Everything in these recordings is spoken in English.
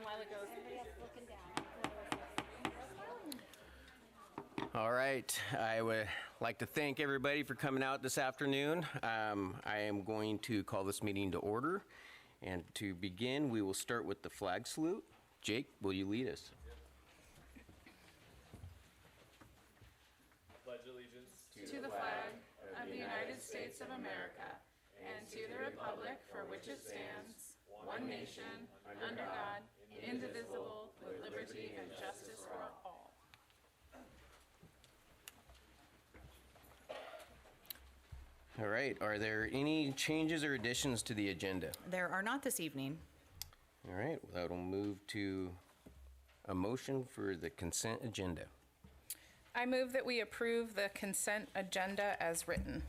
while ago. Everybody else is looking down. All right, I would like to thank everybody for coming out this afternoon. I am going to call this meeting to order. And to begin, we will start with the flag salute. Jake, will you lead us? Pledge allegiance To the flag of the United States of America and to the republic for which it stands, one nation, under God, indivisible, with liberty and justice for all. All right, are there any changes or additions to the agenda? There are not this evening. All right, well, that'll move to a motion for the consent agenda. I move that we approve the consent agenda as written.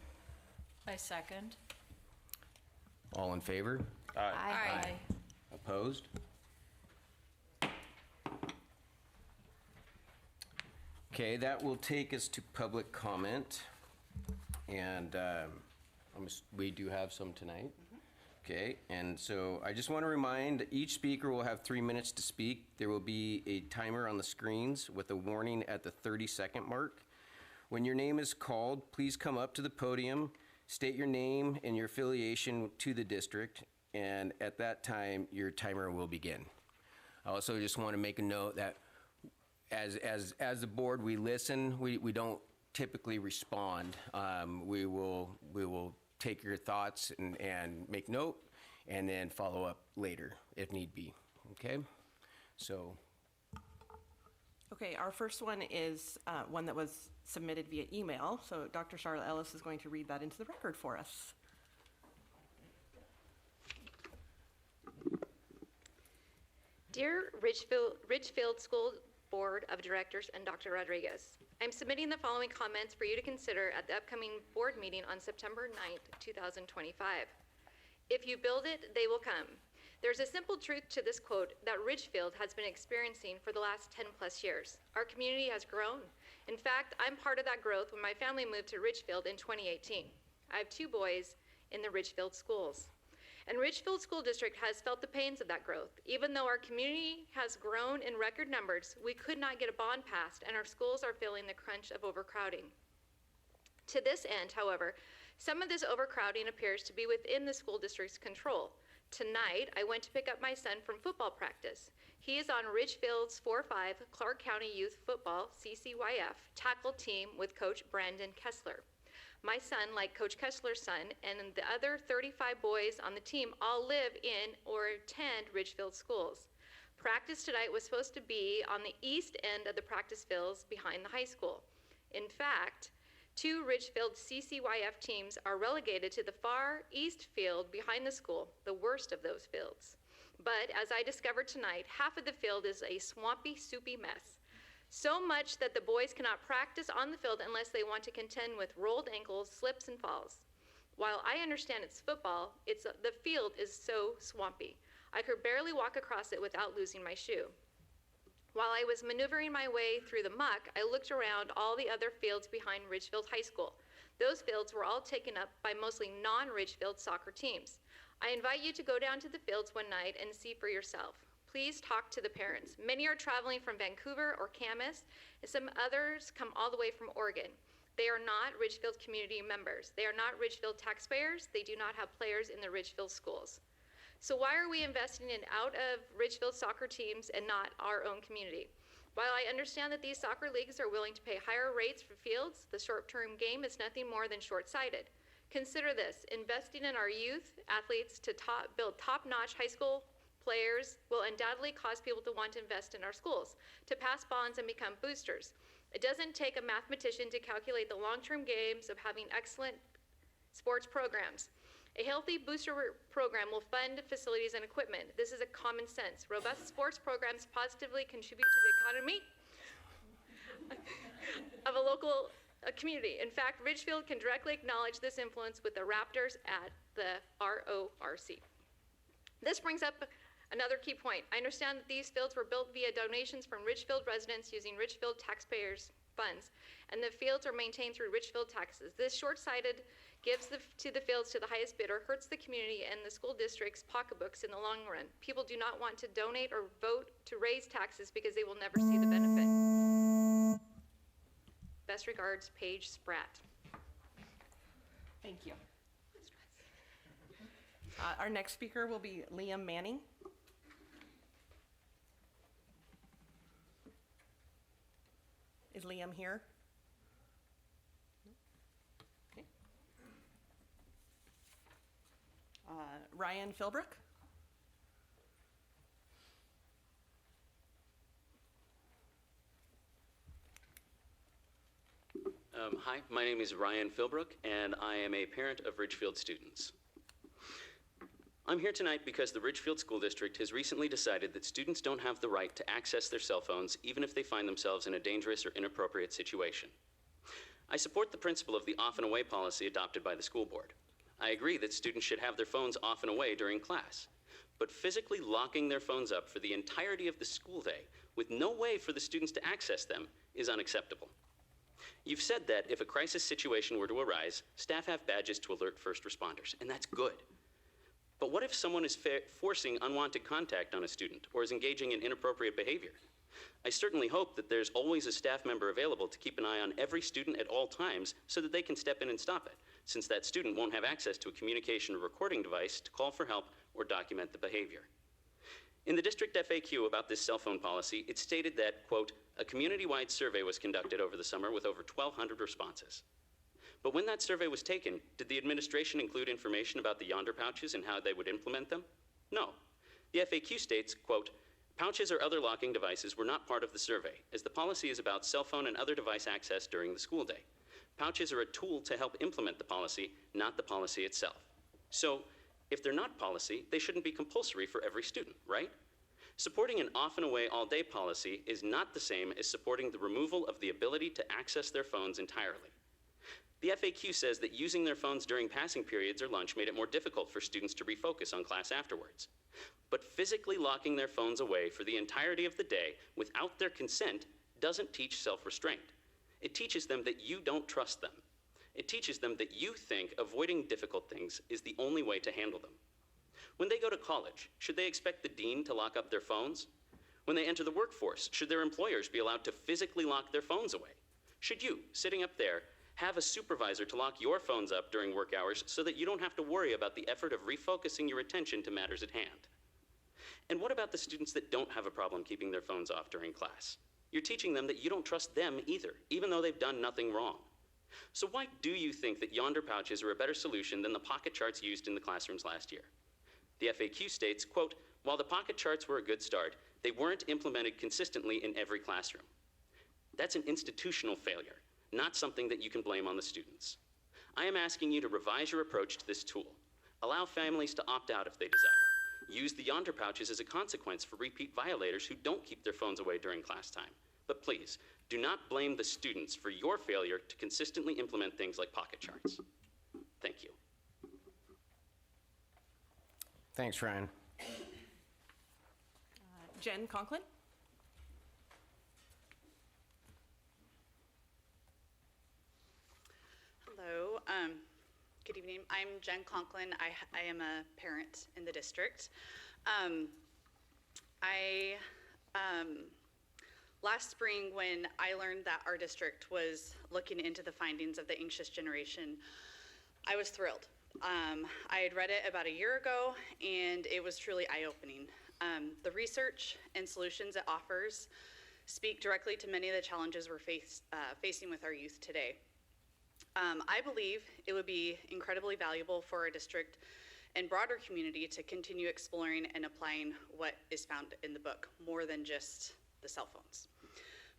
I second. All in favor? Aye. Opposed? Okay, that will take us to public comment. And we do have some tonight. Okay, and so I just want to remind, each speaker will have 3 minutes to speak. There will be a timer on the screens with a warning at the 30-second mark. When your name is called, please come up to the podium, state your name and your affiliation to the district, and at that time, your timer will begin. I also just want to make a note that as the board, we listen, we don't typically respond. We will take your thoughts and make note, and then follow up later if need be. Okay, so. Okay, our first one is one that was submitted via email. So Dr. Charlotte Ellis is going to read that into the record for us. Dear Ridgefield School Board of Directors and Dr. Rodriguez, I'm submitting the following comments for you to consider at the upcoming board meeting on September 9th, 2025. If you build it, they will come. There's a simple truth to this quote that Ridgefield has been experiencing for the last 10 plus years. Our community has grown. In fact, I'm part of that growth when my family moved to Ridgefield in 2018. I have 2 boys in the Ridgefield schools. And Ridgefield School District has felt the pains of that growth. Even though our community has grown in record numbers, we could not get a bond passed, and our schools are feeling the crunch of overcrowding. To this end, however, some of this overcrowding appears to be within the school district's control. Tonight, I went to pick up my son from football practice. He is on Ridgefield's 4-5 Clark County Youth Football, CCYF, tackle team with Coach Brandon Kessler. My son, like Coach Kessler's son, and the other 35 boys on the team all live in or attend Ridgefield schools. Practice tonight was supposed to be on the east end of the practice fields behind the high school. In fact, 2 Ridgefield CCYF teams are relegated to the far east field behind the school, the worst of those fields. But as I discovered tonight, half of the field is a swampy, soupy mess. So much that the boys cannot practice on the field unless they want to contend with rolled ankles, slips, and falls. While I understand it's football, the field is so swampy. I could barely walk across it without losing my shoe. While I was maneuvering my way through the muck, I looked around all the other fields behind Ridgefield High School. Those fields were all taken up by mostly non-Ridgefield soccer teams. I invite you to go down to the fields one night and see for yourself. Please talk to the parents. Many are traveling from Vancouver or Camas, and some others come all the way from Oregon. They are not Ridgefield community members. They are not Ridgefield taxpayers. They do not have players in the Ridgefield schools. So why are we investing in out of Ridgefield soccer teams and not our own community? While I understand that these soccer leagues are willing to pay higher rates for fields, the short-term game is nothing more than short-sighted. Consider this: investing in our youth athletes to build top-notch high school players will undoubtedly cause people to want to invest in our schools, to pass bonds and become boosters. It doesn't take a mathematician to calculate the long-term gains of having excellent sports programs. A healthy booster program will fund facilities and equipment. This is a common sense. Robust sports programs positively contribute to the economy of a local community. In fact, Ridgefield can directly acknowledge this influence with the Raptors at the RORC. This brings up another key point. I understand that these fields were built via donations from Ridgefield residents using Ridgefield taxpayers' funds, and the fields are maintained through Ridgefield taxes. This short-sighted gives to the fields to the highest bidder, hurts the community and the school district's pocketbooks in the long run. People do not want to donate or vote to raise taxes because they will never see the benefit. Best regards, Paige Spratt. Thank you. Our next speaker will be Liam Manning. Is Liam here? Okay. Ryan Philbrook. Hi, my name is Ryan Philbrook, and I am a parent of Ridgefield students. I'm here tonight because the Ridgefield School District has recently decided that students don't have the right to access their cell phones even if they find themselves in a dangerous or inappropriate situation. I support the principle of the off and away policy adopted by the school board. I agree that students should have their phones off and away during class, but physically locking their phones up for the entirety of the school day with no way for the students to access them is unacceptable. You've said that if a crisis situation were to arise, staff have badges to alert first responders, and that's good. But what if someone is forcing unwanted contact on a student or is engaging in inappropriate behavior? I certainly hope that there's always a staff member available to keep an eye on every student at all times so that they can step in and stop it, since that student won't have access to a communication or recording device to call for help or document the behavior. In the district FAQ about this cell phone policy, it stated that, quote, a community-wide survey was conducted over the summer with over 1,200 responses. But when that survey was taken, did the administration include information about the Yonder pouches and how they would implement them? No. The FAQ states, quote, pouches or other locking devices were not part of the survey, as the policy is about cell phone and other device access during the school day. Pouches are a tool to help implement the policy, not the policy itself. So, if they're not policy, they shouldn't be compulsory for every student, right? Supporting an off and away all day policy is not the same as supporting the removal of the ability to access their phones entirely. The FAQ says that using their phones during passing periods or lunch made it more difficult for students to refocus on class afterwards. But physically locking their phones away for the entirety of the day without their consent doesn't teach self-restraint. It teaches them that you don't trust them. It teaches them that you think avoiding difficult things is the only way to handle them. When they go to college, should they expect the dean to lock up their phones? When they enter the workforce, should their employers be allowed to physically lock their phones away? Should you, sitting up there, have a supervisor to lock your phones up during work hours so that you don't have to worry about the effort of refocusing your attention to matters at hand? And what about the students that don't have a problem keeping their phones off during class? You're teaching them that you don't trust them either, even though they've done nothing wrong. So why do you think that Yonder pouches are a better solution than the pocket charts used in the classrooms last year? The FAQ states, quote, while the pocket charts were a good start, they weren't implemented consistently in every classroom. That's an institutional failure, not something that you can blame on the students. I am asking you to revise your approach to this tool. Allow families to opt out if they desire. Use the Yonder pouches as a consequence for repeat violators who don't keep their phones away during class time. But please, do not blame the students for your failure to consistently implement things like pocket charts. Thank you. Thanks, Ryan. Jen Conklin. Hello, good evening. I'm Jen Conklin. I am a parent in the district. Last spring, when I learned that our district was looking into the findings of the anxious generation, I was thrilled. I had read it about a year ago, and it was truly eye-opening. The research and solutions it offers speak directly to many of the challenges we're facing with our youth today. I believe it would be incredibly valuable for our district and broader community to continue exploring and applying what is found in the book, more than just the cell phones.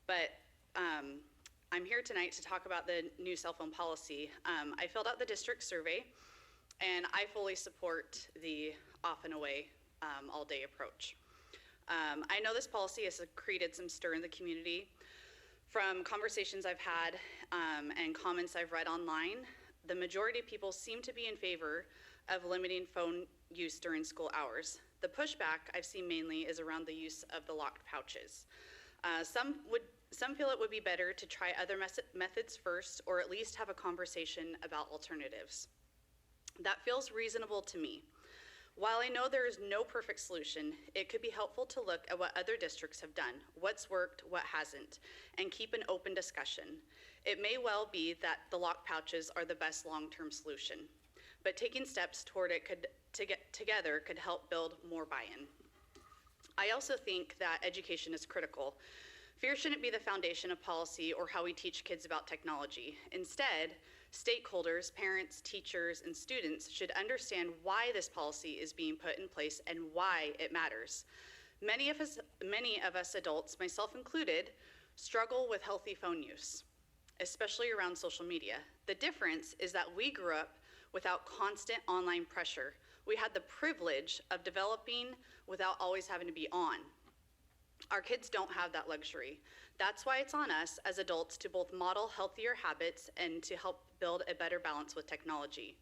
But I'm here tonight to talk about the new cell phone policy. I filled out the district survey, and I fully support the off and away all day approach. I know this policy has created some stir in the community. From conversations I've had and comments I've read online, the majority of people seem to be in favor of limiting phone use during school hours. The pushback I've seen mainly is around the use of the locked pouches. Some would Some feel it would be better to try other methods first, or at least have a conversation about alternatives. That feels reasonable to me. While I know there is no perfect solution, it could be helpful to look at what other districts have done, what's worked, what hasn't, and keep an open discussion. It may well be that the lock pouches are the best long-term solution, but taking steps toward it together could help build more buy-in. I also think that education is critical. Fear shouldn't be the foundation of policy or how we teach kids about technology. Instead, stakeholders, parents, teachers, and students should understand why this policy is being put in place and why it matters. Many of us adults, myself included, struggle with healthy phone use, especially around social media. The difference is that we grew up without constant online pressure. We had the privilege of developing without always having to be on. Our kids don't have that luxury. That's why it's on us as adults to both model healthier habits and to help build a better balance with technology.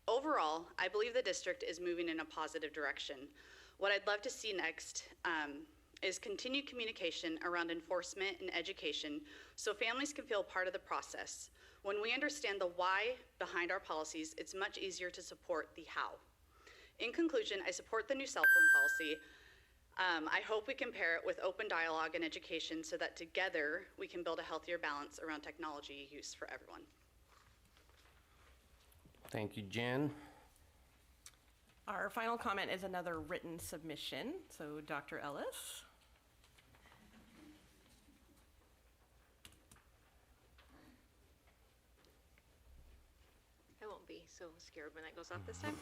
Overall, I believe the district is moving in a positive direction. What I'd love to see next is continued communication around enforcement and education so families can feel part of the process. When we understand the why behind our policies, it's much easier to support the how. In conclusion, I support the new cell phone policy. I hope we can pair it with open dialogue and education so that together we can build a healthier balance around technology use for everyone. Thank you, Jen. Our final comment is another written submission. So Dr. Ellis. I won't be so scared when that goes off this time.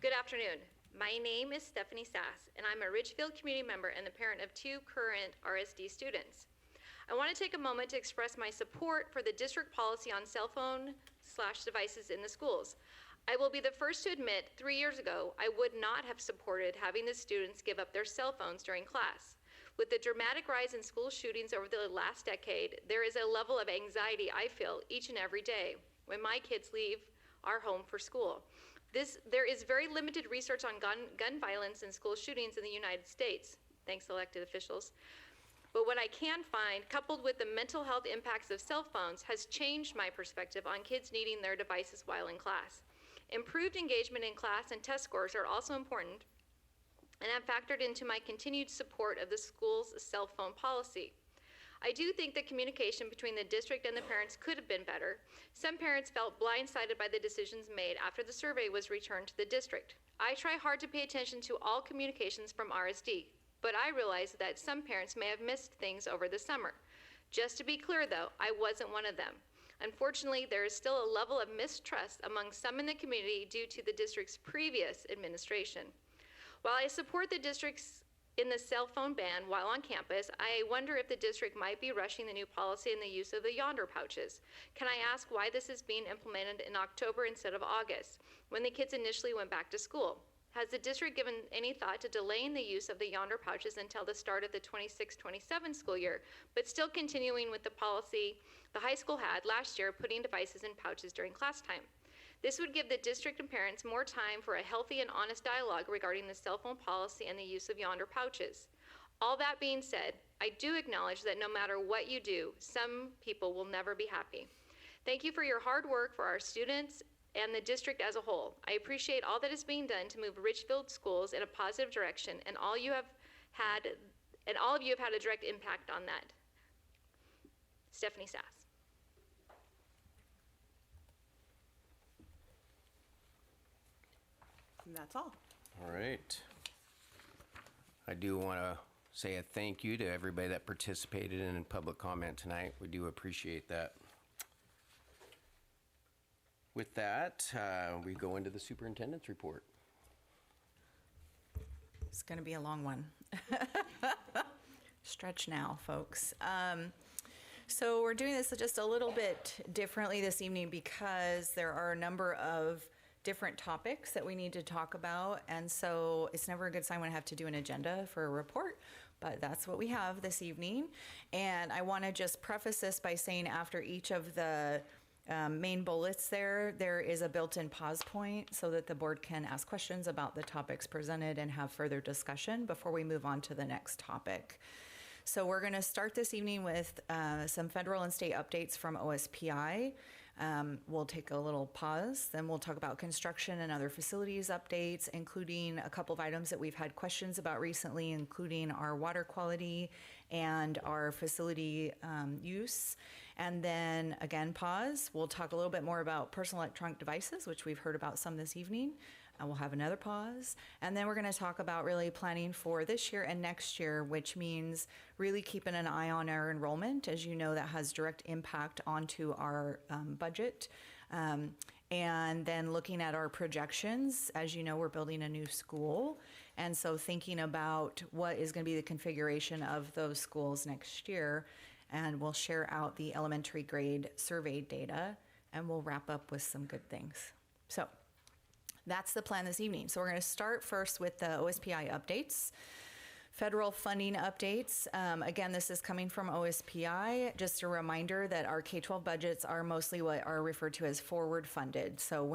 Good afternoon. My name is Stephanie Sass, and I'm a Ridgefield community member and the parent of 2 current RSD students. I want to take a moment to express my support for the district policy on cell phone/devices in the schools. I will be the first to admit 3 years ago, I would not have supported having the students give up their cell phones during class. With the dramatic rise in school shootings over the last decade, there is a level of anxiety I feel each and every day when my kids leave our home for school. There is very limited research on gun violence and school shootings in the United States, thanks elected officials. But what I can find, coupled with the mental health impacts of cell phones, has changed my perspective on kids needing their devices while in class. Improved engagement in class and test scores are also important, and have factored into my continued support of the school's cell phone policy. I do think the communication between the district and the parents could have been better. Some parents felt blindsided by the decisions made after the survey was returned to the district. I try hard to pay attention to all communications from RSD, but I realize that some parents may have missed things over the summer. Just to be clear though, I wasn't one of them. Unfortunately, there is still a level of mistrust among some in the community due to the district's previous administration. While I support the district's in the cell phone ban while on campus, I wonder if the district might be rushing the new policy in the use of the Yonder pouches. Can I ask why this is being implemented in October instead of August, when the kids initially went back to school? Has the district given any thought to delaying the use of the Yonder pouches until the start of the 26-27 school year, but still continuing with the policy the high school had last year, putting devices in pouches during class time? This would give the district and parents more time for a healthy and honest dialogue regarding the cell phone policy and the use of Yonder pouches. All that being said, I do acknowledge that no matter what you do, some people will never be happy. Thank you for your hard work for our students and the district as a whole. I appreciate all that is being done to move Ridgefield schools in a positive direction, and all of you have had a direct impact on that. Stephanie Sass. And that's all. All right. I do want to say a thank you to everybody that participated in public comment tonight. We do appreciate that. With that, we go into the superintendent's report. It's going to be a long one. Stretch now, folks. So we're doing this just a little bit differently this evening because there are a number of different topics that we need to talk about, and so it's never a good sign when I have to do an agenda for a report, but that's what we have this evening. And I want to just preface this by saying after each of the main bullets there is a built-in pause point so that the board can ask questions about the topics presented and have further discussion before we move on to the next topic. So we're going to start this evening with some federal and state updates from OSPI. We'll take a little pause, then we'll talk about construction and other facilities updates, including a couple of items that we've had questions about recently, including our water quality and our facility use. And then again, pause. We'll talk a little bit more about personal electronic devices, which we've heard about some this evening. We'll have another pause. And then we're going to talk about really planning for this year and next year, which means really keeping an eye on our enrollment. As you know, that has direct impact onto our budget. And then looking at our projections. As you know, we're building a new school. And so thinking about what is going to be the configuration of those schools next year. And we'll share out the elementary grade survey data, and we'll wrap up with some good things. So that's the plan this evening. So we're going to start first with the OSPI updates. Federal funding updates. Again, this is coming from OSPI. Just a reminder that our K-12 budgets are mostly what are referred to as forward funded. So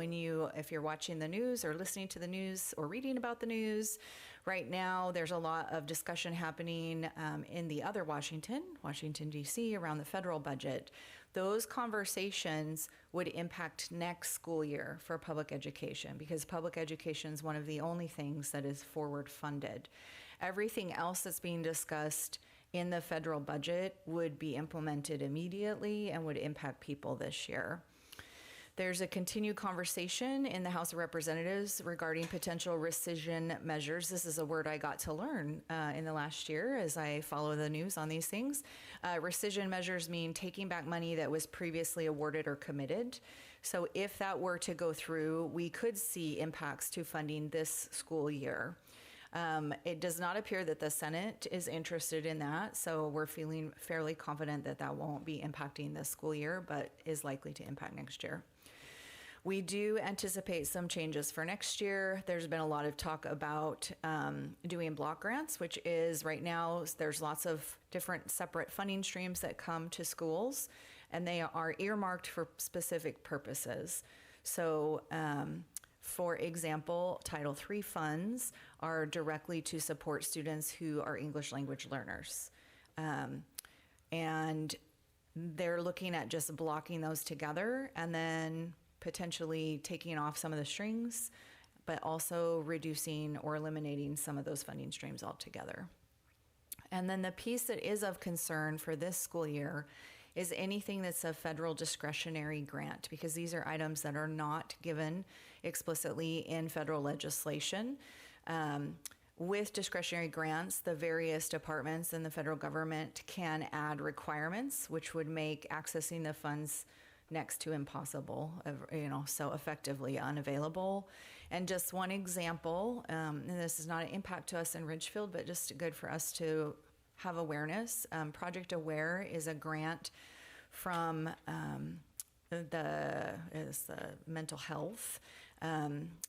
if you're watching the news or listening to the news or reading about the news, right now there's a lot of discussion happening in the other Washington, D.C., around the federal budget. Those conversations would impact next school year for public education, because public education is one of the only things that is forward funded. Everything else that's being discussed in the federal budget would be implemented immediately and would impact people this year. There's a continued conversation in the House of Representatives regarding potential rescission measures. This is a word I got to learn in the last year as I follow the news on these things. Rescission measures mean taking back money that was previously awarded or committed. So if that were to go through, we could see impacts to funding this school year. It does not appear that the Senate is interested in that, so we're feeling fairly confident that that won't be impacting this school year, but is likely to impact next year. We do anticipate some changes for next year. There's been a lot of talk about doing block grants, which is right now, there's lots of different separate funding streams that come to schools, and they are earmarked for specific purposes. So, for example, Title III funds are directly to support students who are English language learners. And they're looking at just blocking those together and then potentially taking off some of the strings, but also reducing or eliminating some of those funding streams altogether. And then the piece that is of concern for this school year is anything that's a federal discretionary grant, because these are items that are not given explicitly in federal legislation. With discretionary grants, the various departments in the federal government can add requirements, which would make accessing the funds next to impossible, so effectively unavailable. And just one example, and this is not an impact to us in Ridgefield, but just good for us to have awareness. Project Aware is a grant from the mental health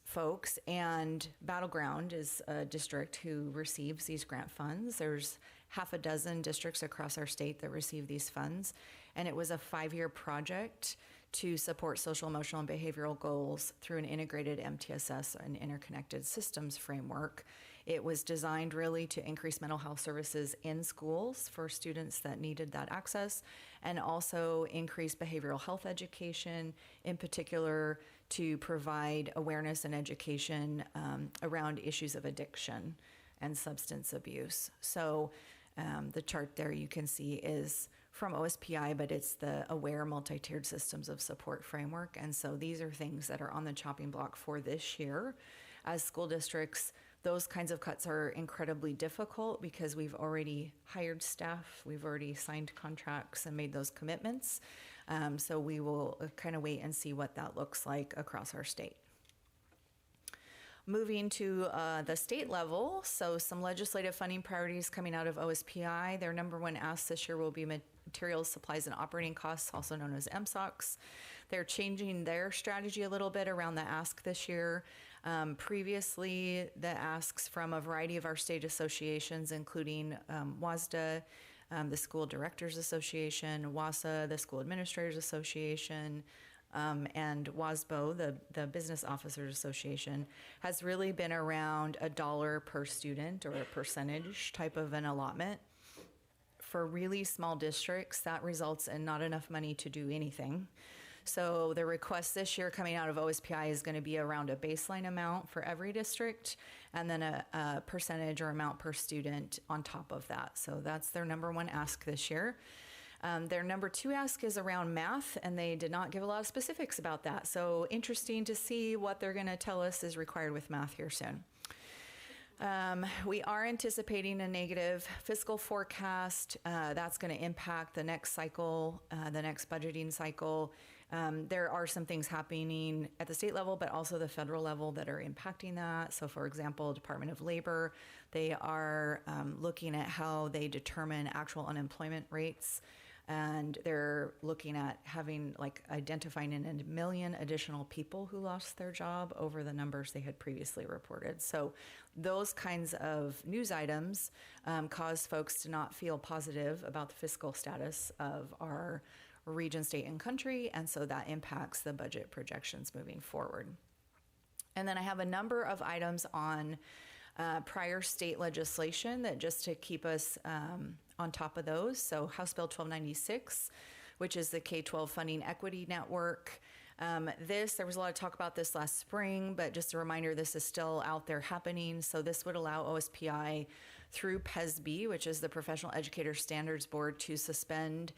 folks, and Battleground is a district who receives these grant funds. There's half a dozen districts across our state that receive these funds, and it was a 5-year project to support social, emotional, and behavioral goals through an integrated MTSS and interconnected systems framework. It was designed really to increase mental health services in schools for students that needed that access, and also increase behavioral health education, in particular to provide awareness and education around issues of addiction and substance abuse. So the chart there you can see is from OSPI, but it's the Aware Multi-Tiered Systems of Support Framework. And so these are things that are on the chopping block for this year. As school districts, those kinds of cuts are incredibly difficult because we've already hired staff, we've already signed contracts and made those commitments. So we will kind of wait and see what that looks like across our state. Moving to the state level, so some legislative funding priorities coming out of OSPI. Their number one ask this year will be materials, supplies, and operating costs, also known as MSOCs. They're changing their strategy a little bit around the ask this year. Previously, the asks from a variety of our state associations, including WASDA, the School Directors Association, WASA, the School Administrators Association, and WASBO, the Business Officers Association, has really been around $1 per student or a percentage type of an allotment for really small districts, that results in not enough money to do anything. So the request this year coming out of OSPI is going to be around a baseline amount for every district, and then a percentage or amount per student on top of that. So that's their number one ask this year. Their number two ask is around math, and they did not give a lot of specifics about that. So interesting to see what they're going to tell us is required with math here soon. We are anticipating a negative fiscal forecast. That's going to impact the next cycle, the next budgeting cycle. There are some things happening at the state level, but also the federal level that are impacting that. So for example, Department of Labor, they are looking at how they determine actual unemployment rates. And they're looking at identifying 1 million additional people who lost their job over the numbers they had previously reported. So those kinds of news items cause folks to not feel positive about the fiscal status of our region, state, and country, and so that impacts the budget projections moving forward. And then I have a number of items on prior state legislation that just to keep us on top of those. So House Bill 1296, which is the K-12 Funding Equity Network. There was a lot of talk about this last spring, but just a reminder, this is still out there happening. So this would allow OSPI through PESB, which is the Professional Educator Standards Board, to suspend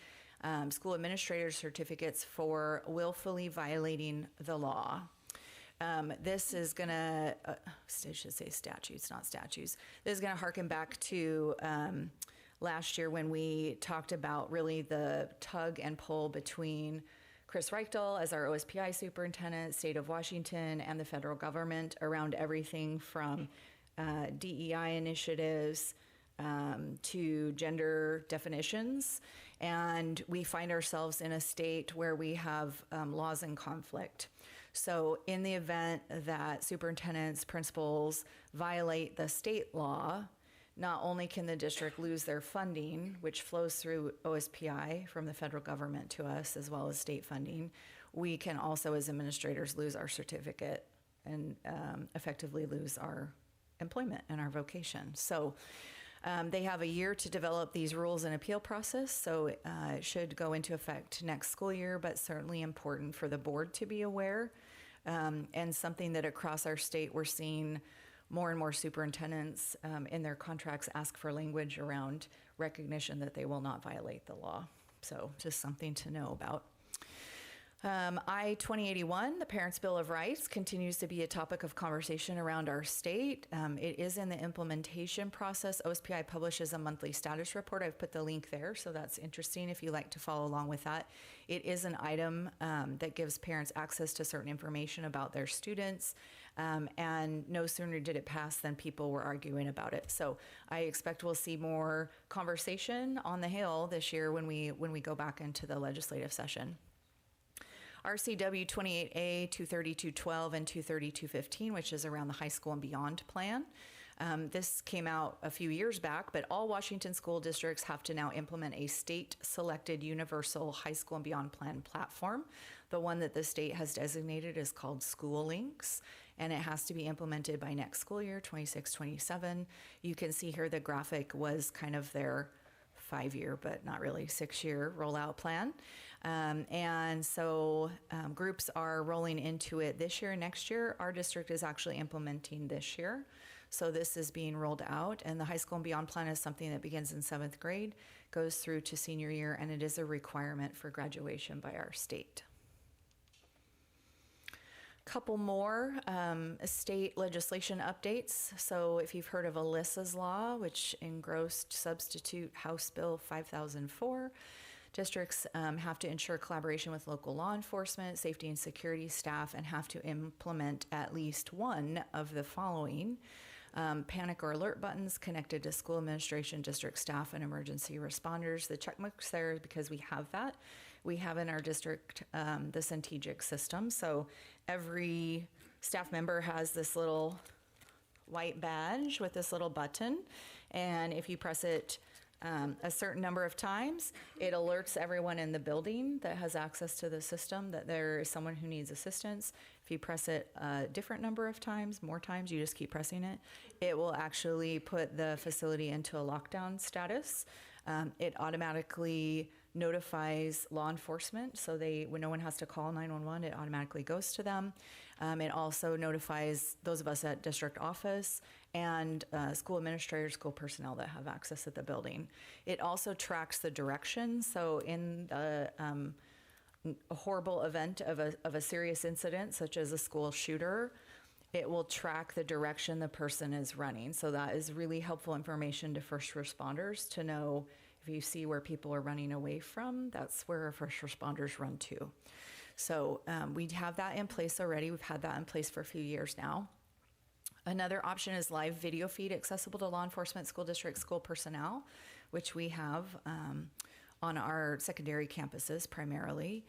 school administrator certificates for willfully violating the law. This is going to, I should say statutes, not statutes. This is going to harken back to last year when we talked about really the tug and pull between Chris Reichtel as our OSPI superintendent, state of Washington, and the federal government around everything from DEI initiatives to gender definitions. And we find ourselves in a state where we have laws in conflict. So in the event that superintendents, principals violate the state law, not only can the district lose their funding, which flows through OSPI from the federal government to us, as well as state funding, we can also, as administrators, lose our certificate and effectively lose our employment and our vocation. So they have a year to develop these rules and appeal process, so it should go into effect next school year, but certainly important for the board to be aware, and something that across our state we're seeing more and more superintendents in their contracts ask for language around recognition that they will not violate the law. So just something to know about. I-2081, the Parents' Bill of Rights, continues to be a topic of conversation around our state. It is in the implementation process. OSPI publishes a monthly status report. I've put the link there, so that's interesting if you like to follow along with that. It is an item that gives parents access to certain information about their students, and no sooner did it pass than people were arguing about it. So I expect we'll see more conversation on the Hill this year when we go back into the legislative session. RCW 28A 23212 and 23215, which is around the high school and beyond plan. This came out a few years back, but all Washington school districts have to now implement a state-selected universal high school and beyond plan platform. The one that the state has designated is called School Links, and it has to be implemented by next school year, 26-27. You can see here the graphic was kind of their 5-year, but not really 6-year rollout plan. And so groups are rolling into it this year and next year. Our district is actually implementing this year. So this is being rolled out, and the high school and beyond plan is something that begins in 7th grade, goes through to senior year, and it is a requirement for graduation by our state. Couple more state legislation updates. So if you've heard of Alyssa's Law, which engrossed substitute House Bill 5004, districts have to ensure collaboration with local law enforcement, safety and security staff, and have to implement at least one of the following: panic or alert buttons connected to school administration, district staff, and emergency responders. The check marks there because we have that. We have in our district the Centegic system. So every staff member has this little white badge with this little button, and if you press it a certain number of times, it alerts everyone in the building that has access to the system that there is someone who needs assistance. If you press it a different number of times, more times, you just keep pressing it, it will actually put the facility into a lockdown status. It automatically notifies law enforcement, so when no one has to call 911, it automatically goes to them. It also notifies those of us at district office and school administrators, school personnel that have access at the building. It also tracks the direction, so in the a horrible event of a serious incident, such as a school shooter, it will track the direction the person is running. So that is really helpful information to first responders to know if you see where people are running away from, that's where our first responders run to. So we have that in place already. We've had that in place for a few years now. Another option is live video feed accessible to law enforcement, school district, school personnel, which we have on our secondary campuses primarily.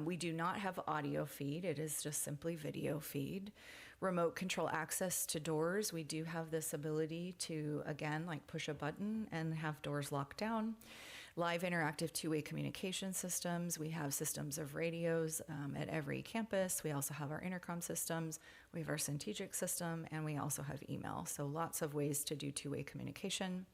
We do not have audio feed. It is just simply video feed. Remote control access to doors. We do have this ability to, again, like push a button and have doors locked down. Live interactive two-way communication systems. We have systems of radios at every campus. We also have our intercom systems. We have our Centric system, and we also have email. So lots of ways to do two-way communication.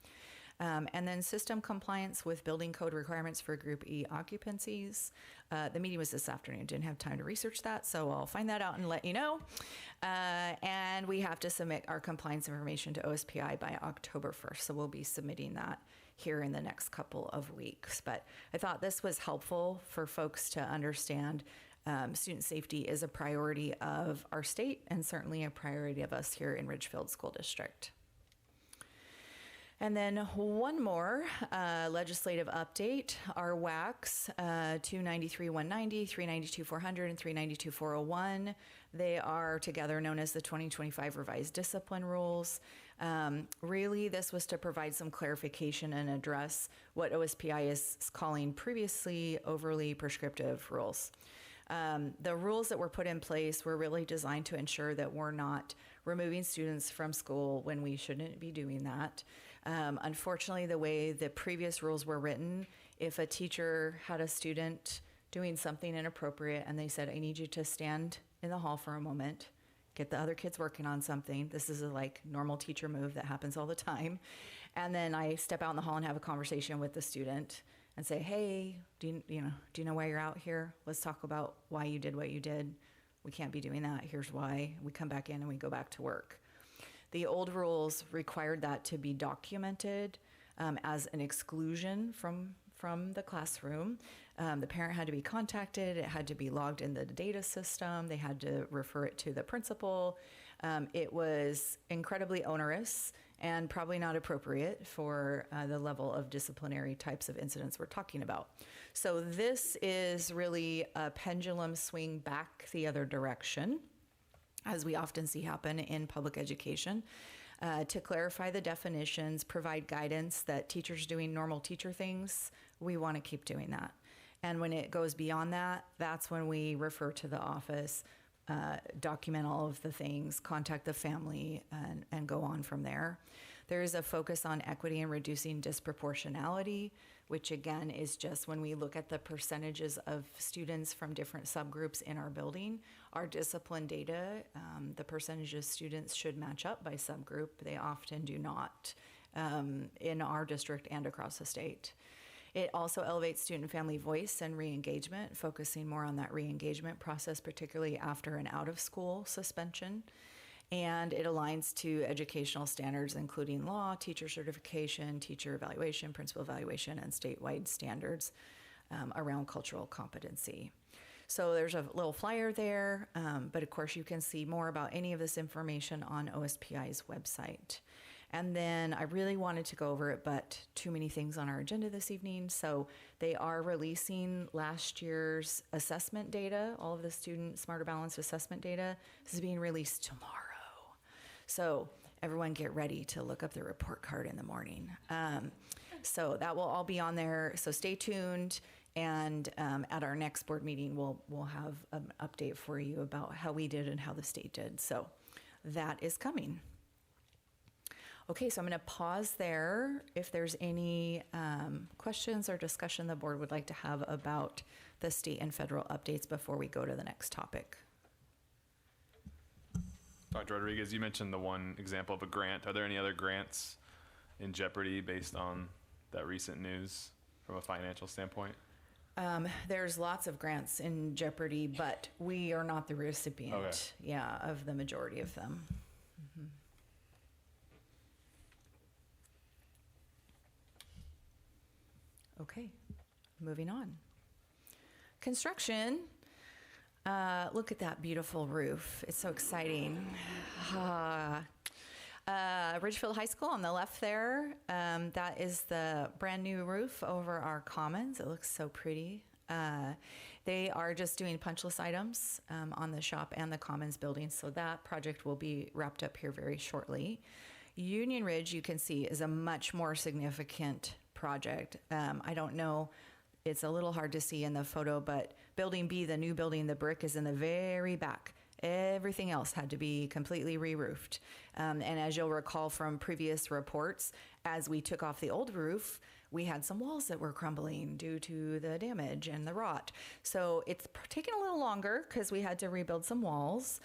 And then system compliance with building code requirements for Group E occupancies. The meeting was this afternoon. Didn't have time to research that, so I'll find that out and let you know. And we have to submit our compliance information to OSPI by October 1st, so we'll be submitting that here in the next couple of weeks. But I thought this was helpful for folks to understand student safety is a priority of our state and certainly a priority of us here in Ridgefield School District. And then one more legislative update, our WACs, 293-190, 392-400, and 392-401. They are together known as the 2025 Revised Discipline Rules. Really, this was to provide some clarification and address what OSPI is calling previously overly prescriptive rules. The rules that were put in place were really designed to ensure that we're not removing students from school when we shouldn't be doing that. Unfortunately, the way the previous rules were written, if a teacher had a student doing something inappropriate and they said, I need you to stand in the hall for a moment, get the other kids working on something. This is a like normal teacher move that happens all the time. And then I step out in the hall and have a conversation with the student and say, hey, do you know why you're out here? Let's talk about why you did what you did. We can't be doing that. Here's why. We come back in and we go back to work. The old rules required that to be documented as an exclusion from the classroom. The parent had to be contacted. It had to be logged in the data system. They had to refer it to the principal. It was incredibly onerous and probably not appropriate for the level of disciplinary types of incidents we're talking about. So this is really a pendulum swing back the other direction, as we often see happen in public education, to clarify the definitions, provide guidance that teachers doing normal teacher things, we want to keep doing that. And when it goes beyond that, that's when we refer to the office, document all of the things, contact the family, and go on from there. There is a focus on equity and reducing disproportionality, which again is just when we look at the percentages of students from different subgroups in our building, our discipline data, the percentage of students should match up by subgroup. They often do not in our district and across the state. It also elevates student and family voice and re-engagement, focusing more on that re-engagement process, particularly after an out-of-school suspension. And it aligns to educational standards, including law, teacher certification, teacher evaluation, principal evaluation, and statewide standards around cultural competency. So there's a little flyer there, but of course you can see more about any of this information on OSPI's website. And then I really wanted to go over it, but too many things on our agenda this evening. So they are releasing last year's assessment data, all of the student Smarter Balanced assessment data. This is being released tomorrow. So everyone get ready to look up the report card in the morning. So that will all be on there. So stay tuned. And at our next board meeting, we'll have an update for you about how we did and how the state did. So that is coming. Okay, so I'm going to pause there. If there's any questions or discussion the board would like to have about the state and federal updates before we go to the next topic. Dr. Rodriguez, you mentioned the one example of a grant. Are there any other grants in jeopardy based on that recent news from a financial standpoint? There's lots of grants in jeopardy, but we are not the recipient, Okay. yeah, of the majority of them. Okay, moving on. Construction. Look at that beautiful roof. It's so exciting. Ridgefield High School on the left there. That is the brand new roof over our commons. It looks so pretty. They are just doing punchless items on the shop and the commons building, so that project will be wrapped up here very shortly. Union Ridge, you can see, is a much more significant project. I don't know, it's a little hard to see in the photo, but Building B, the new building, the brick is in the very back. Everything else had to be completely re-roofed. And as you'll recall from previous reports, as we took off the old roof, we had some walls that were crumbling due to the damage and the rot. So it's taken a little longer because we had to rebuild some walls.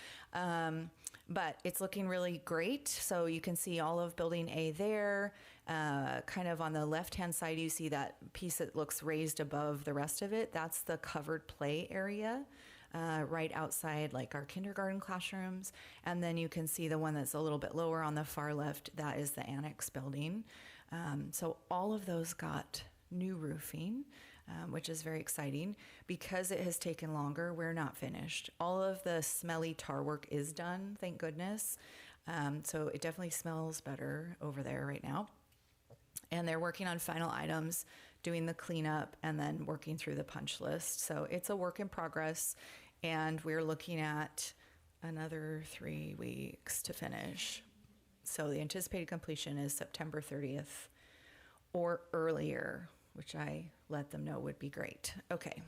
But it's looking really great. So you can see all of Building A there. Kind of on the left-hand side, you see that piece that looks raised above the rest of it. That's the covered play area. Right outside like our kindergarten classrooms. And then you can see the one that's a little bit lower on the far left, that is the annex building. So all of those got new roofing, which is very exciting. Because it has taken longer, we're not finished. All of the smelly tar work is done, thank goodness. So it definitely smells better over there right now. And they're working on final items, doing the cleanup, and then working through the punch list. So it's a work in progress, and we're looking at another 3 weeks to finish. So the anticipated completion is September 30th or earlier, which I let them know would be great. Okay.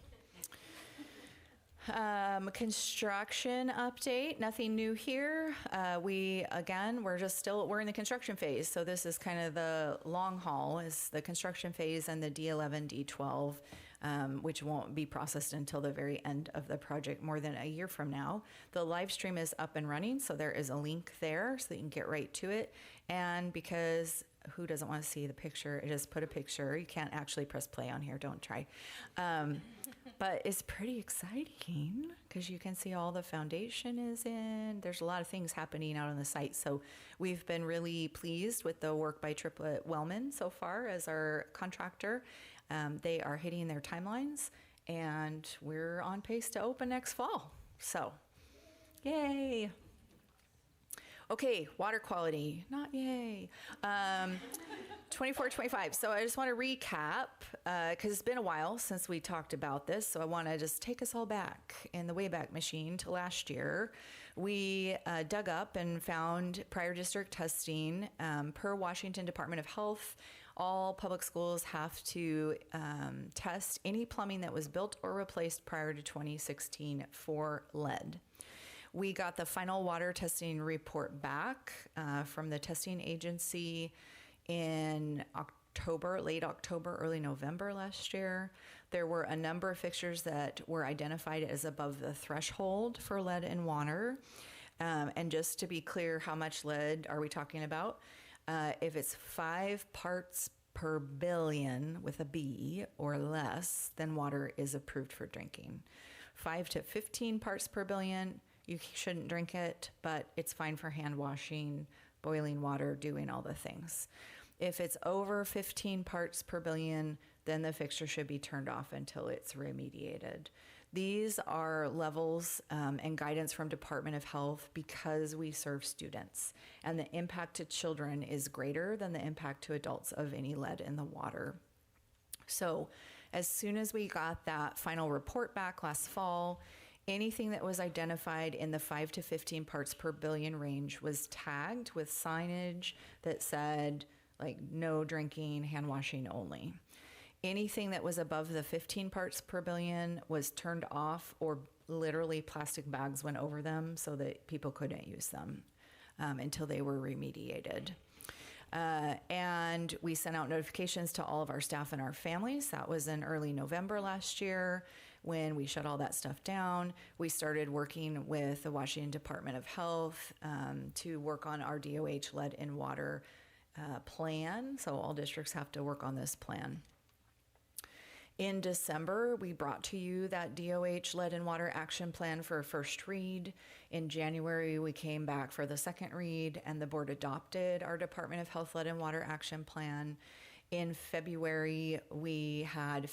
Construction update, nothing new here. We're in the construction phase. So this is kind of the long haul, is the construction phase and the D11, D12, which won't be processed until the very end of the project, more than a year from now. The live stream is up and running, so there is a link there so that you can get right to it. And because who doesn't want to see the picture, I just put a picture. You can't actually press play on here, don't try. But it's pretty exciting because you can see all the foundation is in. There's a lot of things happening out on the site. So we've been really pleased with the work by Triplet Wellman so far as our contractor. They are hitting their timelines, and we're on pace to open next fall. So, yay. Okay, water quality, not yay. 24-25. So I just want to recap, because it's been a while since we talked about this. So I want to just take us all back in the Wayback Machine to last year. We dug up and found prior district testing per Washington Department of Health. All public schools have to test any plumbing that was built or replaced prior to 2016 for lead. We got the final water testing report back from the testing agency in October, late October, early November last year. There were a number of fixtures that were identified as above the threshold for lead in water. And just to be clear, how much lead are we talking about? If it's 5 parts per billion with a B or less, then water is approved for drinking. 5 to 15 parts per billion, you shouldn't drink it, but it's fine for hand washing, boiling water, doing all the things. If it's over 15 parts per billion, then the fixture should be turned off until it's remediated. These are levels and guidance from Department of Health because we serve students, and the impact to children is greater than the impact to adults of any lead in the water. So as soon as we got that final report back last fall, anything that was identified in the 5 to 15 parts per billion range was tagged with signage that said, like, no drinking, hand washing only. Anything that was above the 15 parts per billion was turned off, or literally plastic bags went over them so that people couldn't use them until they were remediated. And we sent out notifications to all of our staff and our families. That was in early November last year. When we shut all that stuff down, we started working with the Washington Department of Health to work on our DOH lead in water plan, so all districts have to work on this plan. In December, we brought to you that DOH Lead and Water Action Plan for a first read. In January, we came back for the second read, and the board adopted our Department of Health Lead and Water Action Plan. In February, we had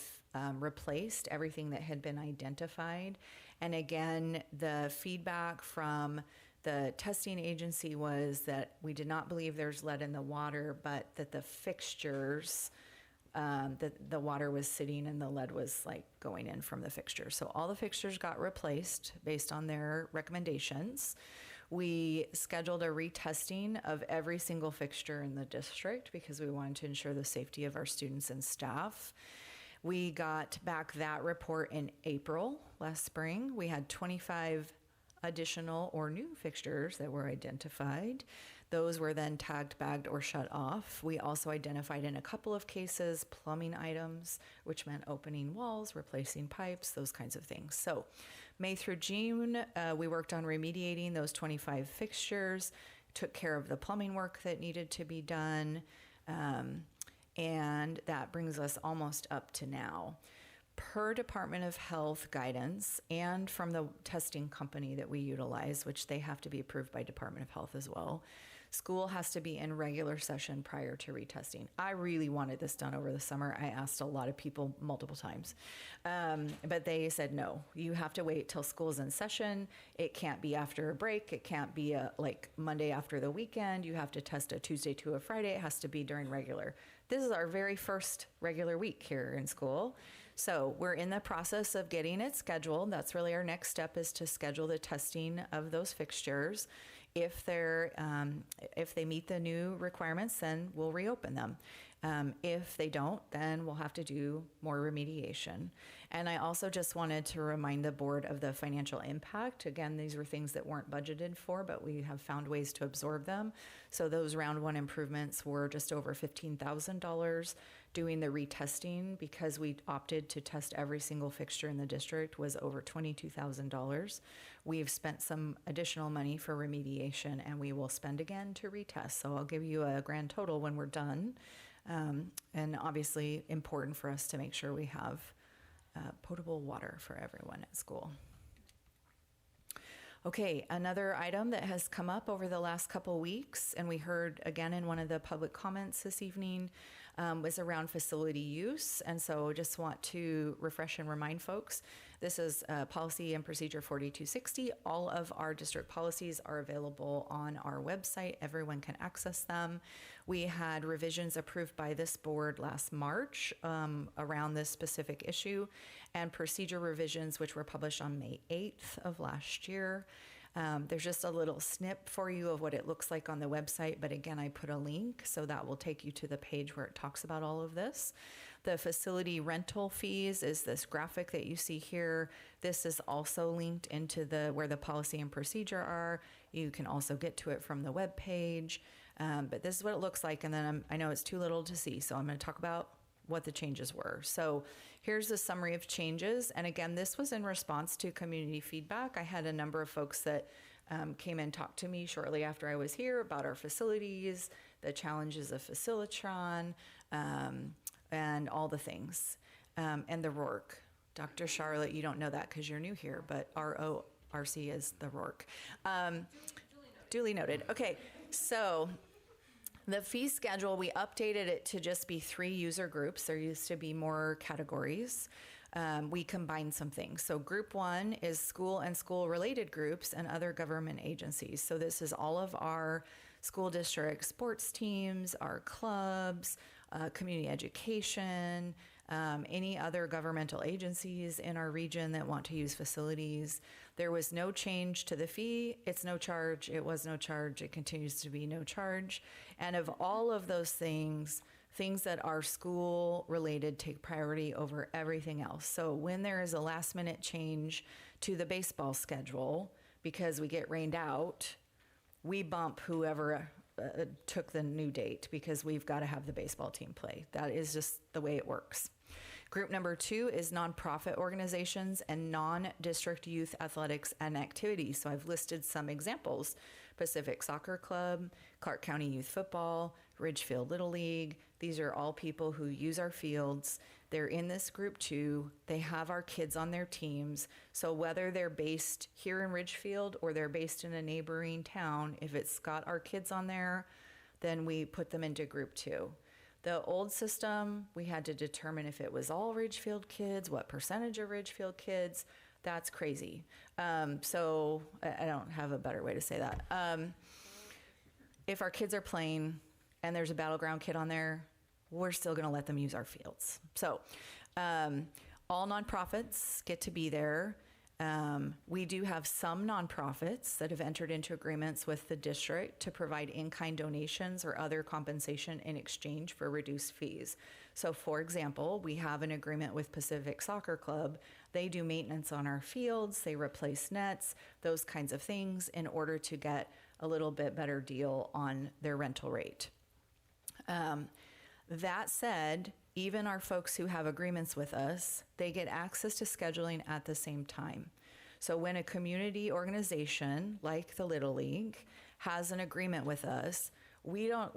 replaced everything that had been identified. And again, the feedback from the testing agency was that we did not believe there's lead in the water, but that the fixtures, that the water was sitting and the lead was like going in from the fixtures. So all the fixtures got replaced based on their recommendations. We scheduled a retesting of every single fixture in the district because we wanted to ensure the safety of our students and staff. We got back that report in April last spring. We had 25 additional or new fixtures that were identified. Those were then tagged, bagged, or shut off. We also identified in a couple of cases plumbing items, which meant opening walls, replacing pipes, those kinds of things. So May through June, we worked on remediating those 25 fixtures, took care of the plumbing work that needed to be done, and that brings us almost up to now. Per Department of Health guidance and from the testing company that we utilize, which they have to be approved by Department of Health as well, school has to be in regular session prior to retesting. I really wanted this done over the summer. I asked a lot of people multiple times, but they said, no, you have to wait till school's in session. It can't be after a break. It can't be like Monday after the weekend. You have to test a Tuesday to a Friday. It has to be during regular. This is our very first regular week here in school. So we're in the process of getting it scheduled. That's really our next step, is to schedule the testing of those fixtures. If they meet the new requirements, then we'll reopen them. If they don't, then we'll have to do more remediation. And I also just wanted to remind the board of the financial impact. Again, these were things that weren't budgeted for, but we have found ways to absorb them. So those round one improvements were just over $15,000. Doing the retesting, because we opted to test every single fixture in the district, was over $22,000. We've spent some additional money for remediation, and we will spend again to retest. So I'll give you a grand total when we're done. And obviously important for us to make sure we have potable water for everyone at school. Okay, another item that has come up over the last couple weeks, and we heard again in one of the public comments this evening, was around facility use. And so just want to refresh and remind folks, this is policy and procedure 4260. All of our district policies are available on our website. Everyone can access them. We had revisions approved by this board last March around this specific issue, and procedure revisions which were published on May 8th of last year. There's just a little snip for you of what it looks like on the website, but again, I put a link, so that will take you to the page where it talks about all of this. The facility rental fees is this graphic that you see here. This is also linked into where the policy and procedure are. You can also get to it from the web page, but this is what it looks like, and then I know it's too little to see, so I'm going to talk about what the changes were. So here's the summary of changes. And again, this was in response to community feedback. I had a number of folks that came and talked to me shortly after I was here about our facilities, the challenges of Facilitron, and all the things. And the RORC. Dr. Charlotte, you don't know that because you're new here, but RORC is the RORC. Duly noted. Okay, so the fee schedule, we updated it to just be 3 user groups. There used to be more categories. We combined some things. So group 1 is school and school-related groups and other government agencies. So this is all of our school district sports teams, our clubs, community education, any other governmental agencies in our region that want to use facilities. There was no change to the fee. It's no charge. It was no charge. It continues to be no charge. And of all of those things that are school related take priority over everything else. So when there is a last minute change to the baseball schedule because we get rained out, we bump whoever took the new date because we've got to have the baseball team play. That is just the way it works. Group number 2 is nonprofit organizations and non-district youth athletics and activities. So I've listed some examples: Pacific Soccer Club, Clark County Youth Football, Ridgefield Little League. These are all people who use our fields. They're in this group 2. They have our kids on their teams. So whether they're based here in Ridgefield or they're based in a neighboring town, if it's got our kids on there, then we put them into group 2. The old system, we had to determine if it was all Ridgefield kids, what percentage of Ridgefield kids. That's crazy. So I don't have a better way to say that. If our kids are playing and there's a battleground kid on there, we're still going to let them use our fields. So all nonprofits get to be there. We do have some nonprofits that have entered into agreements with the district to provide in-kind donations or other compensation in exchange for reduced fees. So for example, we have an agreement with Pacific Soccer Club. They do maintenance on our fields, they replace nets, those kinds of things in order to get a little bit better deal on their rental rate. That said, even our folks who have agreements with us, they get access to scheduling at the same time. So when a community organization like the Little League has an agreement with us, we don't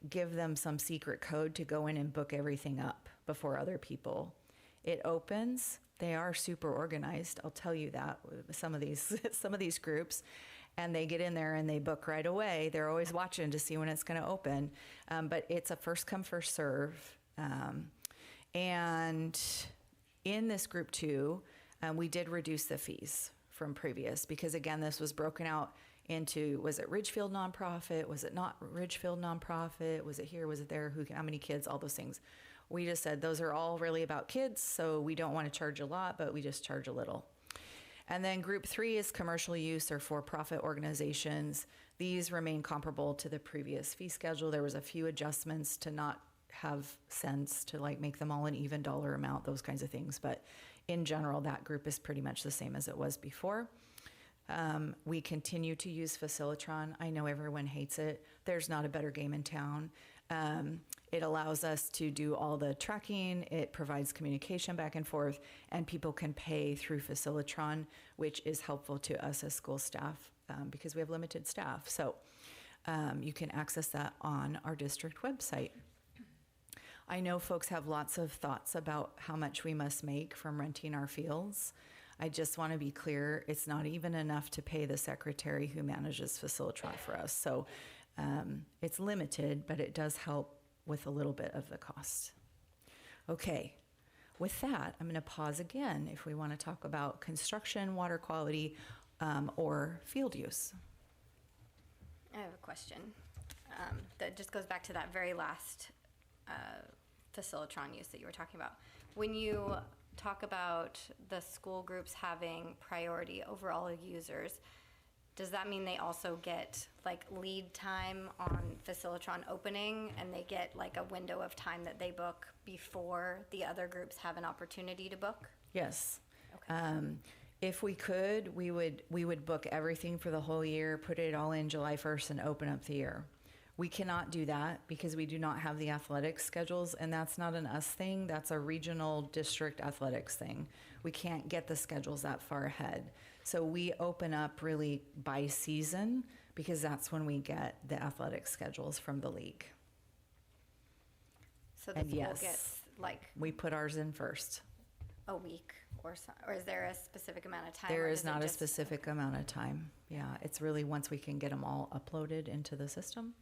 give them some secret code to go in and book everything up before other people. It opens. They are super organized. I'll tell you that with some of these groups. And they get in there and they book right away. They're always watching to see when it's going to open. But it's a first come, first serve. And in this group 2, we did reduce the fees from previous because, again, this was broken out into, was it Ridgefield nonprofit? Was it not Ridgefield nonprofit? Was it here? Was it there? How many kids? All those things. We just said those are all really about kids, so we don't want to charge a lot, but we just charge a little. And then group 3 is commercial use or for-profit organizations. These remain comparable to the previous fee schedule. There was a few adjustments to not have sense to make them all an even dollar amount, those kinds of things. But in general, that group is pretty much the same as it was before. We continue to use Facilitron. I know everyone hates it. There's not a better game in town. It allows us to do all the tracking. It provides communication back and forth, and people can pay through Facilitron, which is helpful to us as school staff because we have limited staff. So you can access that on our district website. I know folks have lots of thoughts about how much we must make from renting our fields. I just want to be clear, it's not even enough to pay the secretary who manages Facilitron for us. So it's limited, but it does help with a little bit of the cost. Okay, with that, I'm going to pause again if we want to talk about construction, water quality, or field use. I have a question that just goes back to that very last Facilitron use that you were talking about. When you talk about the school groups having priority over all users, does that mean they also get lead time on Facilitron opening, and they get a window of time that they book before the other groups have an opportunity to book? Yes. Okay. If we could, we would book everything for the whole year, put it all in July 1st and open up the year. We cannot do that because we do not have the athletics schedules, and that's not an us thing. That's a regional district athletics thing. We can't get the schedules that far ahead. So we open up really by season because that's when we get the athletic schedules from the league. So the And school yes, gets we put ours in first. a week or is there a specific amount of time? There or is does it not a just- specific amount of time. Yeah, it's really once we can get them all uploaded into the system,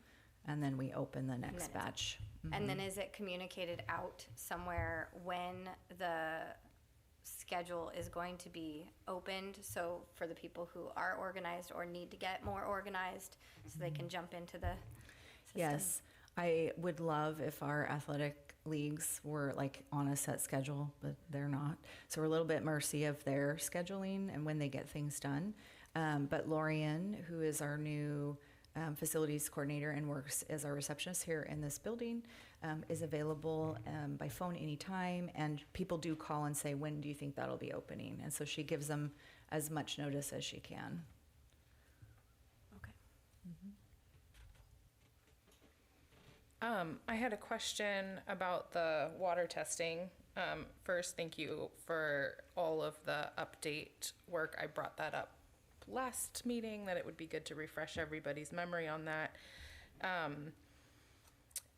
and then we open the next then it's- batch. And then is it communicated out somewhere when the schedule is going to be opened? So for the people who are organized or need to get more organized, so they can jump into the system? Yes, I would love if our athletic leagues were on a set schedule, but they're not. So we're a little bit mercy of their scheduling and when they get things done. But Lorian, who is our new facilities coordinator and works as our receptionist here in this building, is available by phone anytime, and people do call and say, when do you think that'll be opening? And so she gives them as much notice as she can. Okay. I had a question about the water testing. First, thank you for all of the update work. I brought that up last meeting, that it would be good to refresh everybody's memory on that.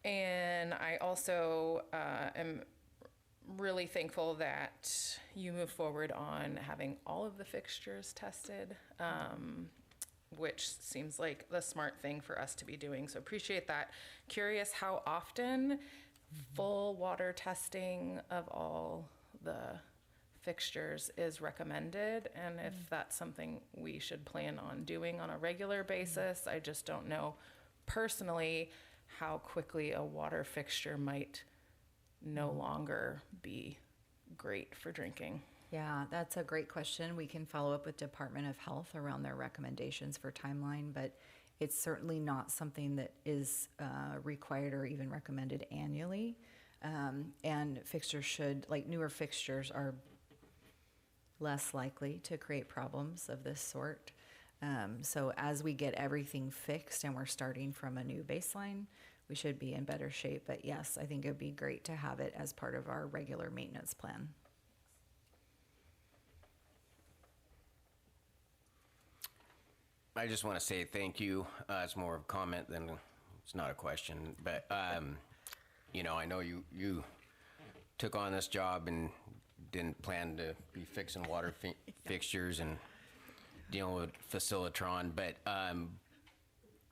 And I also am really thankful that you move forward on having all of the fixtures tested, which seems like the smart thing for us to be doing. So appreciate that. Curious how often full water testing of all the fixtures is recommended, and if that's something we should plan on doing on a regular basis. I just don't know personally how quickly a water fixture might no longer be great for drinking. Yeah, that's a great question. We can follow up with Department of Health around their recommendations for timeline, but it's certainly not something that is required or even recommended annually. And fixtures should, like newer fixtures, are less likely to create problems of this sort. So as we get everything fixed and we're starting from a new baseline, we should be in better shape. But yes, I think it would be great to have it as part of our regular maintenance plan. I just want to say thank you. It's more of a comment than it's not a question. But, you know, I know you took on this job and didn't plan to be fixing water fixtures and dealing with Facilitron, but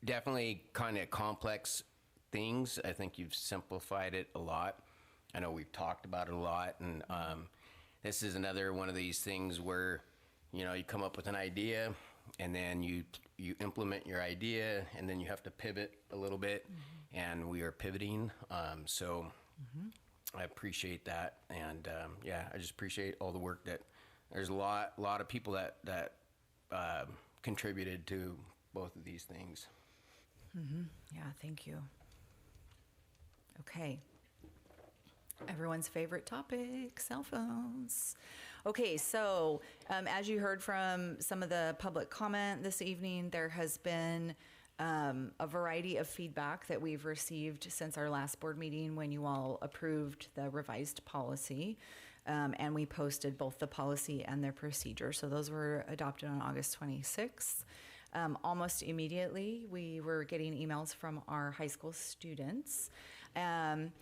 definitely kind of complex things. I think you've simplified it a lot. I know we've talked about it a lot, and this is another one of these things where, you know, you come up with an idea, and then you implement your idea, and then you have to pivot a little bit, and we are pivoting. So I appreciate that, and yeah, I just appreciate all the work that there's a lot of people that contributed to both of these things. Yeah, thank you. Okay. Everyone's favorite topic, cell phones. Okay, so as you heard from some of the public comment this evening, there has been a variety of feedback that we've received since our last board meeting when you all approved the revised policy. And we posted both the policy and the procedure. So those were adopted on August 26th. Almost immediately, we were getting emails from our high school students. And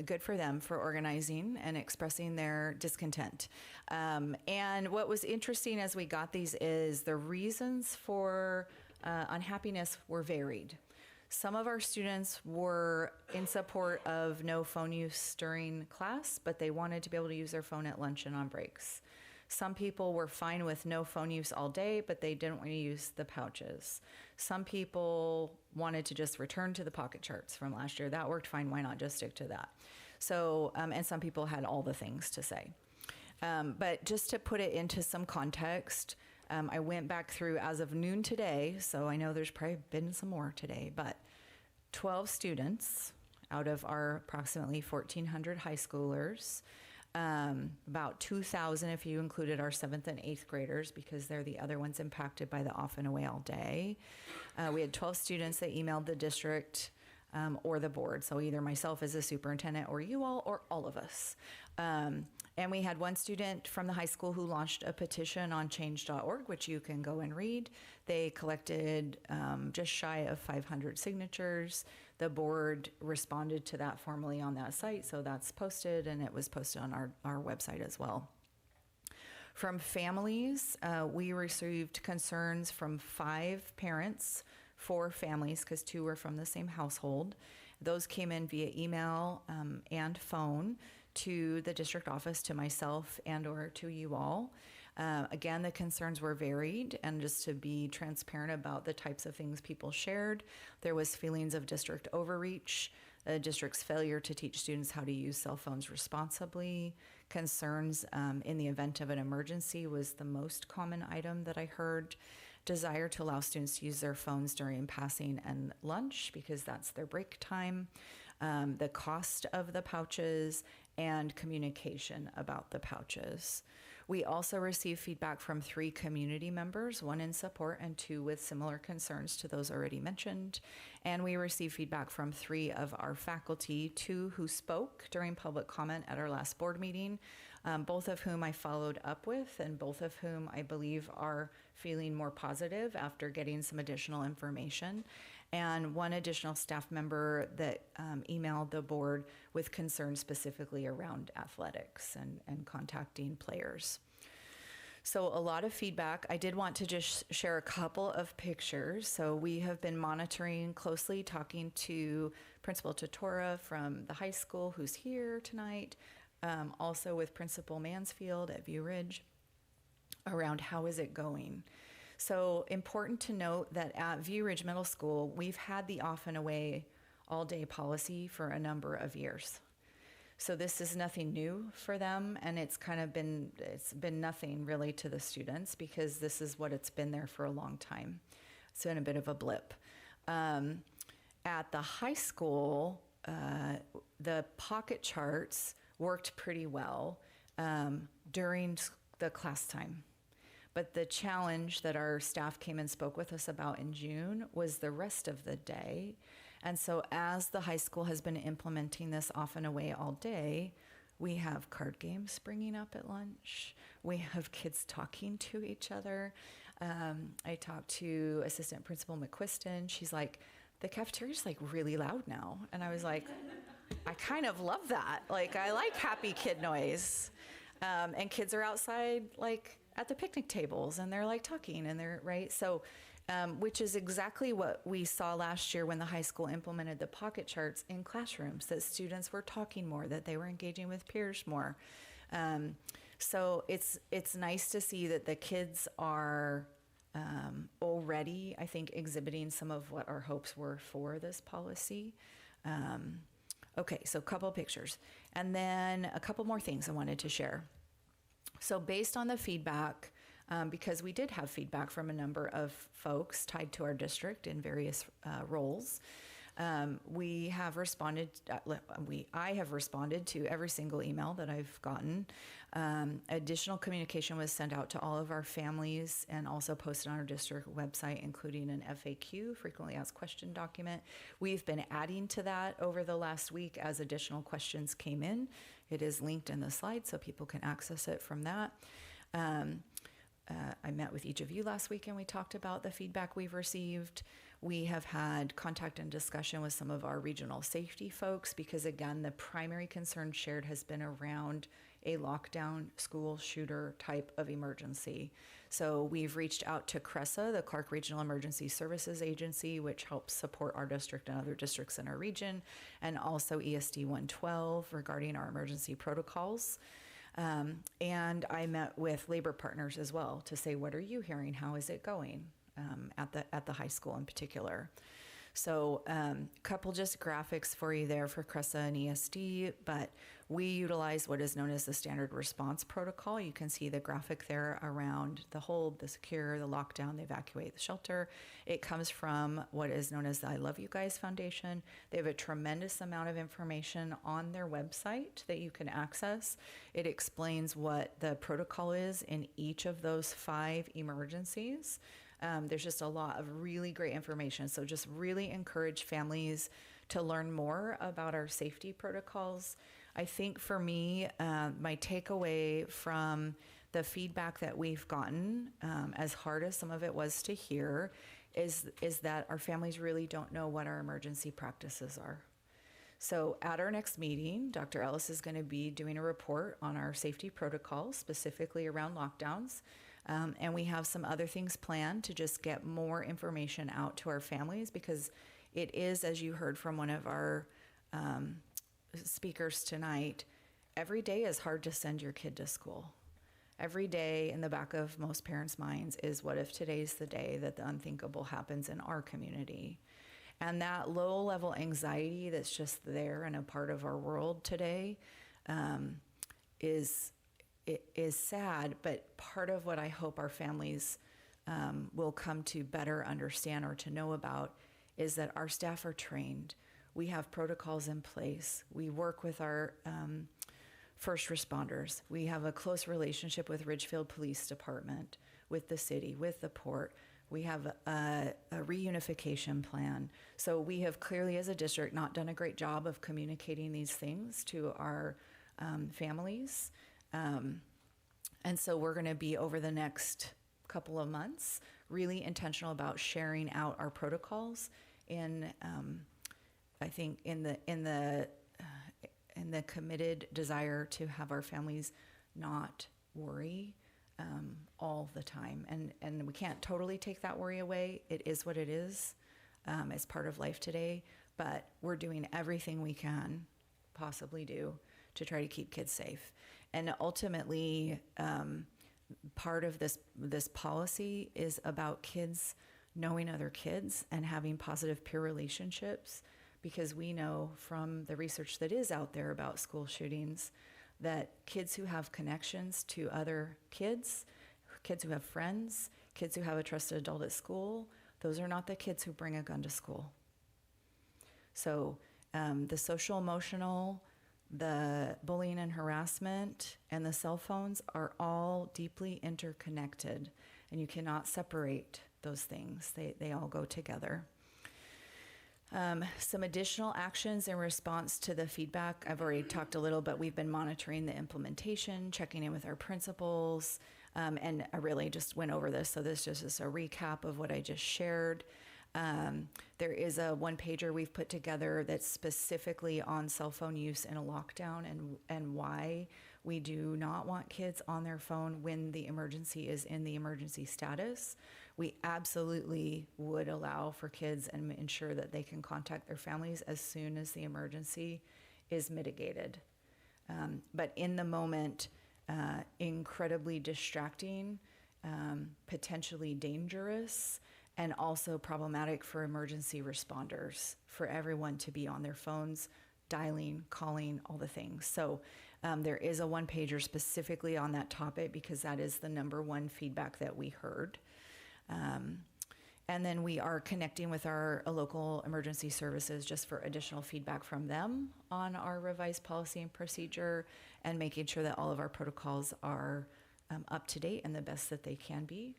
good for them for organizing and expressing their discontent. And what was interesting as we got these is the reasons for unhappiness were varied. Some of our students were in support of no phone use during class, but they wanted to be able to use their phone at lunch and on breaks. Some people were fine with no phone use all day, but they didn't want to use the pouches. Some people wanted to just return to the pocket charts from last year. That worked fine. Why not just stick to that? So, and some people had all the things to say. But just to put it into some context, I went back through as of noon today, so I know there's probably been some more today, but 12 students out of our approximately 1,400 high schoolers, about 2,000 if you included our 7th and 8th graders, because they're the other ones impacted by the off and away all day. We had 12 students that emailed the district or the board, so either myself as a superintendent or you all or all of us. And we had one student from the high school who launched a petition on change.org, which you can go and read. They collected just shy of 500 signatures. The board responded to that formally on that site, so that's posted, and it was posted on our website as well. From families, we received concerns from 5 parents, 4 families, because 2 were from the same household. Those came in via email and phone to the district office, to myself, and or to you all. Again, the concerns were varied, and just to be transparent about the types of things people shared, there was feelings of district overreach, the district's failure to teach students how to use cell phones responsibly, concerns in the event of an emergency was the most common item that I heard, desire to allow students to use their phones during passing and lunch because that's their break time, the cost of the pouches, and communication about the pouches. We also received feedback from 3 community members, 1 in support and 2 with similar concerns to those already mentioned. And we received feedback from 3 of our faculty, 2 who spoke during public comment at our last board meeting, both of whom I followed up with, and both of whom I believe are feeling more positive after getting some additional information. And 1 additional staff member that emailed the board with concerns specifically around athletics and contacting players. So a lot of feedback. I did want to just share a couple of pictures. So we have been monitoring closely, talking to Principal Totora from the high school, who's here tonight, also with Principal Mansfield at View Ridge, around how is it going. So important to note that at View Ridge Middle School, we've had the off and away all day policy for a number of years. So this is nothing new for them, and it's been nothing really to the students because this is what it's been there for a long time. It's been a bit of a blip. At the high school, the pocket charts worked pretty well during the class time. But the challenge that our staff came and spoke with us about in June was the rest of the day. And so as the high school has been implementing this off and away all day, we have card games springing up at lunch. We have kids talking to each other. I talked to Assistant Principal McQuiston. She's like, the cafeteria's like really loud now. And I was like, I kind of love that. Like, I like happy kid noise. And kids are outside, like, at the picnic tables, and they're like talking, and they're right. So, which is exactly what we saw last year when the high school implemented the pocket charts in classrooms, that students were talking more, that they were engaging with peers more. So it's nice to see that the kids are already, I think, exhibiting some of what our hopes were for this policy. Okay, so a couple pictures. And then a couple more things I wanted to share. So based on the feedback, because we did have feedback from a number of folks tied to our district in various roles, we have responded, I have responded to every single email that I've gotten. Additional communication was sent out to all of our families and also posted on our district website, including an FAQ, frequently asked question document. We've been adding to that over the last week as additional questions came in. It is linked in the slide so people can access it from that. I met with each of you last week and we talked about the feedback we've received. We have had contact and discussion with some of our regional safety folks because, again, the primary concern shared has been around a lockdown school shooter type of emergency. So we've reached out to CRESA, the Clark Regional Emergency Services Agency, which helps support our district and other districts in our region, and also ESD 112 regarding our emergency protocols. And I met with labor partners as well to say, what are you hearing? How is it going at the high school in particular? So a couple just graphics for you there for CRESA and ESD, but we utilize what is known as the standard response protocol. You can see the graphic there around the hold, the secure, the lockdown, the evacuate, the shelter. It comes from what is known as the I Love You Guys Foundation. They have a tremendous amount of information on their website that you can access. It explains what the protocol is in each of those 5 emergencies. There's just a lot of really great information. So just really encourage families to learn more about our safety protocols. I think for me, my takeaway from the feedback that we've gotten, as hard as some of it was to hear, is that our families really don't know what our emergency practices are. So at our next meeting, Dr. Ellis is going to be doing a report on our safety protocols, specifically around lockdowns. And we have some other things planned to just get more information out to our families, because it is, as you heard from one of our speakers tonight, every day is hard to send your kid to school. Every day in the back of most parents' minds is, what if today's the day that the unthinkable happens in our community? And that low-level anxiety that's just there and a part of our world today is sad, but part of what I hope our families will come to better understand or to know about is that our staff are trained. We have protocols in place. We work with our first responders. We have a close relationship with Ridgefield Police Department, with the city, with the port. We have a reunification plan. So we have clearly, as a district, not done a great job of communicating these things to our families. And so we're going to be, over the next couple of months, really intentional about sharing out our protocols in, I think, in the committed desire to have our families not worry all the time. And we can't totally take that worry away. It is what it is. It's part of life today. But we're doing everything we can possibly do to try to keep kids safe. And ultimately, part of this policy is about kids knowing other kids and having positive peer relationships, because we know from the research that is out there about school shootings that kids who have connections to other kids, kids who have friends, kids who have a trusted adult at school, those are not the kids who bring a gun to school. So the social emotional, the bullying and harassment, and the cell phones are all deeply interconnected, and you cannot separate those things. They all go together. Some additional actions in response to the feedback. I've already talked a little, but we've been monitoring the implementation, checking in with our principals, and I really just went over this, so this just is a recap of what I just shared. There is a one-pager we've put together that's specifically on cell phone use in a lockdown and why we do not want kids on their phone when the emergency is in the emergency status. We absolutely would allow for kids and ensure that they can contact their families as soon as the emergency is mitigated. But in the moment, incredibly distracting, potentially dangerous, and also problematic for emergency responders, for everyone to be on their phones, dialing, calling, all the things. So there is a one-pager specifically on that topic, because that is the number one feedback that we heard. And then we are connecting with our local emergency services just for additional feedback from them on our revised policy and procedure, and making sure that all of our protocols are up to date and the best that they can be,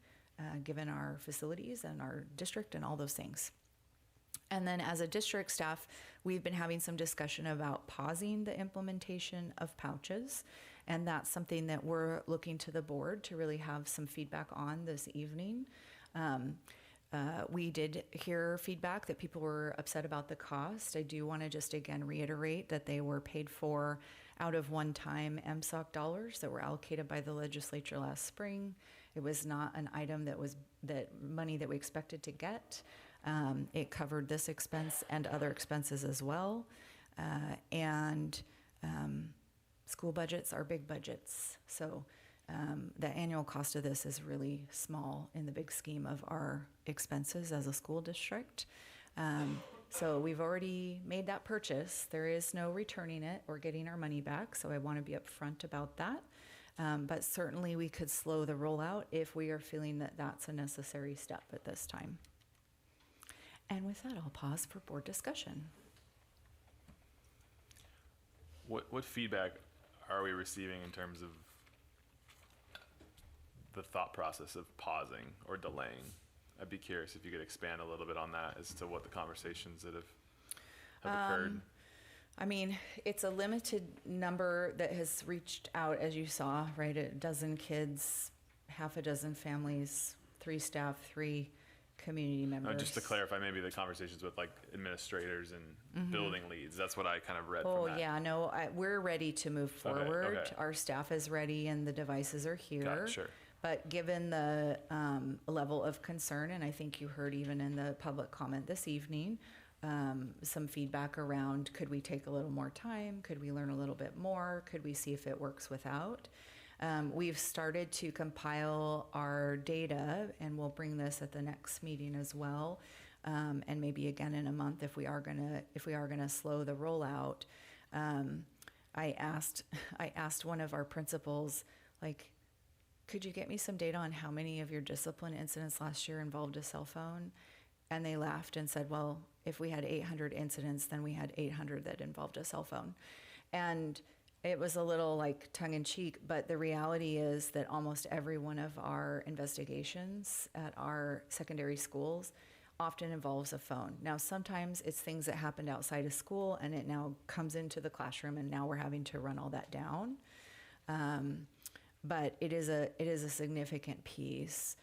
given our facilities and our district and all those things. And then as a district staff, we've been having some discussion about pausing the implementation of pouches. And that's something that we're looking to the board to really have some feedback on this evening. We did hear feedback that people were upset about the cost. I do want to just again reiterate that they were paid for out of one-time MSOC dollars that were allocated by the legislature last spring. It was not an item that money that we expected to get. It covered this expense and other expenses as well. School budgets are big budgets. So the annual cost of this is really small in the big scheme of our expenses as a school district. So we've already made that purchase. There is no returning it or getting our money back. So I want to be upfront about that. But certainly we could slow the rollout if we are feeling that that's a necessary step at this time. And with that, I'll pause for board discussion. What feedback are we receiving in terms of the thought process of pausing or delaying? I'd be curious if you could expand a little bit on that as to what the conversations that have occurred. I mean, it's a limited number that has reached out, as you saw, right? A dozen kids, half a dozen families, 3 staff, 3 community members. Just to clarify, maybe the conversations with like administrators and building leads. That's what I kind of read from that. Oh, yeah, no, we're ready to move forward. Okay. Our staff is ready and the devices are here. Got it, sure. But given the level of concern, and I think you heard even in the public comment this evening, some feedback around, could we take a little more time? Could we learn a little bit more? Could we see if it works without? We've started to compile our data, and we'll bring this at the next meeting as well, and maybe again in a month if we are gonna slow the rollout. I asked one of our principals, like, could you get me some data on how many of your discipline incidents last year involved a cell phone? And they laughed and said, well, if we had 800 incidents, then we had 800 that involved a cell phone. And it was a little like tongue in cheek, but the reality is that almost every one of our investigations at our secondary schools often involves a phone. Now, sometimes it's things that happened outside of school and it now comes into the classroom and now we're having to run all that down. But it is a significant piece.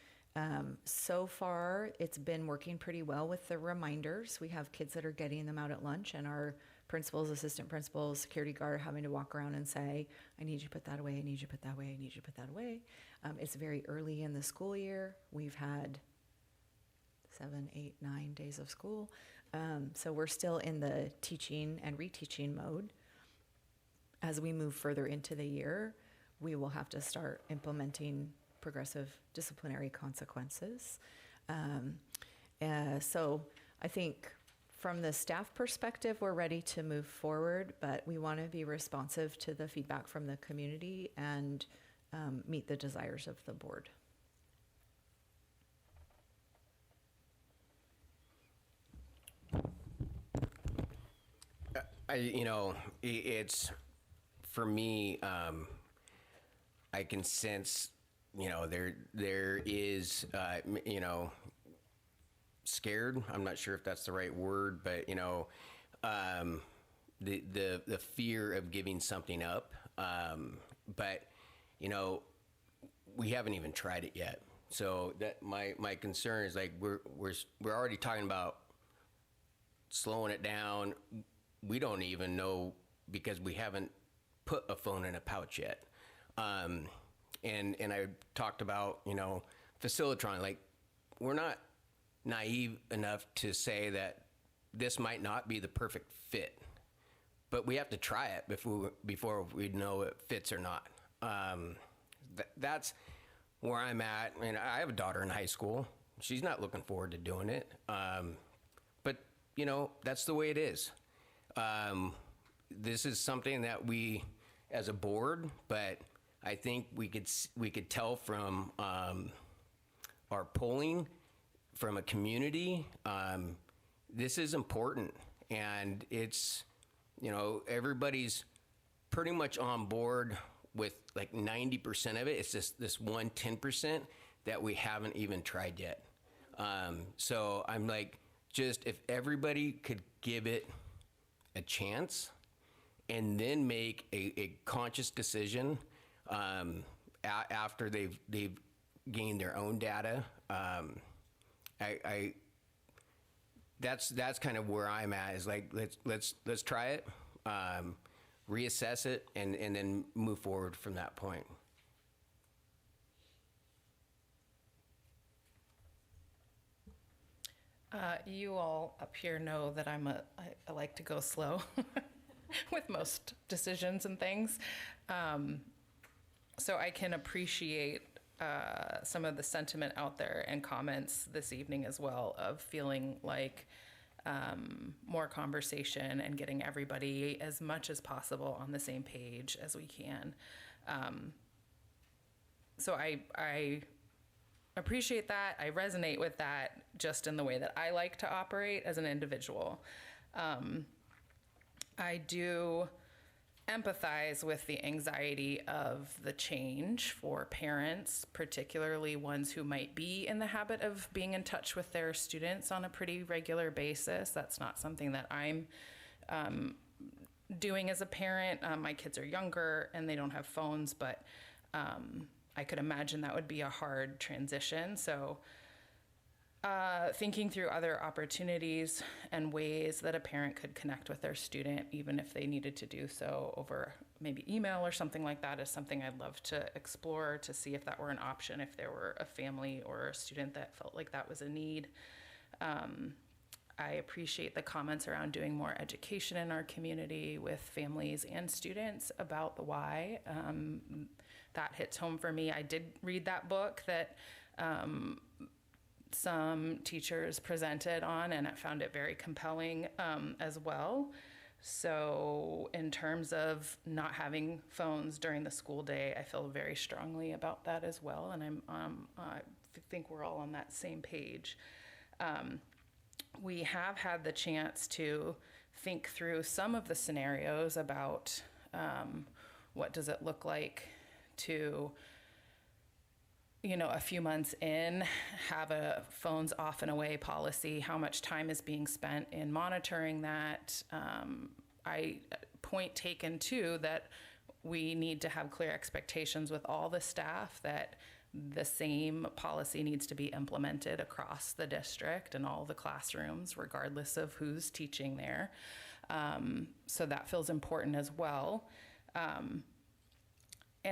So far, it's been working pretty well with the reminders. We have kids that are getting them out at lunch, and our principals, assistant principals, security guard having to walk around and say, I need you to put that away, I need you to put that away, I need you to put that away. It's very early in the school year. We've had 7, 8, 9 days of school. So we're still in the teaching and reteaching mode. As we move further into the year, we will have to start implementing progressive disciplinary consequences. So I think from the staff perspective, we're ready to move forward, but we want to be responsive to the feedback from the community and meet the desires of the board. It's for me. I can sense, there is, scared. I'm not sure if that's the right word, but the fear of giving something up. But we haven't even tried it yet. So that my concern is like we're already talking about slowing it down. We don't even know because we haven't put a phone in a pouch yet. And I talked about, Facilitron, like we're not naive enough to say that this might not be the perfect fit, but we have to try it before we know it fits or not. That's where I'm at. And I have a daughter in high school. She's not looking forward to doing it. But that's the way it is. This is something that we, as a board, but I think we could tell from our polling, from a community, this is important, and it's everybody's pretty much on board with like 90% of it. It's just this 10% that we haven't even tried yet. So I'm like, just if everybody could give it a chance and then make a conscious decision after they've gained their own data. That's kind of where I'm at, is like let's try it, reassess it, and then move forward from that point. You all up here know that I like to go slow with most decisions and things. So I can appreciate some of the sentiment out there and comments this evening as well, of feeling like more conversation and getting everybody as much as possible on the same page as we can. So I appreciate that. I resonate with that just in the way that I like to operate as an individual. I do empathize with the anxiety of the change for parents, particularly ones who might be in the habit of being in touch with their students on a pretty regular basis. That's not something that I'm doing as a parent. My kids are younger and they don't have phones, but I could imagine that would be a hard transition. So thinking through other opportunities and ways that a parent could connect with their student, even if they needed to do so over maybe email or something like that, is something I'd love to explore, to see if that were an option, if there were a family or a student that felt like that was a need. I appreciate the comments around doing more education in our community with families and students about the why. That hits home for me. I did read that book that some teachers presented on, and I found it very compelling as well. So in terms of not having phones during the school day, I feel very strongly about that as well, and I think we're all on that same page. We have had the chance to think through some of the scenarios about what does it look like to, you know, a few months in, have a phones off and away policy, how much time is being spent in monitoring that. I point taken too that we need to have clear expectations with all the staff that the same policy needs to be implemented across the district and all the classrooms, regardless of who's teaching there. So that feels important as well. And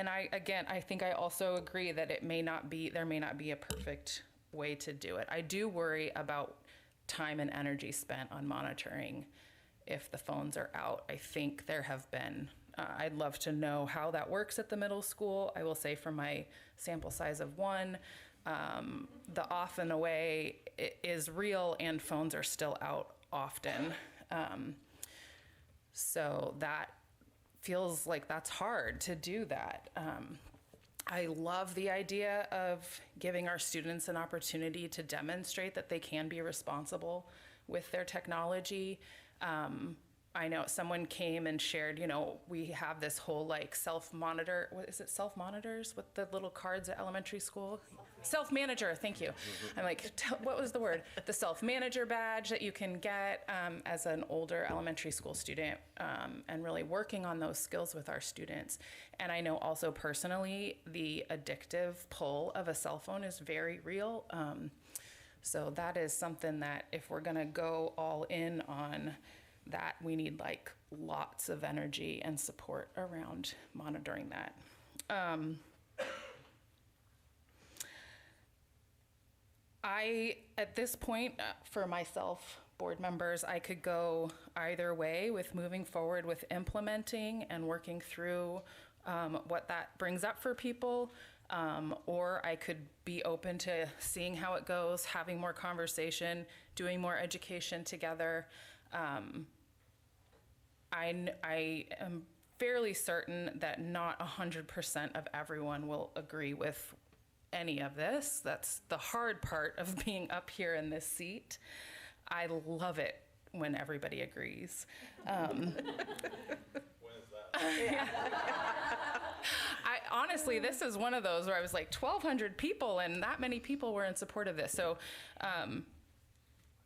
I think I also agree that there may not be a perfect way to do it. I do worry about time and energy spent on monitoring if the phones are out. I think there have been, I'd love to know how that works at the middle school. I will say from my sample size of 1, the off and away is real and phones are still out often. So that feels like that's hard to do that. I love the idea of giving our students an opportunity to demonstrate that they can be responsible with their technology. I know someone came and shared, you know, we have this whole like self-monitor, what is it, self-monitors with the little cards at elementary school? Self-manager, thank you. I'm like, what was the word? The self-manager badge that you can get as an older elementary school student, and really working on those skills with our students. And I know also personally, the addictive pull of a cell phone is very real. So that is something that if we're gonna go all in on that, we need like lots of energy and support around monitoring that. At this point, for myself, board members, I could go either way with moving forward with implementing and working through what that brings up for people, or I could be open to seeing how it goes, having more conversation, doing more education together. I am fairly certain that not 100% of everyone will agree with any of this. That's the hard part of being up here in this seat. I love it when everybody agrees. When is that? Honestly, this is one of those where I was like 1,200 people and that many people were in support of this. So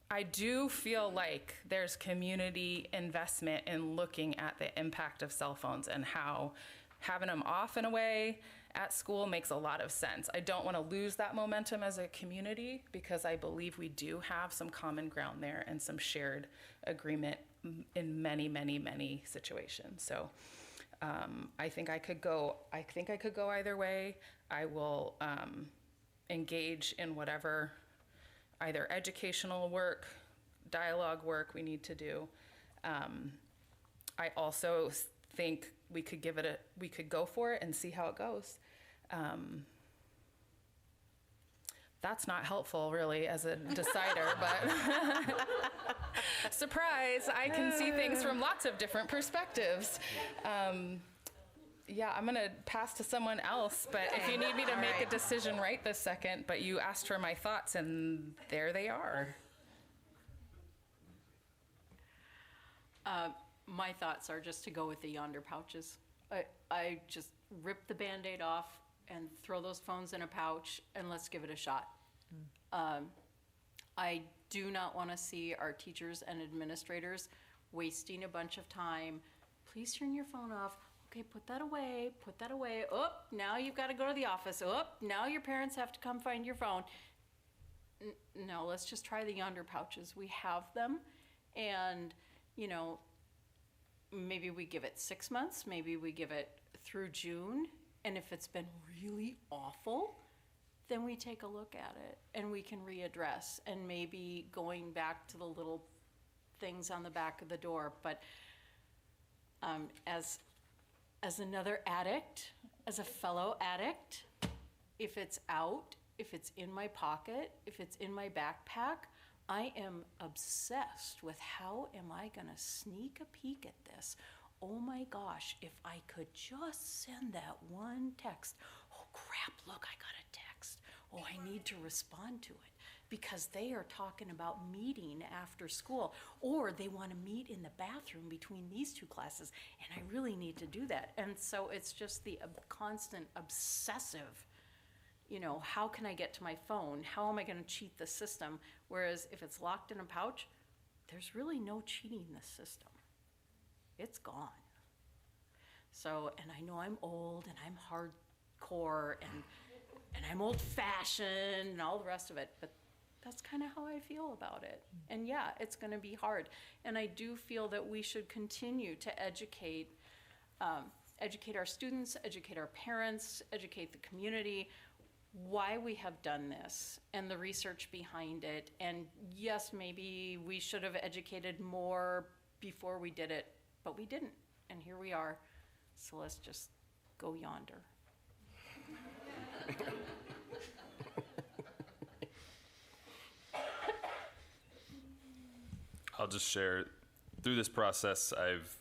I do feel like there's community investment in looking at the impact of cell phones and how having them off and away at school makes a lot of sense. I don't want to lose that momentum as a community because I believe we do have some common ground there and some shared agreement in many, many, many situations. So I think I could go either way. I will engage in whatever either educational work, dialogue work we need to do. I also think we could go for it and see how it goes. That's not helpful really as a decider, but surprise, I can see things from lots of different perspectives. Yeah, I'm gonna pass to someone else, but if you need me to make a decision right this second, but you asked for my thoughts and there they are. My thoughts are just to go with the yonder pouches. I just rip the Band-Aid off and throw those phones in a pouch and let's give it a shot. I do not want to see our teachers and administrators wasting a bunch of time. Please turn your phone off. Okay, put that away, put that away. Oh, now you've got to go to the office. Oh, now your parents have to come find your phone. No, let's just try the yonder pouches. We have them, and, you know, maybe we give it 6 months, maybe we give it through June, and if it's been really awful, then we take a look at it and we can readdress, and maybe going back to the little things on the back of the door. But as another addict, as a fellow addict, if it's out, if it's in my pocket, if it's in my backpack, I am obsessed with how am I gonna sneak a peek at this? Oh my gosh, if I could just send that one text. Oh crap, look, I got a text. Oh, I need to respond to it. because they are talking about meeting after school, or they want to meet in the bathroom between these two classes, and I really need to do that. And so it's just the constant obsessive, you know, how can I get to my phone? How am I going to cheat the system? Whereas if it's locked in a pouch, there's really no cheating the system. It's gone. So, and I know I'm old and I'm hardcore and I'm old-fashioned and all the rest of it, but that's kind of how I feel about it. And yeah, it's going to be hard. And I do feel that we should continue to educate our students, educate our parents, educate the community, why we have done this and the research behind it. And yes, maybe we should have educated more before we did it, but we didn't. And here we are. So let's just go yonder. I'll just share, through this process, I've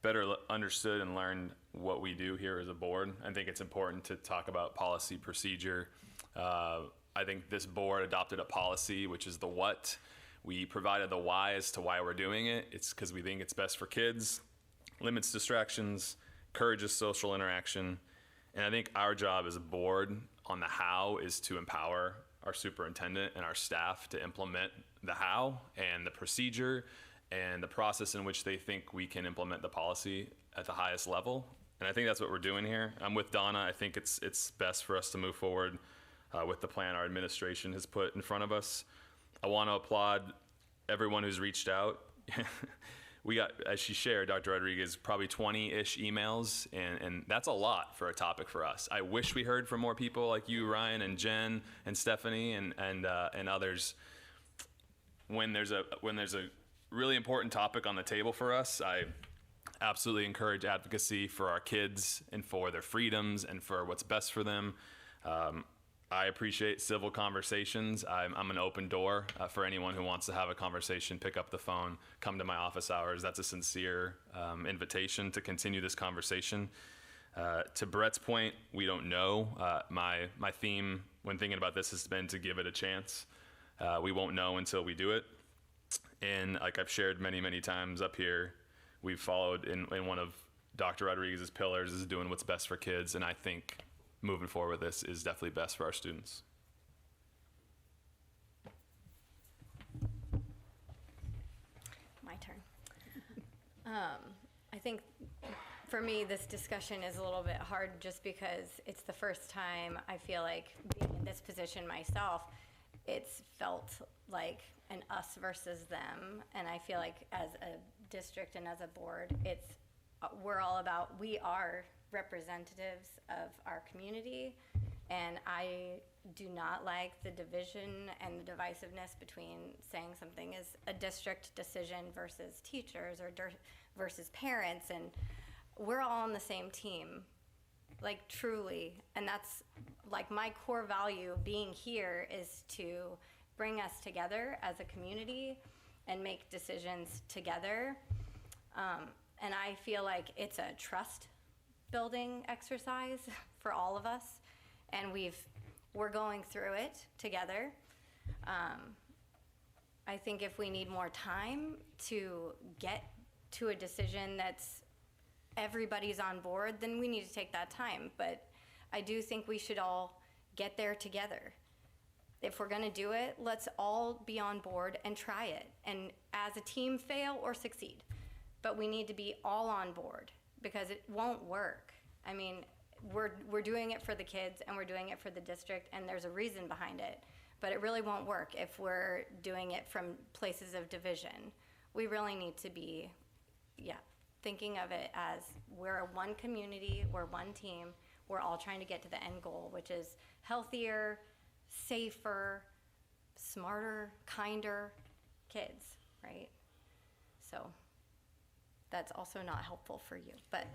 better understood and learned what we do here as a board. I think it's important to talk about policy procedure. I think this board adopted a policy, which is the what. We provided the why as to why we're doing it. It's because we think it's best for kids, limits distractions, encourages social interaction. And I think our job as a board on the how is to empower our superintendent and our staff to implement the how and the procedure and the process in which they think we can implement the policy at the highest level. And I think that's what we're doing here. I'm with Donna. I think it's best for us to move forward with the plan our administration has put in front of us. I want to applaud everyone who's reached out. We got, as she shared, Dr. Rodriguez, probably 20-ish emails, and that's a lot for a topic for us. I wish we heard from more people like you, Ryan, and Jen, and Stephanie, and others. When there's a really important topic on the table for us, I absolutely encourage advocacy for our kids and for their freedoms and for what's best for them. I appreciate civil conversations. I'm an open door for anyone who wants to have a conversation. Pick up the phone, come to my office hours. That's a sincere invitation to continue this conversation. To Brett's point, we don't know. My theme when thinking about this has been to give it a chance. We won't know until we do it. And like I've shared many, many times up here, we've followed in one of Dr. Rodriguez's pillars is doing what's best for kids. And I think moving forward with this is definitely best for our students. My turn. I think for me, this discussion is a little bit hard just because it's the first time I feel like being in this position myself, it's felt like an us versus them. And I feel like as a district and as a board, we are representatives of our community, and I do not like the division and the divisiveness between saying something is a district decision versus teachers or versus parents, and we're all on the same team, like truly, and that's like my core value being here is to bring us together as a community and make decisions together, and I feel like it's a trust building exercise for all of us, and we're going through it together. I think if we need more time to get to a decision that's everybody's on board, then we need to take that time. But I do think we should all get there together. If we're gonna do it, let's all be on board and try it. And as a team, fail or succeed. But we need to be all on board, because it won't work. I mean, we're doing it for the kids and we're doing it for the district, and there's a reason behind it, but it really won't work if we're doing it from places of division. We really need to be, thinking of it as we're one community, we're one team, we're all trying to get to the end goal, which is healthier, safer, smarter, kinder kids, right? So that's also not helpful for you, but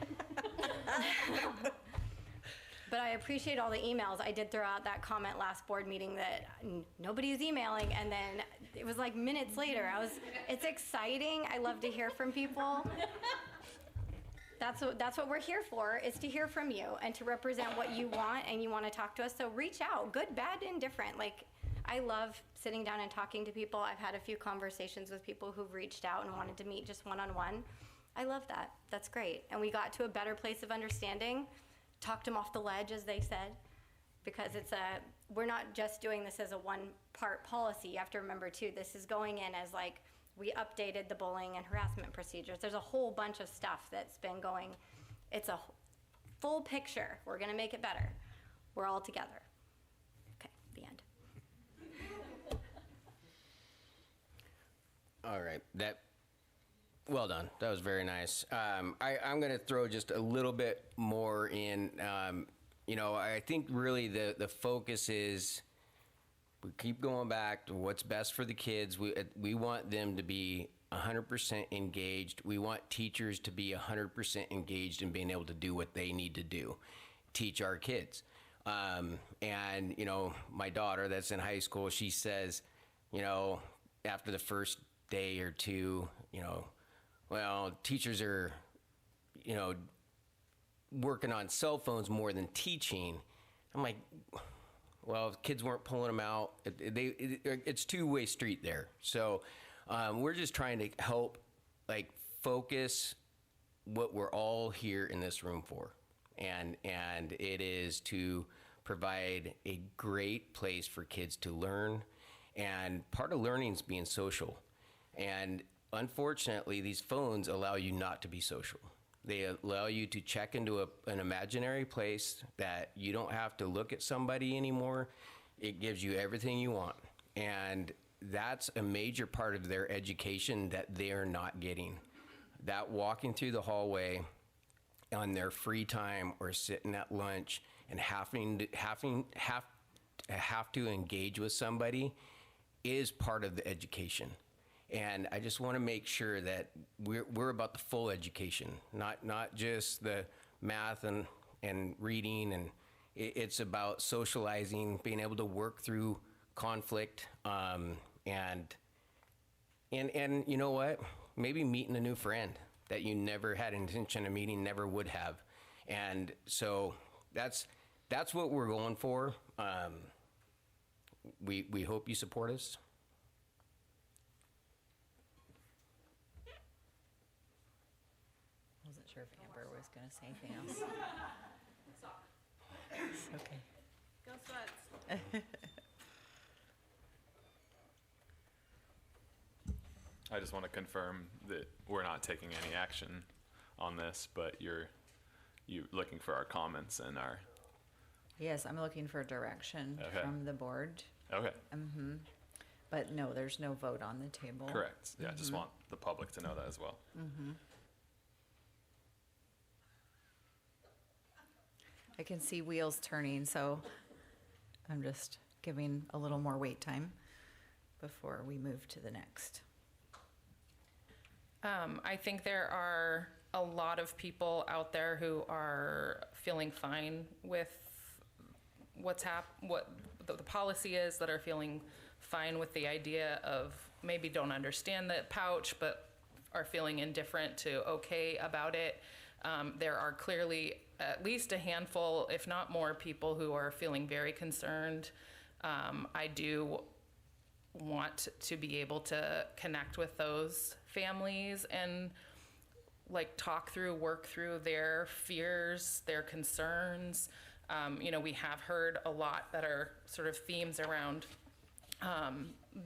but I appreciate all the emails. I did throw out that comment last board meeting that nobody's emailing, and then it was like minutes later. It's exciting. I love to hear from people. That's what we're here for, is to hear from you and to represent what you want, and you want to talk to us. So reach out, good, bad, indifferent. Like, I love sitting down and talking to people. I've had a few conversations with people who've reached out and wanted to meet just one-on-one. I love that. That's great. And we got to a better place of understanding, talked them off the ledge, as they said, because we're not just doing this as a one-part policy. You have to remember, too, this is going in as like, we updated the bullying and harassment procedures. There's a whole bunch of stuff that's been going. It's a full picture. We're going to make it better. We're all together. Okay, the end. All right, well done. That was very nice. I'm going to throw just a little bit more in. I think really the focus is we keep going back to what's best for the kids. We want them to be 100% engaged. We want teachers to be 100% engaged in being able to do what they need to do, teach our kids. And my daughter that's in high school, she says, after the first day or two, well, teachers are, working on cell phones more than teaching. I'm like, well, kids weren't pulling them out. It's two-way street there. So we're just trying to help, focus what we're all here in this room for. And it is to provide a great place for kids to learn. And part of learning is being social. And unfortunately, these phones allow you not to be social. They allow you to check into an imaginary place that you don't have to look at somebody anymore. It gives you everything you want. And that's a major part of their education that they're not getting. That walking through the hallway on their free time or sitting at lunch and have to engage with somebody is part of the education. And I just want to make sure that we're about the full education, not just the math and reading, and it's about socializing, being able to work through conflict, and you know what? Maybe meeting a new friend that you never had intention of meeting, never would have. And so that's what we're going for. We hope you support us. I wasn't sure if Amber was going to say anything else. Okay. Go Spuds. I just want to confirm that we're not taking any action on this, but you're looking for our comments and our. Yes, I'm looking for direction Okay. from the board. Okay. But no, there's no vote on the table. Correct. Yeah, I just want the public to know that as well. I can see wheels turning, so I'm just giving a little more wait time before we move to the next. I think there are a lot of people out there who are feeling fine with what the policy is, that are feeling fine with the idea of maybe don't understand the pouch, but are feeling indifferent to okay about it. There are clearly at least a handful, if not more, people who are feeling very concerned. I do want to be able to connect with those families and work through their fears, their concerns. We have heard a lot that are sort of themes around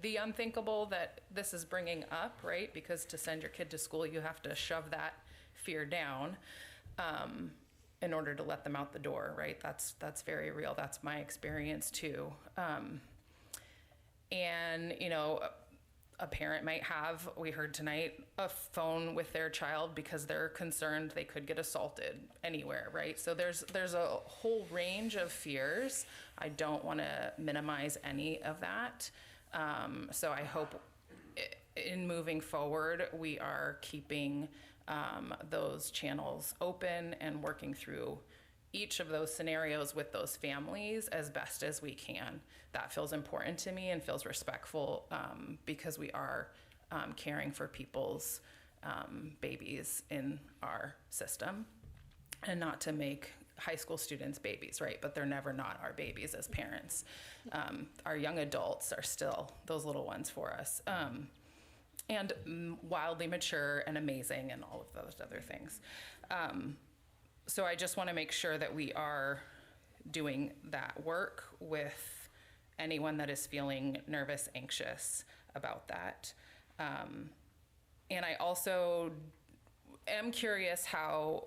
the unthinkable that this is bringing up, right? Because to send your kid to school, you have to shove that fear down in order to let them out the door, right? That's very real. That's my experience too. And, a parent might have, we heard tonight, a phone with their child because they're concerned they could get assaulted anywhere, right? So there's a whole range of fears. I don't want to minimize any of that. So I hope in moving forward, we are keeping those channels open and working through each of those scenarios with those families as best as we can. That feels important to me and feels respectful because we are caring for people's babies in our system, and not to make high school students' babies, right? But they're never not our babies as parents. Our young adults are still those little ones for us. And wildly mature and amazing and all of those other things. So I just want to make sure that we are doing that work with anyone that is feeling nervous, anxious about that. And I also am curious how,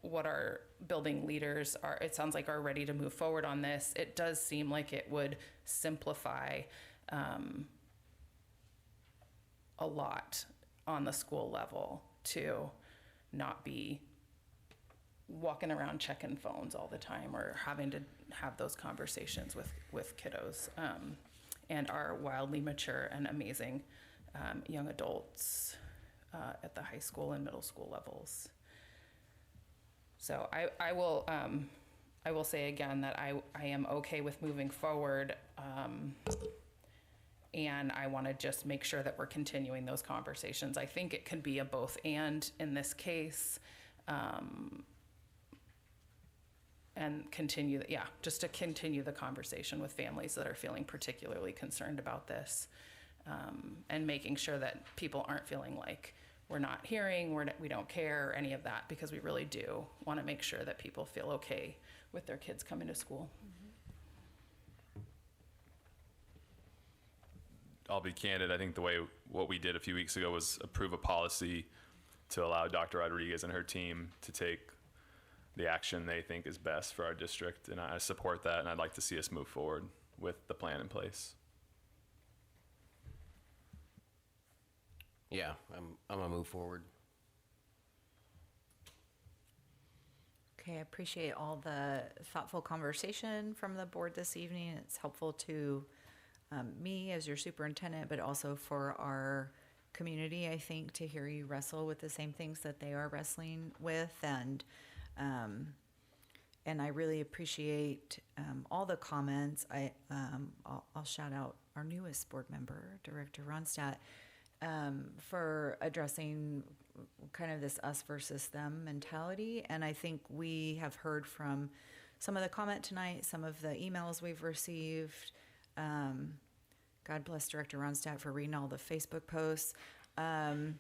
what our building leaders are, it sounds like are ready to move forward on this. It does seem like it would simplify a lot on the school level to not be walking around checking phones all the time or having to have those conversations with kiddos and our wildly mature and amazing young adults at the high school and middle school levels. So I will say again that I am okay with moving forward, and I want to just make sure that we're continuing those conversations. I think it can be a both and in this case, and continue, just to continue the conversation with families that are feeling particularly concerned about this, and making sure that people aren't feeling like we're not hearing, we don't care, or any of that, because we really do want to make sure that people feel okay with their kids coming to school. I'll be candid. I think what we did a few weeks ago was approve a policy to allow Dr. Rodriguez and her team to take the action they think is best for our district. And I support that, and I'd like to see us move forward with the plan in place. Yeah, I'm gonna move forward. Okay, I appreciate all the thoughtful conversation from the board this evening. It's helpful to me as your superintendent, but also for our community, I think, to hear you wrestle with the same things that they are wrestling with. And I really appreciate all the comments. I'll shout out our newest board member, Director Ronstadt, for addressing kind of this us versus them mentality. And I think we have heard from some of the comment tonight, some of the emails we've received. God bless Director Ronstadt for reading all the Facebook posts. Yeah,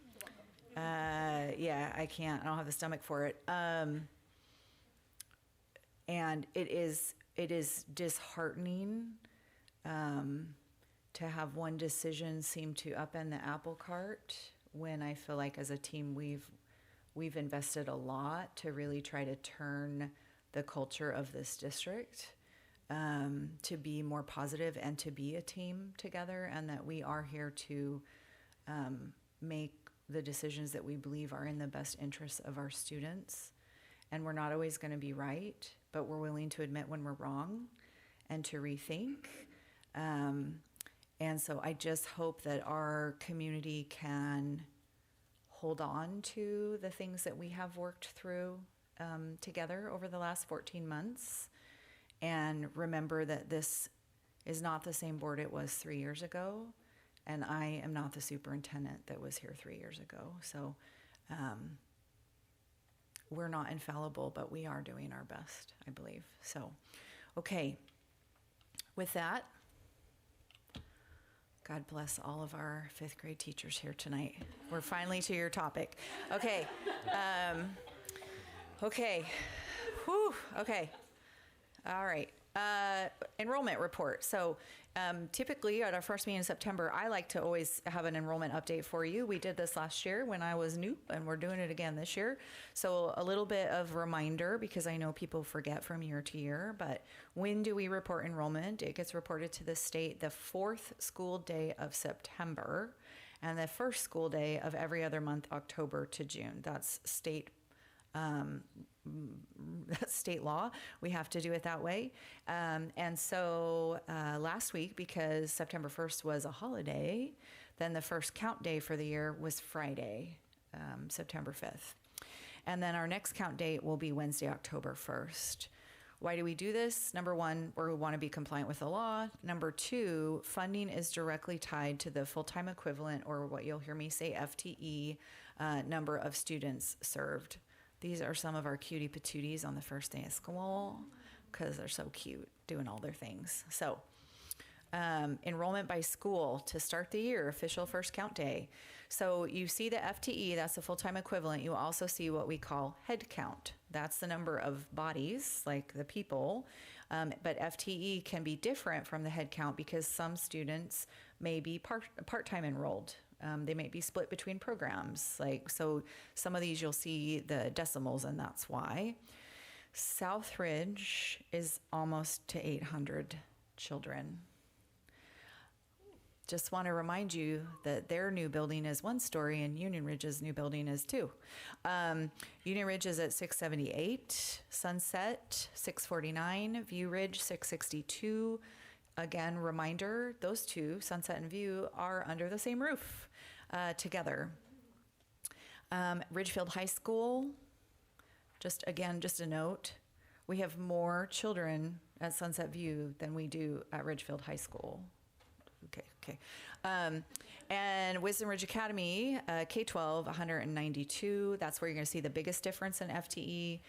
I don't have the stomach for it. And it is disheartening to have one decision seem to upend the apple cart when I feel like as a team we've invested a lot to really try to turn the culture of this district to be more positive and to be a team together, and that we are here to make the decisions that we believe are in the best interests of our students. And we're not always going to be right, but we're willing to admit when we're wrong and to rethink. And so I just hope that our community can hold on to the things that we have worked through together over the last 14 months and remember that this is not the same board it was 3 years ago, and I am not the superintendent that was here 3 years ago. So we're not infallible, but we are doing our best, I believe. So, okay, with that, God bless all of our fifth grade teachers here tonight. We're finally to your topic. Okay. Okay. Whew. Okay. All right. Enrollment report. So typically at our first meeting in September, I like to always have an enrollment update for you. We did this last year when I was new, and we're doing it again this year. So a little bit of reminder, because I know people forget from year to year, but when do we report enrollment? It gets reported to the state the 4th school day of September and the 1st school day of every other month, October to June. That's state law. We have to do it that way. And so last week, because September 1st was a holiday, then the first count day for the year was Friday, September 5th. And then our next count date will be Wednesday, October 1st. Why do we do this? Number one, we want to be compliant with the law. Number two, funding is directly tied to the full-time equivalent, or what you'll hear me say, FTE, number of students served These are some of our cutie patooties on the first day of school because they're so cute doing all their things. So enrollment by school to start the year, official first count day. So you see the FTE, that's the full-time equivalent. You also see what we call head count. That's the number of bodies, like the people. But FTE can be different from the head count because some students may be part-time enrolled. They may be split between programs. So some of these you'll see the decimals, and that's why. Southridge is almost to 800 children. Just want to remind you that their new building is 1 story and Union Ridge's new building is 2. Union Ridge is at 678, Sunset 649, View Ridge 662. Again, reminder, those two, Sunset and View, are under the same roof together. Ridgefield High School, just a note, we have more children at Sunset View than we do at Ridgefield High School. Okay. And Wisdom Ridge Academy, K-12, 192. That's where you're going to see the biggest difference in FTE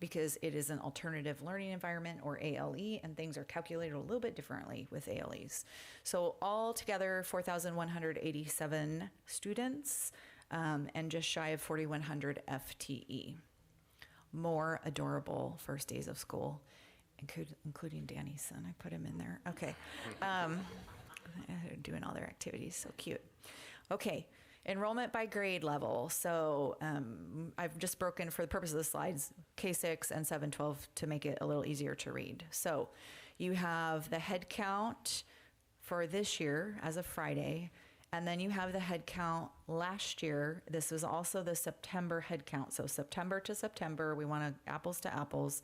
because it is an alternative learning environment, or ALE, and things are calculated a little bit differently with ALEs. So altogether, 4,187 students and just shy of 4,100 FTE. More adorable first days of school, including Danny's son. I put him in there. Okay. Doing all their activities, so cute. Okay, enrollment by grade level. So I've just broken, for the purpose of the slides, K-6 and 7-12 to make it a little easier to read. So you have the head count for this year as of Friday, and then you have the head count last year. This was also the September head count. So September to September, we want apples to apples.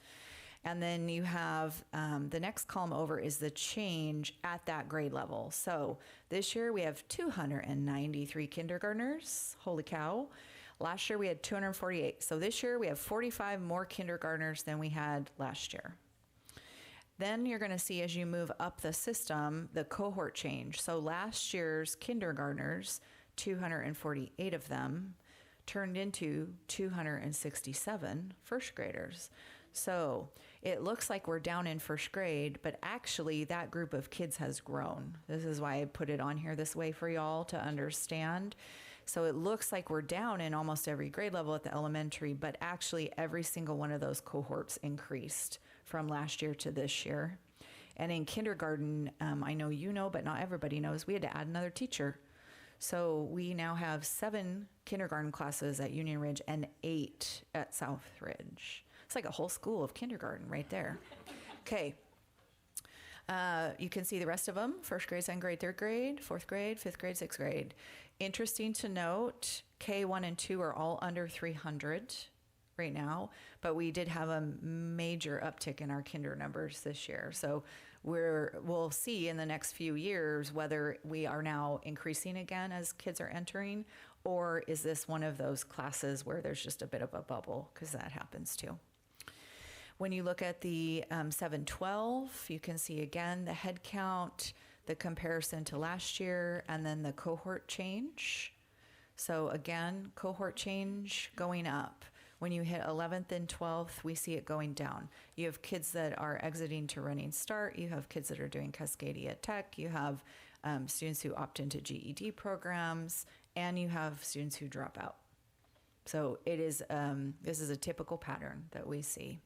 And then you have the next column over is the change at that grade level. So this year we have 293 kindergartners. Holy cow. Last year we had 248. So this year we have 45 more kindergartners than we had last year. Then you're going to see, as you move up the system, the cohort change. So last year's kindergartners, 248 of them, turned into 267 first graders. So it looks like we're down in first grade, but actually that group of kids has grown. This is why I put it on here this way for y'all to understand. So it looks like we're down in almost every grade level at the elementary, but actually every single one of those cohorts increased from last year to this year. And in kindergarten, I know you know, but not everybody knows, we had to add another teacher. So we now have 7 kindergarten classes at Union Ridge and 8 at Southridge. It's like a whole school of kindergarten right there. Okay. You can see the rest of them: first grade, second grade, third grade, fourth grade, fifth grade, sixth grade. Interesting to note, K1 and 2 are all under 300 right now, but we did have a major uptick in our kinder numbers this year. So we'll see in the next few years whether we are now increasing again as kids are entering, or is this one of those classes where there's just a bit of a bubble, because that happens too. When you look at the 7-12, you can see again the head count, the comparison to last year, and then the cohort change. So again, cohort change going up. When you hit 11th and 12th, we see it going down. You have kids that are exiting to Running Start. You have kids that are doing Cascadia Tech. You have students who opt into GED programs, and you have students who drop out. So it is. This is a typical pattern that we see.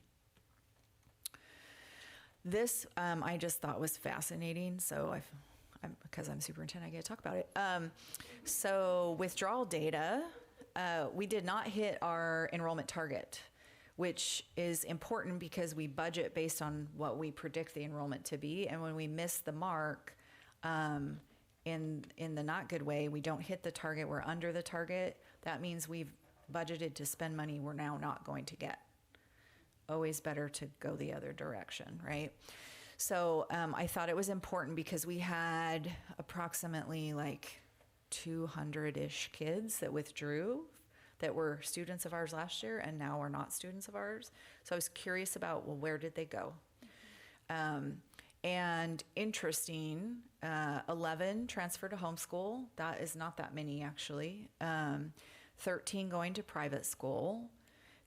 This I just thought was fascinating, so because I'm superintendent, I get to talk about it. So withdrawal data, we did not hit our enrollment target, which is important because we budget based on what we predict the enrollment to be, and when we miss the mark, in the not good way, we don't hit the target, we're under the target, that means we've budgeted to spend money we're now not going to get. Always better to go the other direction, right? So I thought it was important because we had approximately like 200-ish kids that withdrew that were students of ours last year and now are not students of ours. So I was curious about, well, where did they go? And interesting, 11 transferred to homeschool. That is not that many, actually. 13 going to private school.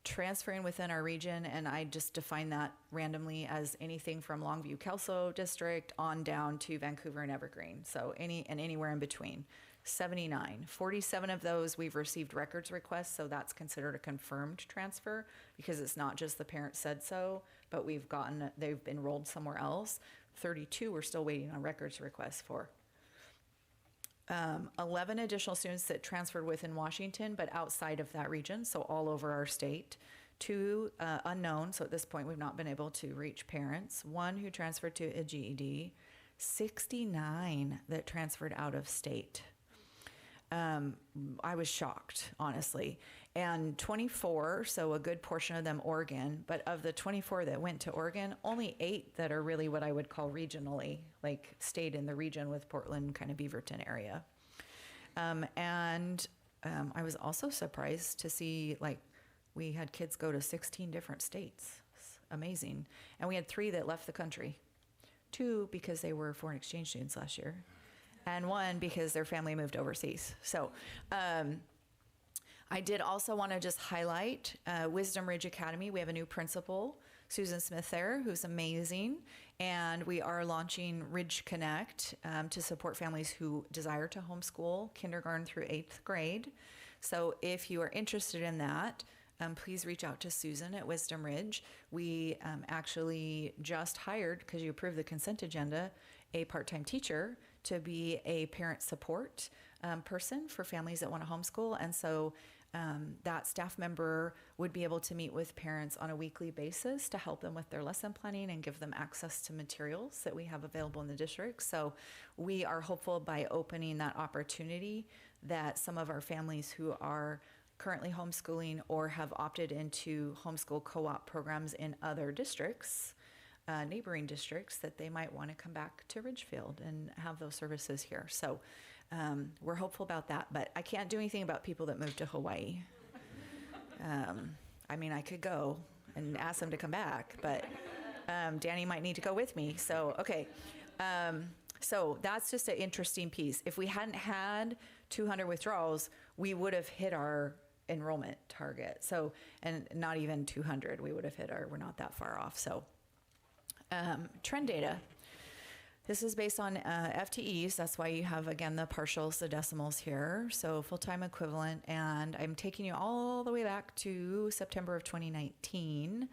transferring within our region, and I just define that randomly as anything from Longview-Kelso District on down to Vancouver and Evergreen. So anywhere in between. 79. 47 of those we've received records requests, so that's considered a confirmed transfer because it's not just the parent said so, but they've been enrolled somewhere else. 32 we're still waiting on records requests for. 11 additional students that transferred within Washington, but outside of that region, so all over our state. 2 unknown, so at this point we've not been able to reach parents. 1 who transferred to a GED. 69 that transferred out of state. I was shocked, honestly. And 24, so a good portion of them Oregon, but of the 24 that went to Oregon, only 8 that are really what I would call regionally, like stayed in the region with Portland, kind of Beaverton area. I was also surprised to see, like, we had kids go to 16 different states. It's amazing. And we had 3 that left the country. 2 because they were foreign exchange students last year, and 1 because their family moved overseas. So I did also want to just highlight Wisdom Ridge Academy. We have a new principal, Susan Smith there, who's amazing. And we are launching Ridge Connect to support families who desire to homeschool kindergarten through 8th grade. So if you are interested in that, please reach out to Susan at Wisdom Ridge. We actually just hired, because you approved the consent agenda, a part-time teacher to be a parent support person for families that want to homeschool. And so that staff member would be able to meet with parents on a weekly basis to help them with their lesson planning and give them access to materials that we have available in the district. So we are hopeful by opening that opportunity that some of our families who are currently homeschooling or have opted into homeschool co-op programs in other districts, neighboring districts, that they might want to come back to Ridgefield and have those services here. So we're hopeful about that, but I can't do anything about people that moved to Hawaii. I mean, I could go and ask them to come back, but Danny might need to go with me. So, okay. So that's just an interesting piece. If we hadn't had 200 withdrawals, we would have hit our enrollment target. So, and not even 200, we would have hit we're not that far off. So, trend data. This is based on FTEs. That's why you have, again, the partials, the decimals here. So full-time equivalent. And I'm taking you all the way back to September of 2019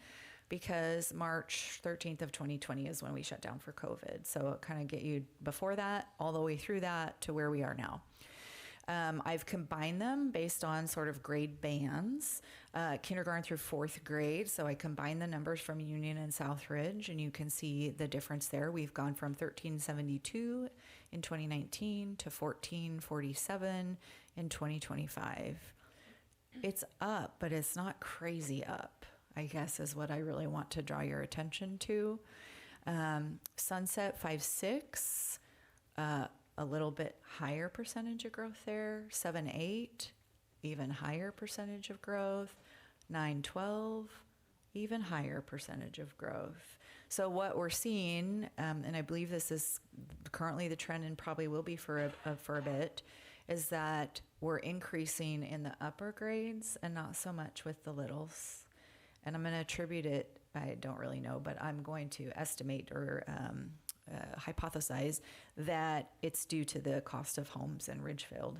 because March 13th of 2020 is when we shut down for COVID. So it kind of get you before that, all the way through that to where we are now. I've combined them based on sort of grade bands, kindergarten through 4th grade. So I combined the numbers from Union and Southridge, and you can see the difference there. We've gone from 1372 in 2019 to 1447 in 2025. It's up, but it's not crazy up, I guess, is what I really want to draw your attention to. Sunset 5-6, a little bit higher percentage of growth there. 7-8, even higher percentage of growth. 9-12, even higher percentage of growth. So what we're seeing, and I believe this is currently the trend and probably will be for a bit, is that we're increasing in the upper grades and not so much with the littles. And I'm going to attribute it, I don't really know, but I'm going to estimate or hypothesize that it's due to the cost of homes in Ridgefield.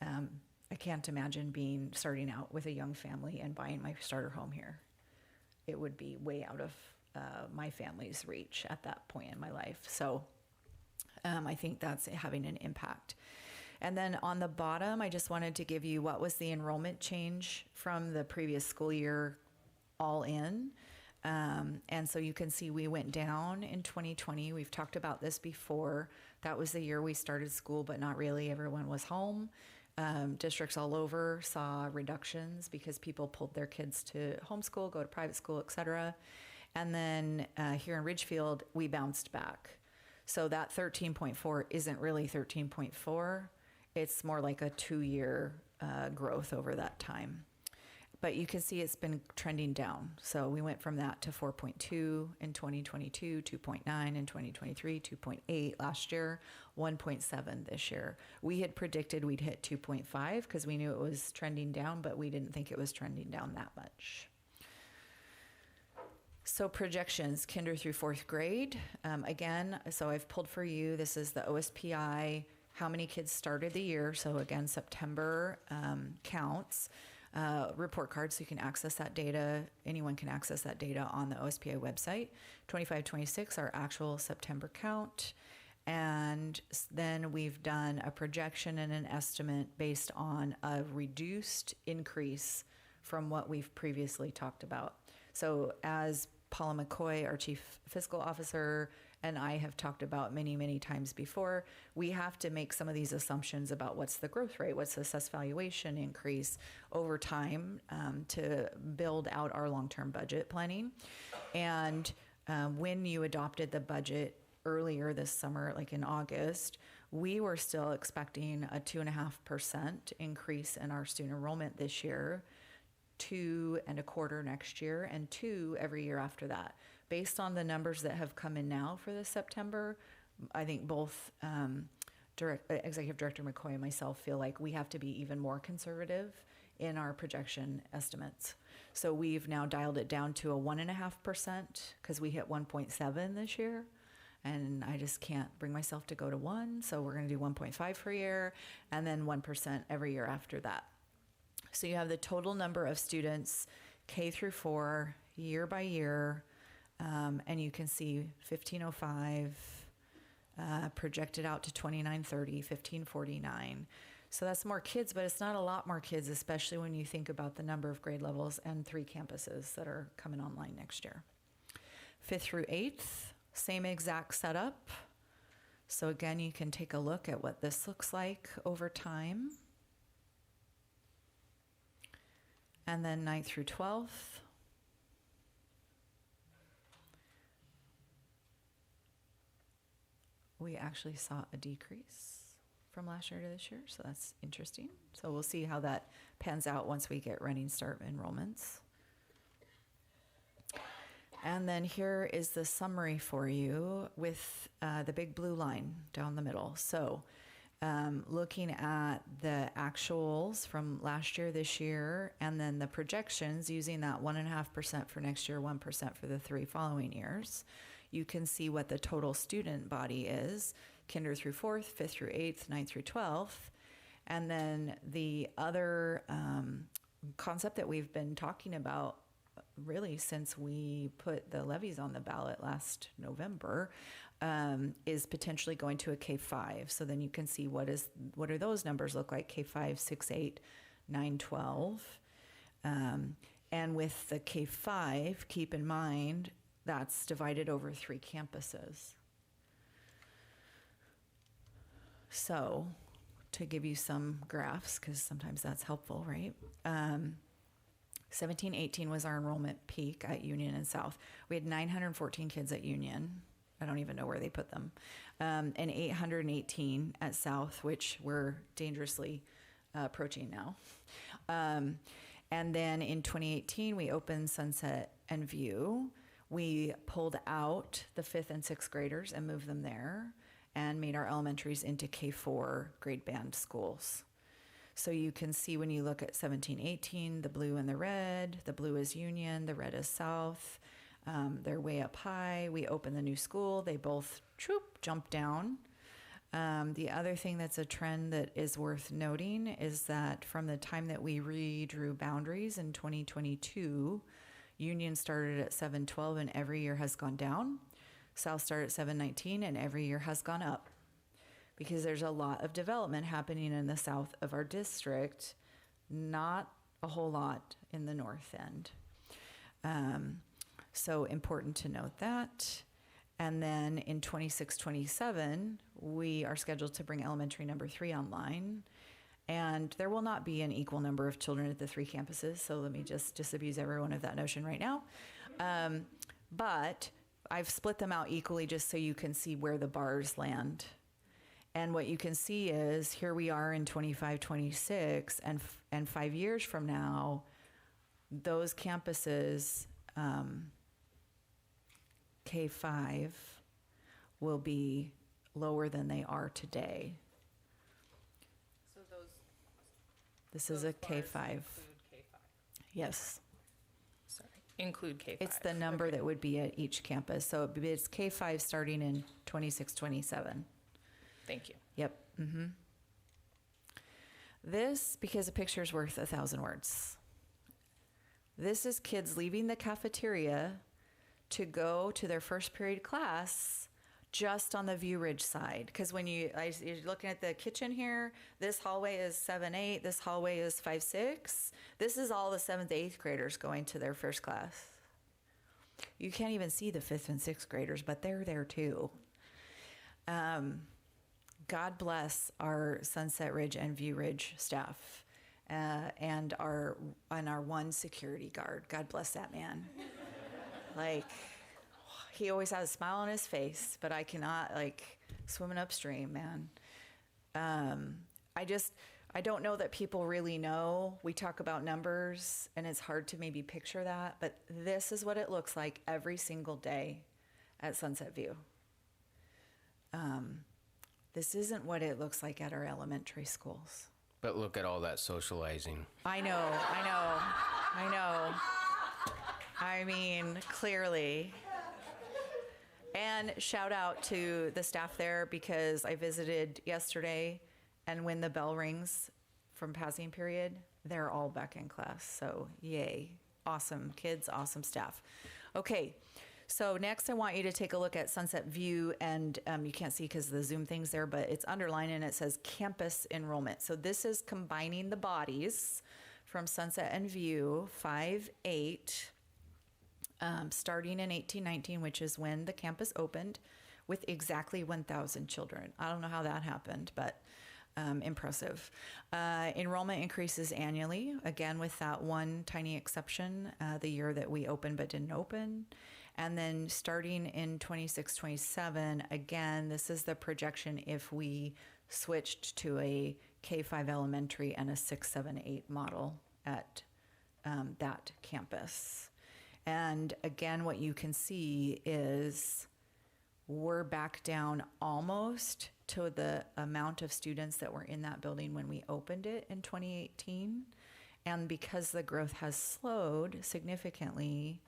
I can't imagine starting out with a young family and buying my starter home here. It would be way out of my family's reach at that point in my life. So I think that's having an impact. And then on the bottom, I just wanted to give you what was the enrollment change from the previous school year all in. And so you can see we went down in 2020. We've talked about this before. That was the year we started school, but not really. Everyone was home. Districts all over saw reductions because people pulled their kids to homeschool, go to private school, et cetera. And then here in Ridgefield, we bounced back. So that 13.4 isn't really 13.4. It's more like a 2-year growth over that time. But you can see it's been trending down. So we went from that to 4.2 in 2022, 2.9 in 2023, 2.8 last year, 1.7 this year. We had predicted we'd hit 2.5 because we knew it was trending down, but we didn't think it was trending down that much. So projections, kinder through fourth grade. Again, so I've pulled for you, this is the OSPI, how many kids started the year. So again, September counts. Report cards, so you can access that data. Anyone can access that data on the OSPI website. 25-26, our actual September count. And then we've done a projection and an estimate based on a reduced increase from what we've previously talked about. So as Paula McCoy, our Chief Fiscal Officer, and I have talked about many, many times before, we have to make some of these assumptions about what's the growth rate, what's the assessed valuation increase over time to build out our long-term budget planning. And when you adopted the budget earlier this summer, like in August, we were still expecting a 2.5% increase in our student enrollment this year, 2.25% next year, and 2% every year after that. Based on the numbers that have come in now for this September, I think both Executive Director McCoy and myself feel like we have to be even more conservative in our projection estimates. So we've now dialed it down to a 1.5% because we hit 1.7 this year. And I just can't bring myself to go to 1. So we're going to do 1.5 per year and then 1% every year after that. So you have the total number of students K through 4 year by year. And you can see 1505 projected out to 2930, 1549. So that's more kids, but it's not a lot more kids, especially when you think about the number of grade levels and 3 campuses that are coming online next year. 5th through 8th, same exact setup. So again, you can take a look at what this looks like over time. And then 9th through 12th. We actually saw a decrease from last year to this year, so that's interesting. So we'll see how that pans out once we get running start enrollments. And then here is the summary for you with the big blue line down the middle. So looking at the actuals from last year, this year, and then the projections using that 1.5% for next year, 1% for the 3 following years, you can see what the total student body is, kinder through 4th, 5th through 8th, 9th through 12th. And then the other concept that we've been talking about really since we put the levies on the ballot last November is potentially going to a K-5. So then you can see what do those numbers look like, K-5, 6, 8, 9, 12. And with the K-5, keep in mind, that's divided over 3 campuses. So to give you some graphs, because sometimes that's helpful, right? 17-18 was our enrollment peak at Union and South. We had 914 kids at Union. I don't even know where they put them. And 818 at South, which we're dangerously approaching now. And then in 2018, we opened Sunset and View. We pulled out the 5th and 6th graders and moved them there and made our elementaries into K-4 grade band schools. So you can see when you look at 17-18, the blue and the red is Union, the red is South. They're way up high. We opened the new school. They both jumped down. The other thing that's a trend that is worth noting is that from the time that we redrew boundaries in 2022, Union started at 712 and every year has gone down. South started at 719 and every year has gone up because there's a lot of development happening in the south of our district, not a whole lot in the north end. So important to note that. And then in 26-27, we are scheduled to bring elementary number 3 online. And there will not be an equal number of children at the 3 campuses, so let me just disabuse everyone of that notion right now. But I've split them out equally just so you can see where the bars land. And what you can see is here we are in 25-26, and 5 years from now, those campuses, K-5, will be lower than they are today. So those. This is a K-5. Yes. Sorry. Include K-5. It's the number that would be at each campus. So it's K-5 starting in 26, 27. Thank you. Yep. This, because a picture's worth 1,000 words. This is kids leaving the cafeteria to go to their first period class just on the View Ridge side. Because when you're looking at the kitchen here, this hallway is 7-8, this hallway is 5-6. This is all the 7th, 8th graders going to their first class. You can't even see the 5th and 6th graders, but they're there too. God bless our Sunset Ridge and View Ridge staff, and our one security guard. God bless that man. Like, he always has a smile on his face, but I cannot, swimming upstream, man. I don't know that people really know. We talk about numbers, and it's hard to maybe picture that, but this is what it looks like every single day at Sunset View. This isn't what it looks like at our elementary schools. But look at all that socializing. I know. I mean, clearly. And shout out to the staff there, because I visited yesterday, and when the bell rings from passing period, they're all back in class. So yay. Awesome kids, awesome staff. Okay. So next I want you to take a look at Sunset View, and you can't see because the Zoom thing's there, but it's underlined and it says campus enrollment. So this is combining the bodies from Sunset and View, 5-8, starting in 1819, which is when the campus opened, with exactly 1,000 children. I don't know how that happened, but impressive. Enrollment increases annually, again with that one tiny exception, the year that we opened but didn't open. And then starting in 26, 27, again, this is the projection if we switched to a K-5 elementary and a 6, 7, 8 model at that campus. And again, what you can see is we're back down almost to the amount of students that were in that building when we opened it in 2018. And because the growth has slowed significantly,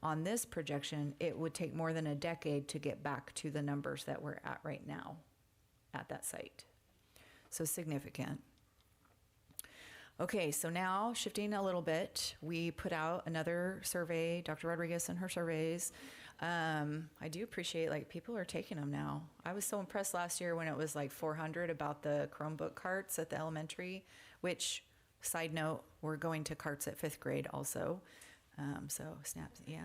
on this projection, it would take more than a decade to get back to the numbers that we're at right now at that site. So significant. Okay, so now shifting a little bit, we put out another survey, Dr. Rodriguez and her surveys. I do appreciate, people are taking them now. I was so impressed last year when it was 400 about the Chromebook carts at the elementary, which, side note, we're going to carts at 5th grade also. So snaps, yeah.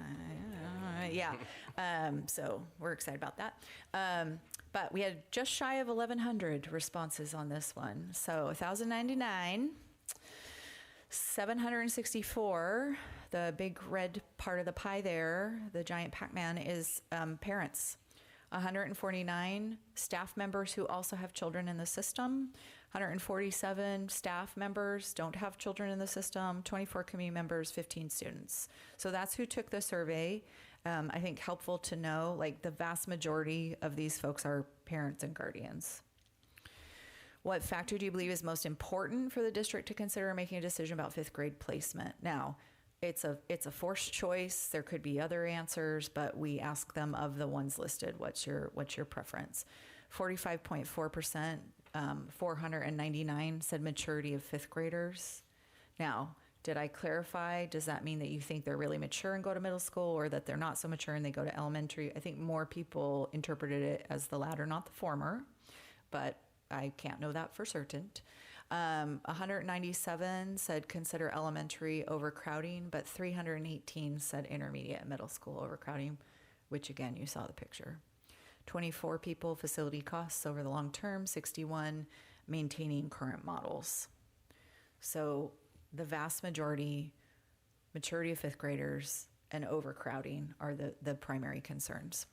So we're excited about that. But we had just shy of 1,100 responses on this one. So 1,099, 764, the big red part of the pie there, the giant Pac-Man, is parents. 149 staff members who also have children in the system. 147 staff members don't have children in the system, 24 community members, 15 students. So that's who took the survey. I think helpful to know, the vast majority of these folks are parents and guardians. What factor do you believe is most important for the district to consider making a decision about 5th grade placement? Now, it's a forced choice. There could be other answers, but we ask them of the ones listed, what's your preference? 45.4%, 499 said maturity of 5th graders. Now, did I clarify? Does that mean that you think they're really mature and go to middle school, or that they're not so mature and they go to elementary? I think more people interpreted it as the latter, not the former, but I can't know that for certain. 197 said consider elementary overcrowding, but 318 said intermediate and middle school overcrowding, which again, you saw the picture. 24 people, facility costs over the long term, 61 maintaining current models. So the vast majority, maturity of 5th graders and overcrowding are the primary concerns.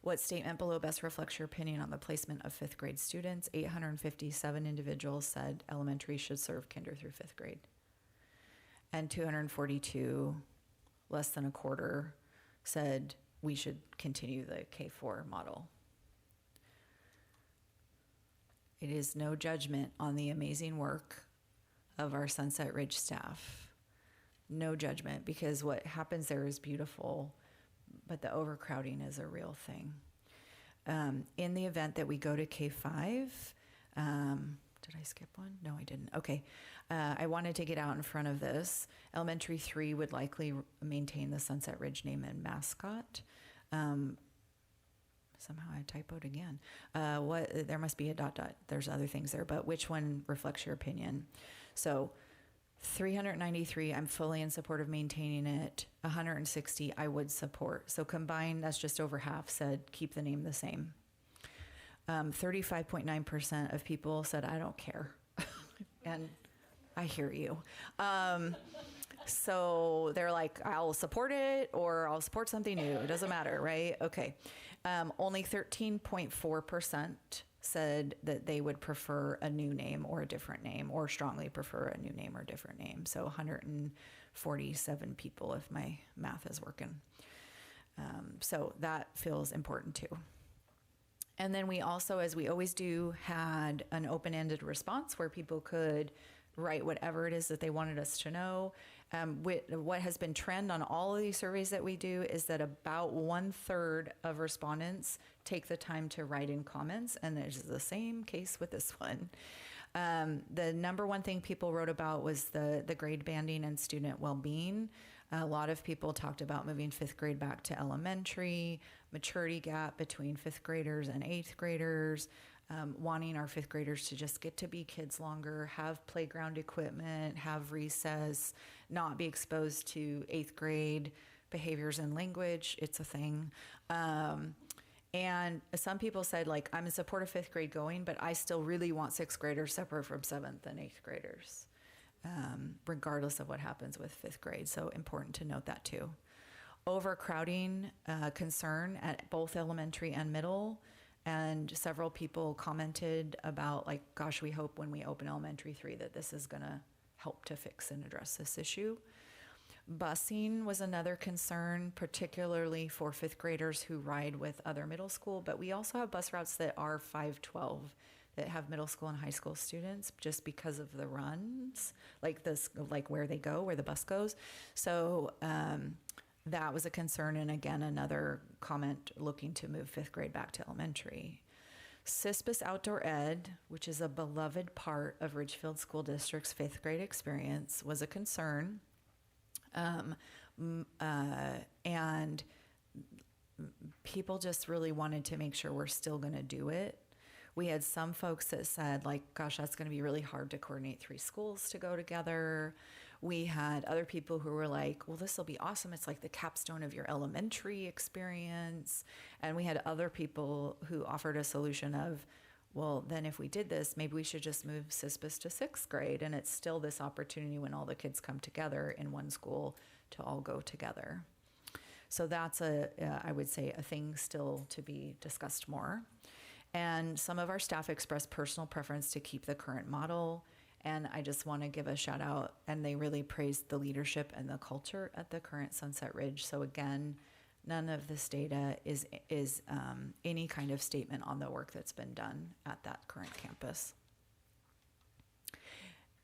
What statement below best reflects your opinion on the placement of 5th grade students? 857 individuals said elementary should serve kinder through 5th grade. and 242, less than a quarter, said we should continue the K-4 model. It is no judgment on the amazing work of our Sunset Ridge staff. No judgment, because what happens there is beautiful, but the overcrowding is a real thing. In the event that we go to K-5, did I skip one? No, I didn't. Okay. I wanted to get out in front of this. Elementary 3 would likely maintain the Sunset Ridge name and mascot. Somehow I typoed again. There must be a ... There's other things there, but which one reflects your opinion? So 393, I'm fully in support of maintaining it. 160, I would support. So combined, that's just over half said keep the name the same. 35.9% of people said, I don't care. And I hear you. So they're like, I'll support it or I'll support something new. It doesn't matter, right? Okay. Only 13.4% said that they would prefer a new name or a different name, or strongly prefer a new name or different name. So 147 people, if my math is working. So that feels important too. And then we also, as we always do, had an open-ended response where people could write whatever it is that they wanted us to know. What has been trend on all of these surveys that we do is that about 1/3 of respondents take the time to write in comments, and it's the same case with this one. The number one thing people wrote about was the grade banding and student well-being. A lot of people talked about moving 5th grade back to elementary, maturity gap between 5th graders and 8th graders, wanting our 5th graders to just get to be kids longer, have playground equipment, have recess, not be exposed to 8th grade behaviors and language. It's a thing. And some people said, like, I'm in support of 5th grade going, but I still really want 6th graders separate from 7th and 8th graders, regardless of what happens with 5th grade. So important to note that too. Overcrowding concern at both elementary and middle. And several people commented about, like, gosh, we hope when we open elementary 3 that this is going to help to fix and address this issue. Busing was another concern, particularly for 5th graders who ride with other middle school, but we also have bus routes that are 512 that have middle school and high school students just because of the runs, like this, like where they go, where the bus goes. So that was a concern, and again, another comment looking to move 5th grade back to elementary. CISPUS Outdoor Ed, which is a beloved part of Ridgefield School District's 5th grade experience, was a concern. And people just really wanted to make sure we're still going to do it. We had some folks that said, like, gosh, that's going to be really hard to coordinate 3 schools to go together. We had other people who were like, well, this will be awesome. It's like the capstone of your elementary experience. And we had other people who offered a solution of, well, then if we did this, maybe we should just move CISPUS to 6th grade. And it's still this opportunity when all the kids come together in one school to all go together. So that's I would say, a thing still to be discussed more. And some of our staff expressed personal preference to keep the current model. And I just want to give a shout out, and they really praised the leadership and the culture at the current Sunset Ridge. So again, none of this data is any kind of statement on the work that's been done at that current campus.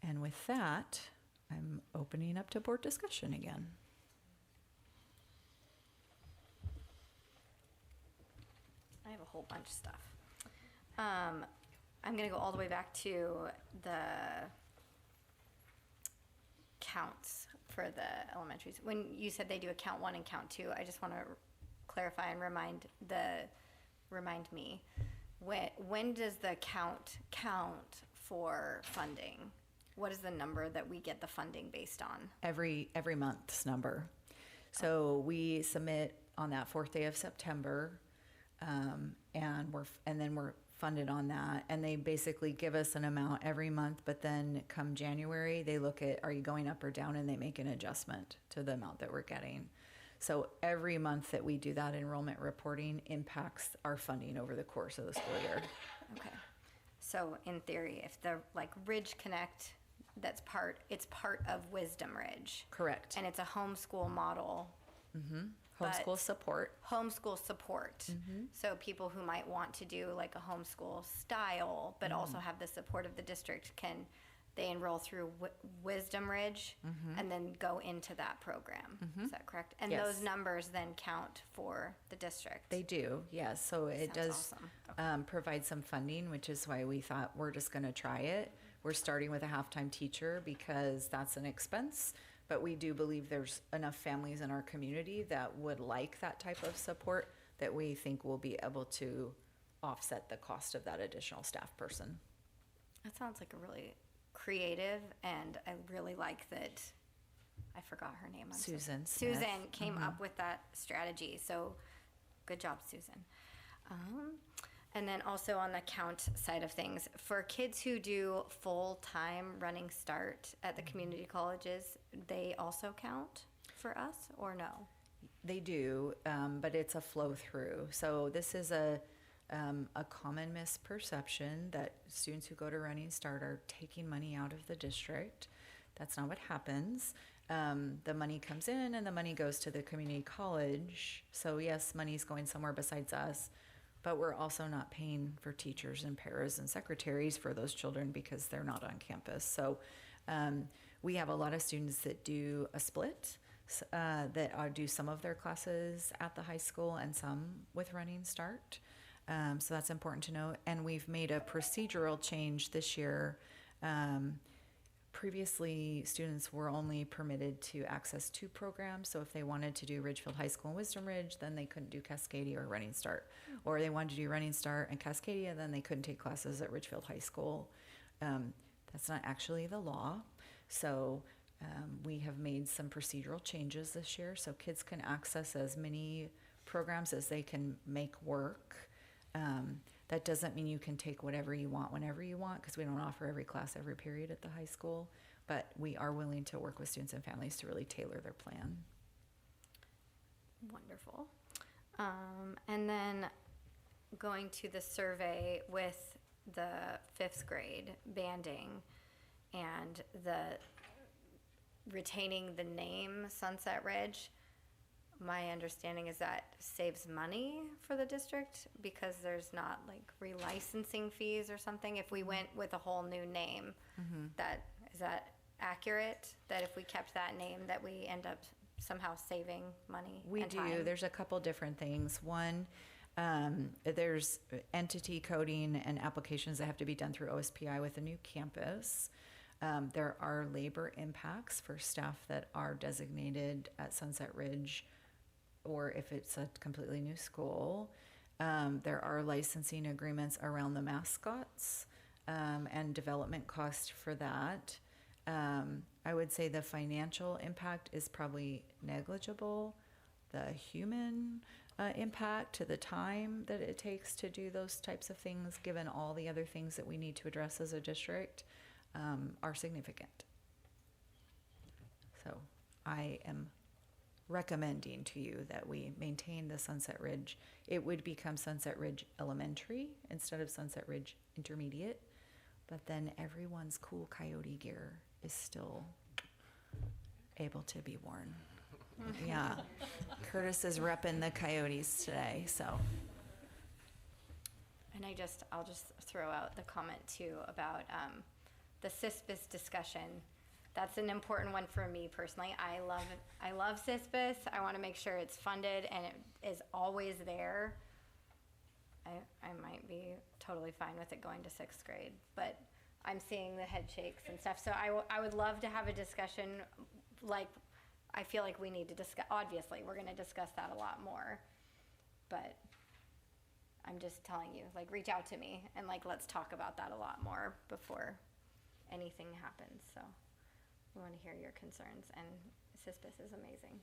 And with that, I'm opening up to board discussion again. I have a whole bunch of stuff. I'm going to go all the way back to the counts for the elementaries. When you said they do a count 1 and count 2, I just want to clarify and remind me, when does the count for funding? What is the number that we get the funding based on? Every month's number. So we submit on that 4th day of September, and then we're funded on that, and they basically give us an amount every month, but then come January, they look at, are you going up or down, and they make an adjustment to the amount that we're getting. So every month that we do that enrollment reporting impacts our funding over the course of the school year. Okay. So in theory, if the Ridge Connect it's part of Wisdom Ridge. Correct. And it's a homeschool model. Homeschool but- support. Homeschool support. So people who might want to do like a homeschool style, but also have the support of the district, they enroll through Wisdom Ridge and then go into that program. Is that correct? And Yes. those numbers then count for the district. They do, yes. So it Sounds does awesome. provide some funding, which is why we thought we're just going to try it. We're starting with a half-time teacher because that's an expense, but we do believe there's enough families in our community that would like that type of support that we think will be able to offset the cost of that additional staff person. That sounds like a really creative, and I really like that. I forgot her name. I'm so- Susan Smith. Susan came up with that strategy. So good job, Susan. And then also on the count side of things, for kids who do full-time running start at the community colleges, they also count for us or no? They do, but it's a flow through. So this is a common misperception that students who go to Running Start are taking money out of the district. That's not what happens. The money comes in and the money goes to the community college. So yes, money's going somewhere besides us, but we're also not paying for teachers and paras and secretaries for those children because they're not on campus. So we have a lot of students that do a split, that do some of their classes at the high school and some with Running Start. So that's important to know. And we've made a procedural change this year. Previously, students were only permitted to access 2 programs. So if they wanted to do Ridgefield High School and Wisdom Ridge, then they couldn't do Cascadia or Running Start. Or they wanted to do Running Start and Cascadia, then they couldn't take classes at Ridgefield High School. That's not actually the law. So we have made some procedural changes this year. So kids can access as many programs as they can make work. That doesn't mean you can take whatever you want whenever you want, because we don't offer every class every period at the high school, but we are willing to work with students and families to really tailor their plan. Wonderful. And then going to the survey with the 5th grade banding and the retaining the name Sunset Ridge, my understanding is that saves money for the district because there's not like relicensing fees or something if we went with a whole new name. Is that accurate? That if we kept that name that we end up somehow saving money We and do. time? There's a couple different things. One, there's entity coding and applications that have to be done through OSPI with a new campus. There are labor impacts for staff that are designated at Sunset Ridge, or if it's a completely new school. There are licensing agreements around the mascots and development cost for that. I would say the financial impact is probably negligible. The human impact to the time that it takes to do those types of things, given all the other things that we need to address as a district, are significant. So I am recommending to you that we maintain the Sunset Ridge. It would become Sunset Ridge Elementary instead of Sunset Ridge Intermediate, but then everyone's cool coyote gear is still able to be worn. Yeah, Curtis is repping the Coyotes today, so. And I'll just throw out the comment too about the CISPIS discussion. That's an important one for me personally. I love CISPIS. I want to make sure it's funded and it is always there. I might be totally fine with it going to 6th grade, but I'm seeing the head shakes and stuff. So I would love to have a discussion. Like, I feel like we need to discuss, obviously, we're going to discuss that a lot more, but I'm just telling you, like, reach out to me and like, let's talk about that a lot more before anything happens. So we want to hear your concerns, and CISPIS is amazing.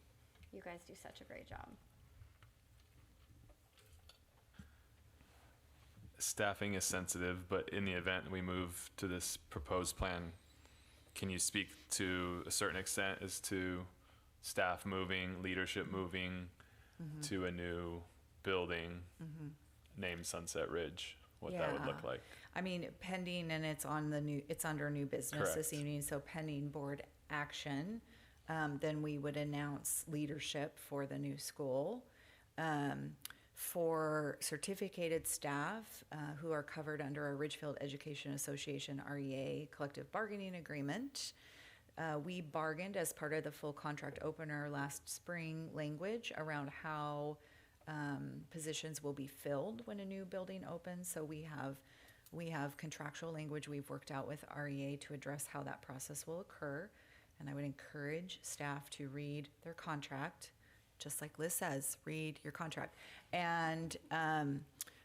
You guys do such a great job. Staffing is sensitive, but in the event we move to this proposed plan, can you speak to a certain extent as to staff moving, leadership moving to a new building named Sunset Ridge, what that would look like? I mean, pending, and it's under new business this Correct. evening, so pending board action, then we would announce leadership for the new school. For certificated staff who are covered under a Ridgefield Education Association REA collective bargaining agreement, we bargained as part of the full contract opener last spring language around how positions will be filled when a new building opens. So we have contractual language we've worked out with REA to address how that process will occur. And I would encourage staff to read their contract, just like Liz says, read your contract. And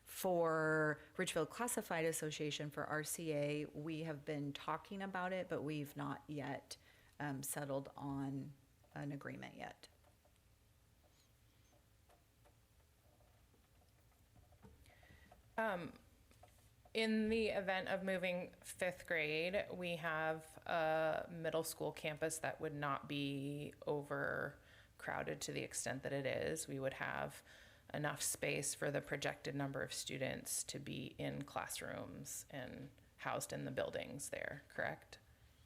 for Ridgefield Classified Association, for RCA, we have been talking about it, but we've not yet settled on an agreement yet. In the event of moving 5th grade, we have a middle school campus that would not be overcrowded to the extent that it is. We would have enough space for the projected number of students to be in classrooms and housed in the buildings there, correct?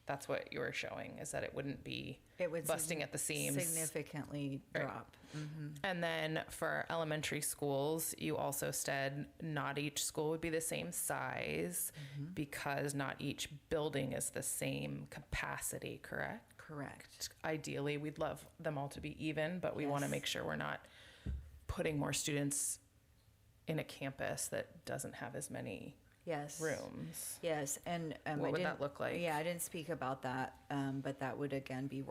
That's what you were showing, is that it wouldn't be busting at the seams. Significantly Right. drop. Mm-hmm. And then for elementary schools, you also said not each school would be the same size because not each building is the same capacity, correct? Correct. Ideally, we'd love them all to be even, but we want to Yes. make sure we're not putting more students in a campus that doesn't have as many Yes. rooms. Yes, and What would that look like? Yeah, I didn't speak about that, but that would again be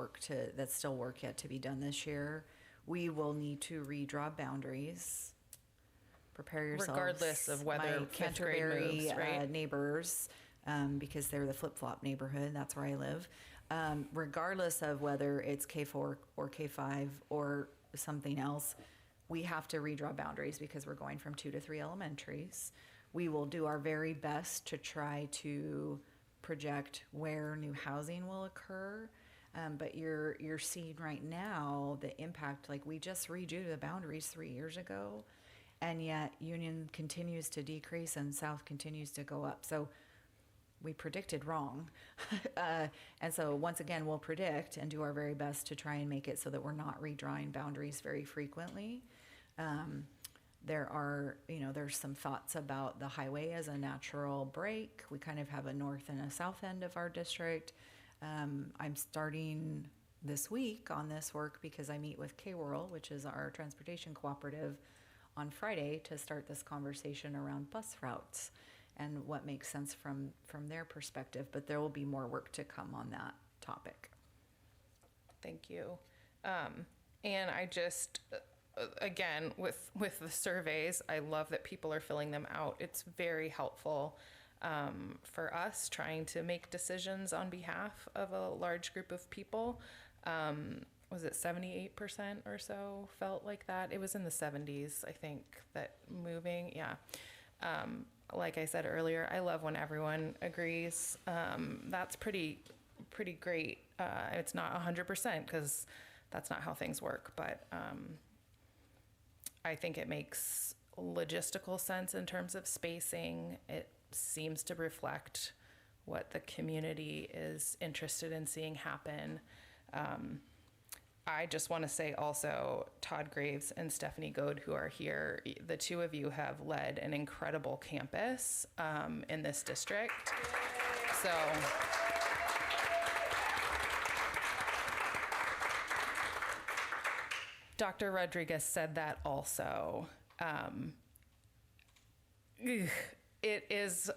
that's still work yet to be done this year. We will need to redraw boundaries. Prepare yourselves. Regardless of whether my 5th grade Canterbury, moves, right? Neighbors, because they're the flip-flop neighborhood. That's where I live. Regardless of whether it's K4 or K5 or something else, we have to redraw boundaries because we're going from 2 to 3 elementaries. We will do our very best to try to project where new housing will occur. But you're seeing right now the impact, like we just redrew the boundaries 3 years ago, and yet Union continues to decrease and South continues to go up. So we predicted wrong. And so once again, we'll predict and do our very best to try and make it so that we're not redrawing boundaries very frequently. There's some thoughts about the highway as a natural break. We kind of have a north and a south end of our district. I'm starting this week on this work because I meet with K-Whirl, which is our transportation cooperative, on Friday to start this conversation around bus routes and what makes sense from their perspective. But there will be more work to come on that topic. Thank you. And I just, again, with the surveys, I love that people are filling them out. It's very helpful for us trying to make decisions on behalf of a large group of people. Was it 78% or so felt like that? It was in the 70s, I think, that moving, yeah. Like I said earlier, I love when everyone agrees. That's pretty great. It's not 100% because that's not how things work, but I think it makes logistical sense in terms of spacing. It seems to reflect what the community is interested in seeing happen. I just want to say also, Todd Graves and Stephanie Goad, who are here, the two of you have led an incredible campus in this district. So Dr. Rodriguez said that also. It's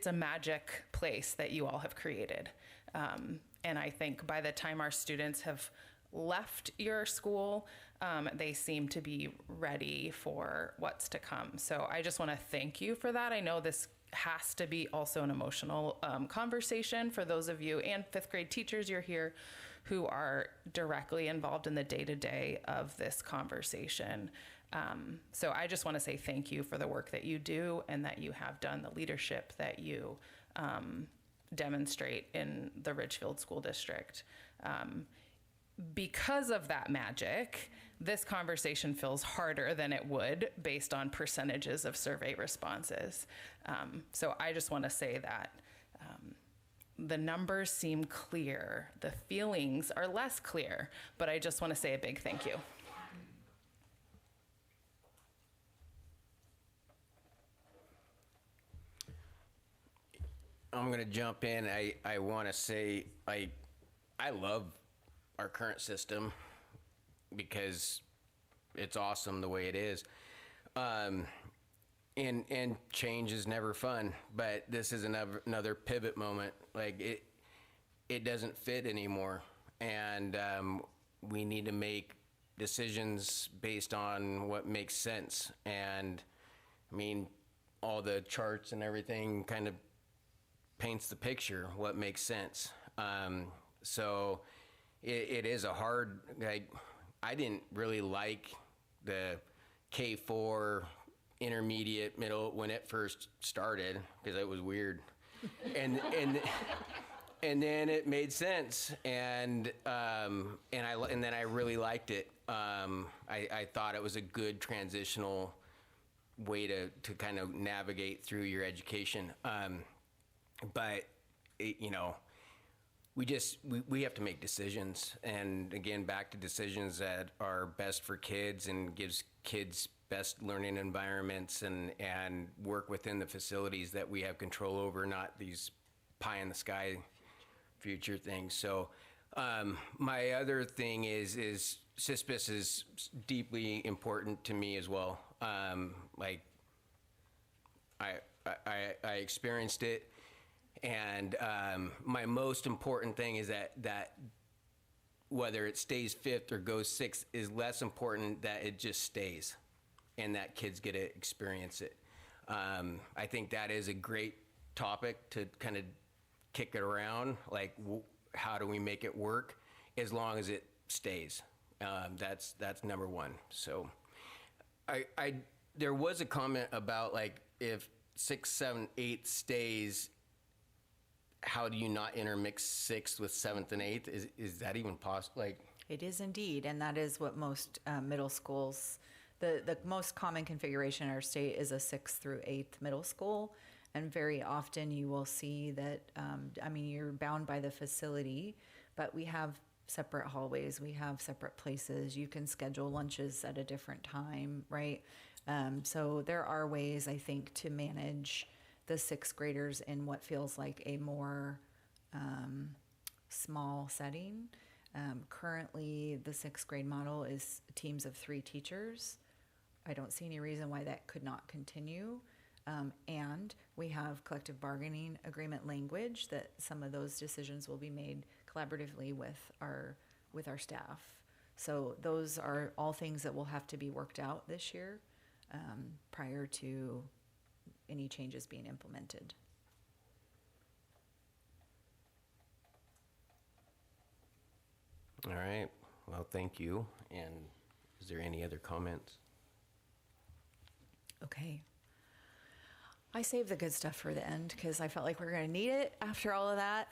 a magic place that you all have created. And I think by the time our students have left your school, they seem to be ready for what's to come. So I just want to thank you for that. I know this has to be also an emotional conversation for those of you and 5th grade teachers you're here who are directly involved in the day-to-day of this conversation. So I just want to say thank you for the work that you do and that you have done, the leadership that you demonstrate in the Ridgefield School District. because of that magic, this conversation feels harder than it would based on percentages of survey responses. So I just want to say that the numbers seem clear. The feelings are less clear, but I just want to say a big thank you. I'm going to jump in. I want to say I love our current system because it's awesome the way it is. And change is never fun, but this is another pivot moment. Like it doesn't fit anymore, and we need to make decisions based on what makes sense. And I mean, all the charts and everything kind of paints the picture what makes sense. So it is a hard, like, I didn't really like the K4 intermediate middle when it first started because it was weird. and then it made sense, and then I really liked it. I thought it was a good transitional way to kind of navigate through your education. But we have to make decisions, and again, back to decisions that are best for kids and gives kids best learning environments and work within the facilities that we have control over, not these pie in the sky future things. So my other thing is CISPIS is deeply important to me as well. Like I experienced it. And my most important thing is that whether it stays fifth or goes sixth is less important, that it just stays and that kids get to experience it. I think that is a great topic to kind of kick it around, like how do we make it work as long as it stays. That's number one. So there was a comment about like if 6, 7, 8 stays, how do you not intermix 6th with 7th and 8th? Is that even possible? Like, It is indeed, and that is what most middle schools, the most common configuration in our state is a 6th through 8th middle school, and very often you will see that, you're bound by the facility, but we have separate hallways, we have separate places, you can schedule lunches at a different time, right? So there are ways, I think, to manage the 6th graders in what feels like a more small setting. Currently, the 6th grade model is teams of 3 teachers. I don't see any reason why that could not continue. And we have collective bargaining agreement language that some of those decisions will be made collaboratively with our staff. So those are all things that will have to be worked out this year prior to any changes being implemented. all right, well, thank you. And is there any other comments? Okay. I saved the good stuff for the end because I felt like we were going to need it after all of that.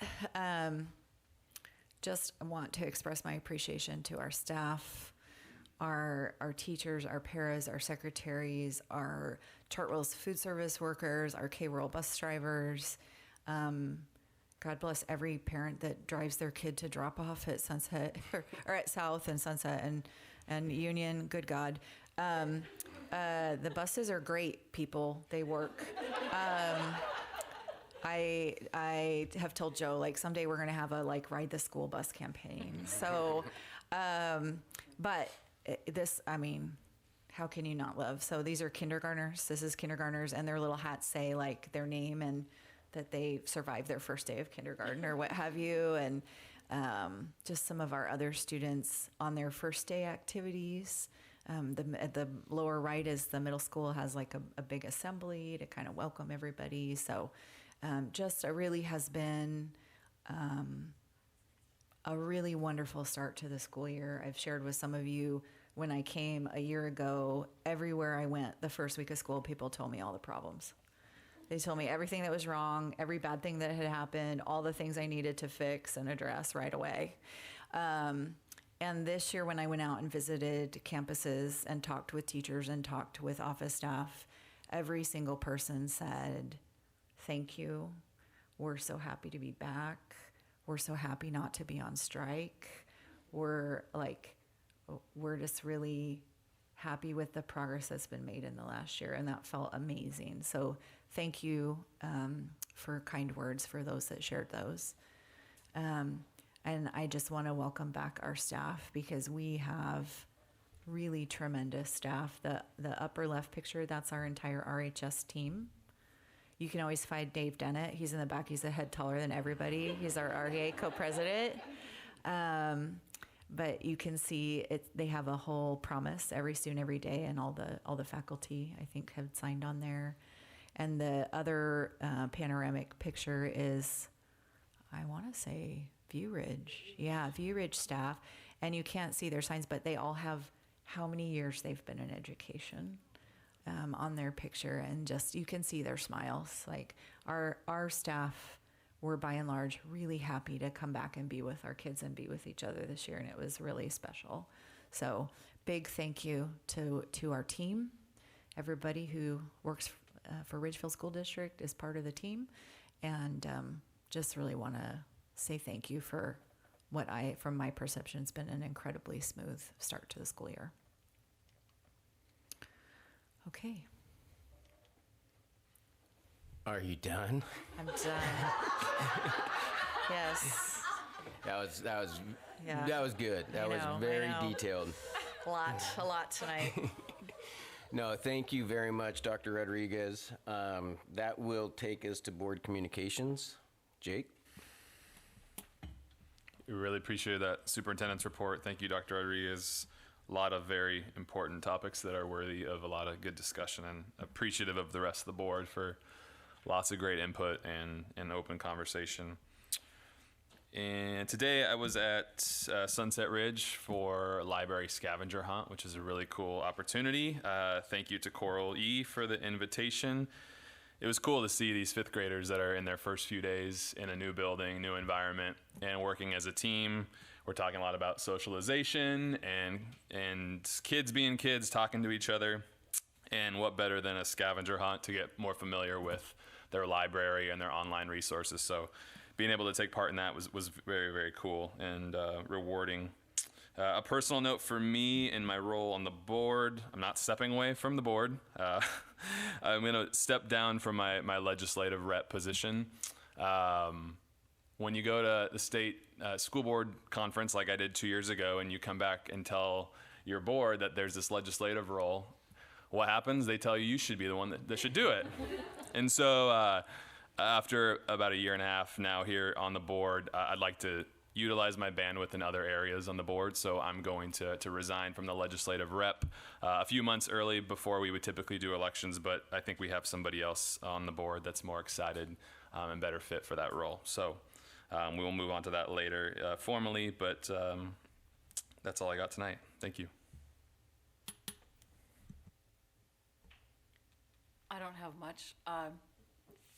Just want to express my appreciation to our staff, our teachers, our paras, our secretaries, our Chartwell's food service workers, our K-World bus drivers. God bless every parent that drives their kid to drop off at Sunset or at South and Sunset and Union. Good God. The buses are great, people. They work. I have told Joe, like, someday we're going to have a, like, ride the school bus campaign. So, but this, how can you not love? So these are kindergartners. This is kindergartners, and their little hats say, like, their name and that they survived their first day of kindergarten or what have you. And just some of our other students on their first day activities. At the lower right is the middle school has like a big assembly to kind of welcome everybody. So just it really has been a really wonderful start to the school year. I've shared with some of you when I came a year ago, everywhere I went the first week of school, people told me all the problems. They told me everything that was wrong, every bad thing that had happened, all the things I needed to fix and address right away. And this year, when I went out and visited campuses and talked with teachers and talked with office staff, every single person said, thank you. We're so happy to be back. We're so happy not to be on strike. We're just really happy with the progress that's been made in the last year, and that felt amazing. So thank you for kind words for those that shared those. And I just want to welcome back our staff, because we have really tremendous staff. The upper left picture, that's our entire RHS team. You can always find Dave Dennett. He's in the back. He's a head taller than everybody. He's our REA co-president. But you can see they have a whole promise, every student, every day, and all the faculty, I think, have signed on there. And the other panoramic picture is, I want to say, View Ridge. Yeah, View Ridge staff. And you can't see their signs, but they all have how many years they've been in education on their picture. And just, you can see their smiles. Like, our staff were by and large really happy to come back and be with our kids and be with each other this year. And it was really special. So big thank you to our team. Everybody who works for Ridgefield School District is part of the team. And just really want to say thank you for what from my perception, has been an incredibly smooth start to the school year. Okay. Are you done? I'm done. Yes. That was Yeah. good. That was I very know. detailed. A lot tonight. No, thank you very much, Dr. Rodriguez. That will take us to board communications. Jake? We really appreciate that superintendent's report. Thank you, Dr. Rodriguez. A lot of very important topics that are worthy of a lot of good discussion, and appreciative of the rest of the board for lots of great input and open conversation. And today I was at Sunset Ridge for a library scavenger hunt, which is a really cool opportunity. Thank you to Coral E for the invitation. It was cool to see these fifth graders that are in their first few days in a new building, new environment, and working as a team. We're talking a lot about socialization and kids being kids, talking to each other. And what better than a scavenger hunt to get more familiar with their library and their online resources. So being able to take part in that was very, very cool and rewarding. A personal note for me in my role on the board, I'm not stepping away from the board. I'm going to step down from my legislative rep position. When you go to the state school board conference like I did 2 years ago, and you come back and tell your board that there's this legislative role, what happens? They tell you should be the one that should do it. And so after about a year and a half now here on the board, I'd like to utilize my bandwidth in other areas on the board, so I'm going to resign from the legislative rep a few months early before we would typically do elections, but I think we have somebody else on the board that's more excited and better fit for that role. So we will move on to that later formally, but that's all I got tonight. Thank you. I don't have much.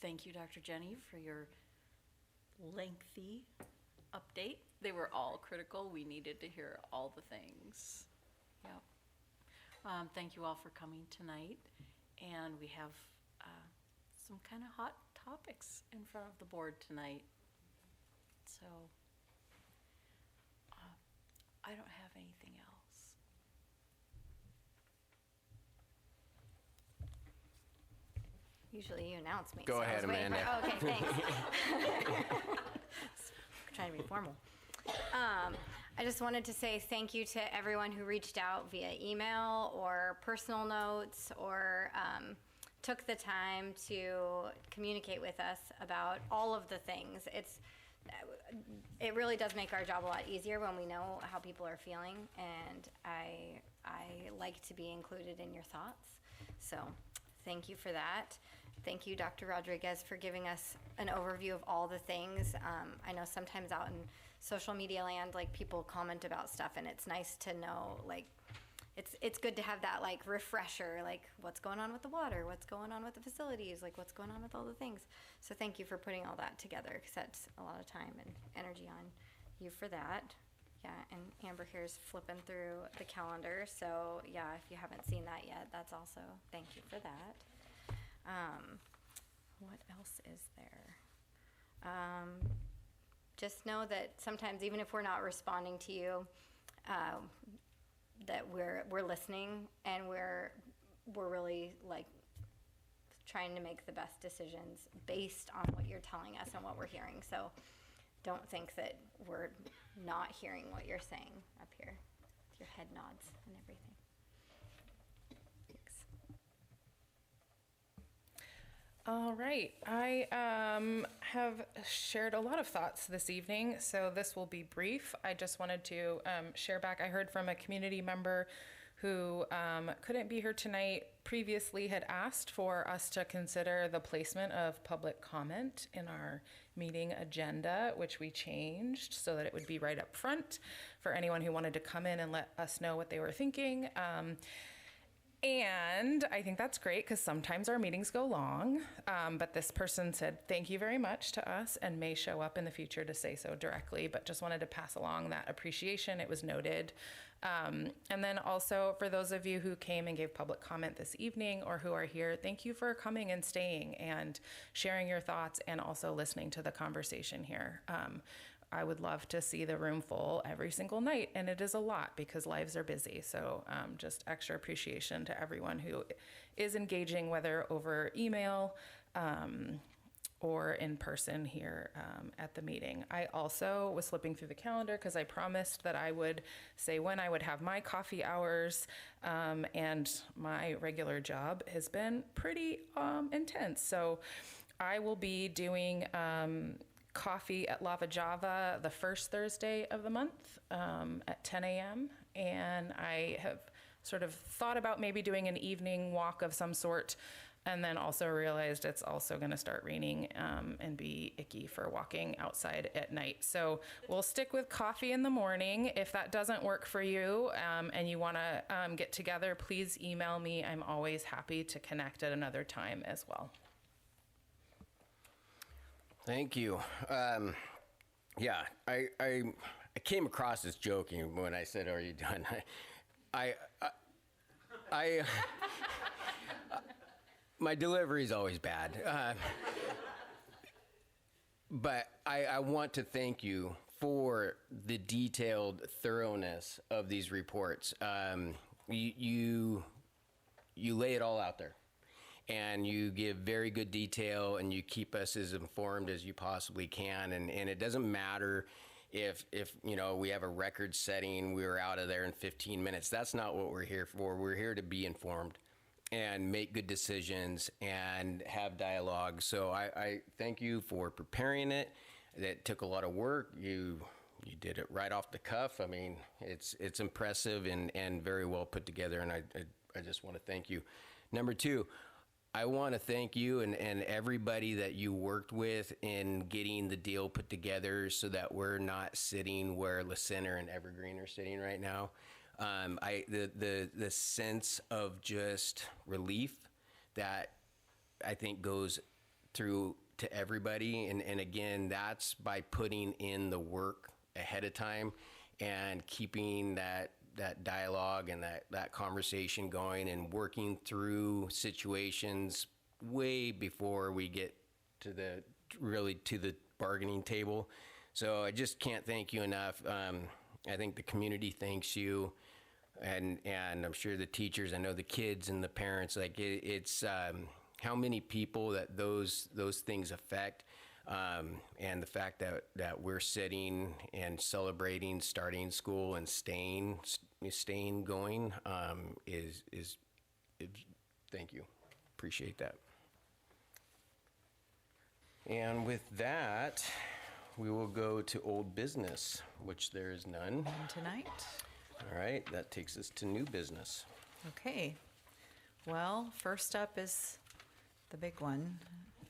Thank you, Dr. Jenny, for your lengthy update. They were all critical. We needed to hear all the things. Yep. Thank you all for coming tonight. And we have some kind of hot topics in front of the board tonight. So I don't have anything else. Usually you announce me. Go so I ahead, was waiting Amanda. oh, okay, thanks. Trying to be formal. I just wanted to say thank you to everyone who reached out via email or personal notes or took the time to communicate with us about all of the things. It really does make our job a lot easier when we know how people are feeling, and I like to be included in your thoughts. So thank you for that. Thank you, Dr. Rodriguez, for giving us an overview of all the things. I know sometimes out in social media land, like, people comment about stuff, and it's nice to know, like, it's good to have that, like, refresher, like, what's going on with the water, what's going on with the facilities, like, what's going on with all the things. So thank you for putting all that together, because that's a lot of time and energy on you for that. Yeah, and Amber here's flipping through the calendar, so yeah, if you haven't seen that yet, that's also, thank you for that. What else is there? Just know that sometimes, even if we're not responding to you, that we're listening, and we're really like trying to make the best decisions based on what you're telling us and what we're hearing. So don't think that we're not hearing what you're saying up here. Your head nods and everything. Thanks. All right. I have shared a lot of thoughts this evening, so this will be brief. I just wanted to share back. I heard from a community member who couldn't be here tonight, previously had asked for us to consider the placement of public comment in our meeting agenda, which we changed so that it would be right up front for anyone who wanted to come in and let us know what they were thinking. And I think that's great because sometimes our meetings go long, but this person said thank you very much to us and may show up in the future to say so directly, but just wanted to pass along that appreciation. It was noted. And then also for those of you who came and gave public comment this evening or who are here, thank you for coming and staying and sharing your thoughts and also listening to the conversation here. I would love to see the room full every single night, and it is a lot because lives are busy. So just extra appreciation to everyone who is engaging, whether over email or in person here at the meeting. I also was flipping through the calendar because I promised that I would say when I would have my coffee hours, and my regular job has been pretty intense. So I will be doing coffee at Lava Java the first Thursday of the month at 10 a.m. And I have sort of thought about maybe doing an evening walk of some sort, and then also realized it's also going to start raining and be icky for walking outside at night. So we'll stick with coffee in the morning. If that doesn't work for you and you want to get together, please email me. I'm always happy to connect at another time as well. Thank you. Yeah, I came across as joking when I said, "Are you done?" I my delivery is always bad, but I want to thank you for the detailed thoroughness of these reports. You lay it all out there. And you give very good detail, and you keep us as informed as you possibly can. And it doesn't matter if you know we have a record setting, we were out of there in 15 minutes. That's not what we're here for. We're here to be informed and make good decisions and have dialogue. So I thank you for preparing it. That took a lot of work. You did it right off the cuff. I mean, it's impressive and very well put together. And I just want to thank you. Number two, I want to thank you and everybody that you worked with in getting the deal put together so that we're not sitting where La Center and Evergreen are sitting right now. The sense of just relief that I think goes through to everybody. And again, that's by putting in the work ahead of time and keeping that dialogue and that conversation going and working through situations way before we get to the bargaining table. So I just can't thank you enough. I think the community thanks you, and I'm sure the teachers, I know the kids and the parents, like it's how many people that those things affect. And the fact that we're sitting and celebrating starting school and staying going is thank you. Appreciate that. And with that, we will go to old business, which there is none. None tonight. All right, that takes us to new business. Okay. Well, first up is the big one.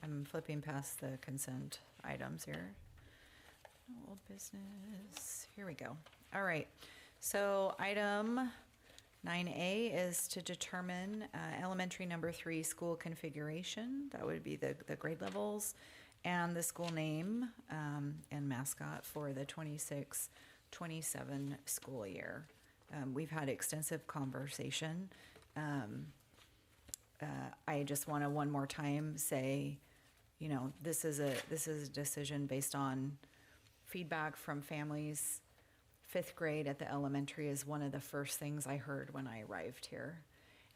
I'm flipping past the consent items here. Old business. Here we go. All right. So item 9A is to determine elementary number 3 school configuration. That would be the grade levels and the school name and mascot for the 27 school year. We've had extensive conversation. I just want to one more time say, you know, this is a decision based on feedback from families. 5th grade at the elementary is one of the first things I heard when I arrived here.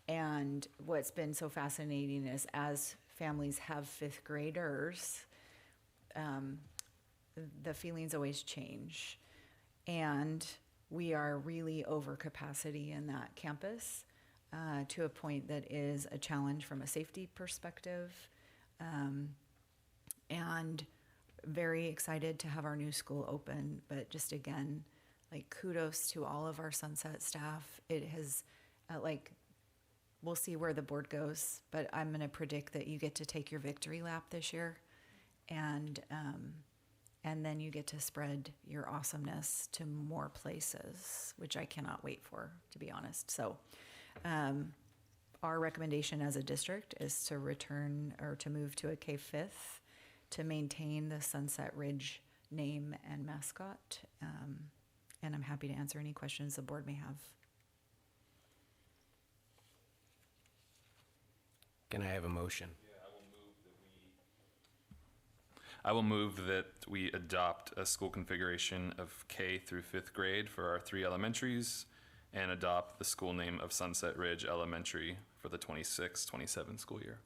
And what's been so fascinating is as families have 5th graders, the feelings always change. And we are really over capacity in that campus to a point that is a challenge from a safety perspective. And very excited to have our new school open, but just again, like kudos to all of our Sunset staff. It has, we'll see where the board goes, but I'm going to predict that you get to take your victory lap this year, and then you get to spread your awesomeness to more places, which I cannot wait for, to be honest. So, our recommendation as a district is to return or to move to a K-5th to maintain the Sunset Ridge name and mascot. And I'm happy to answer any questions the board may have. Can I have a motion? I will move that we adopt a school configuration of K through 5th grade for our 3 elementaries and adopt the school name of Sunset Ridge Elementary for the 26-27 school year.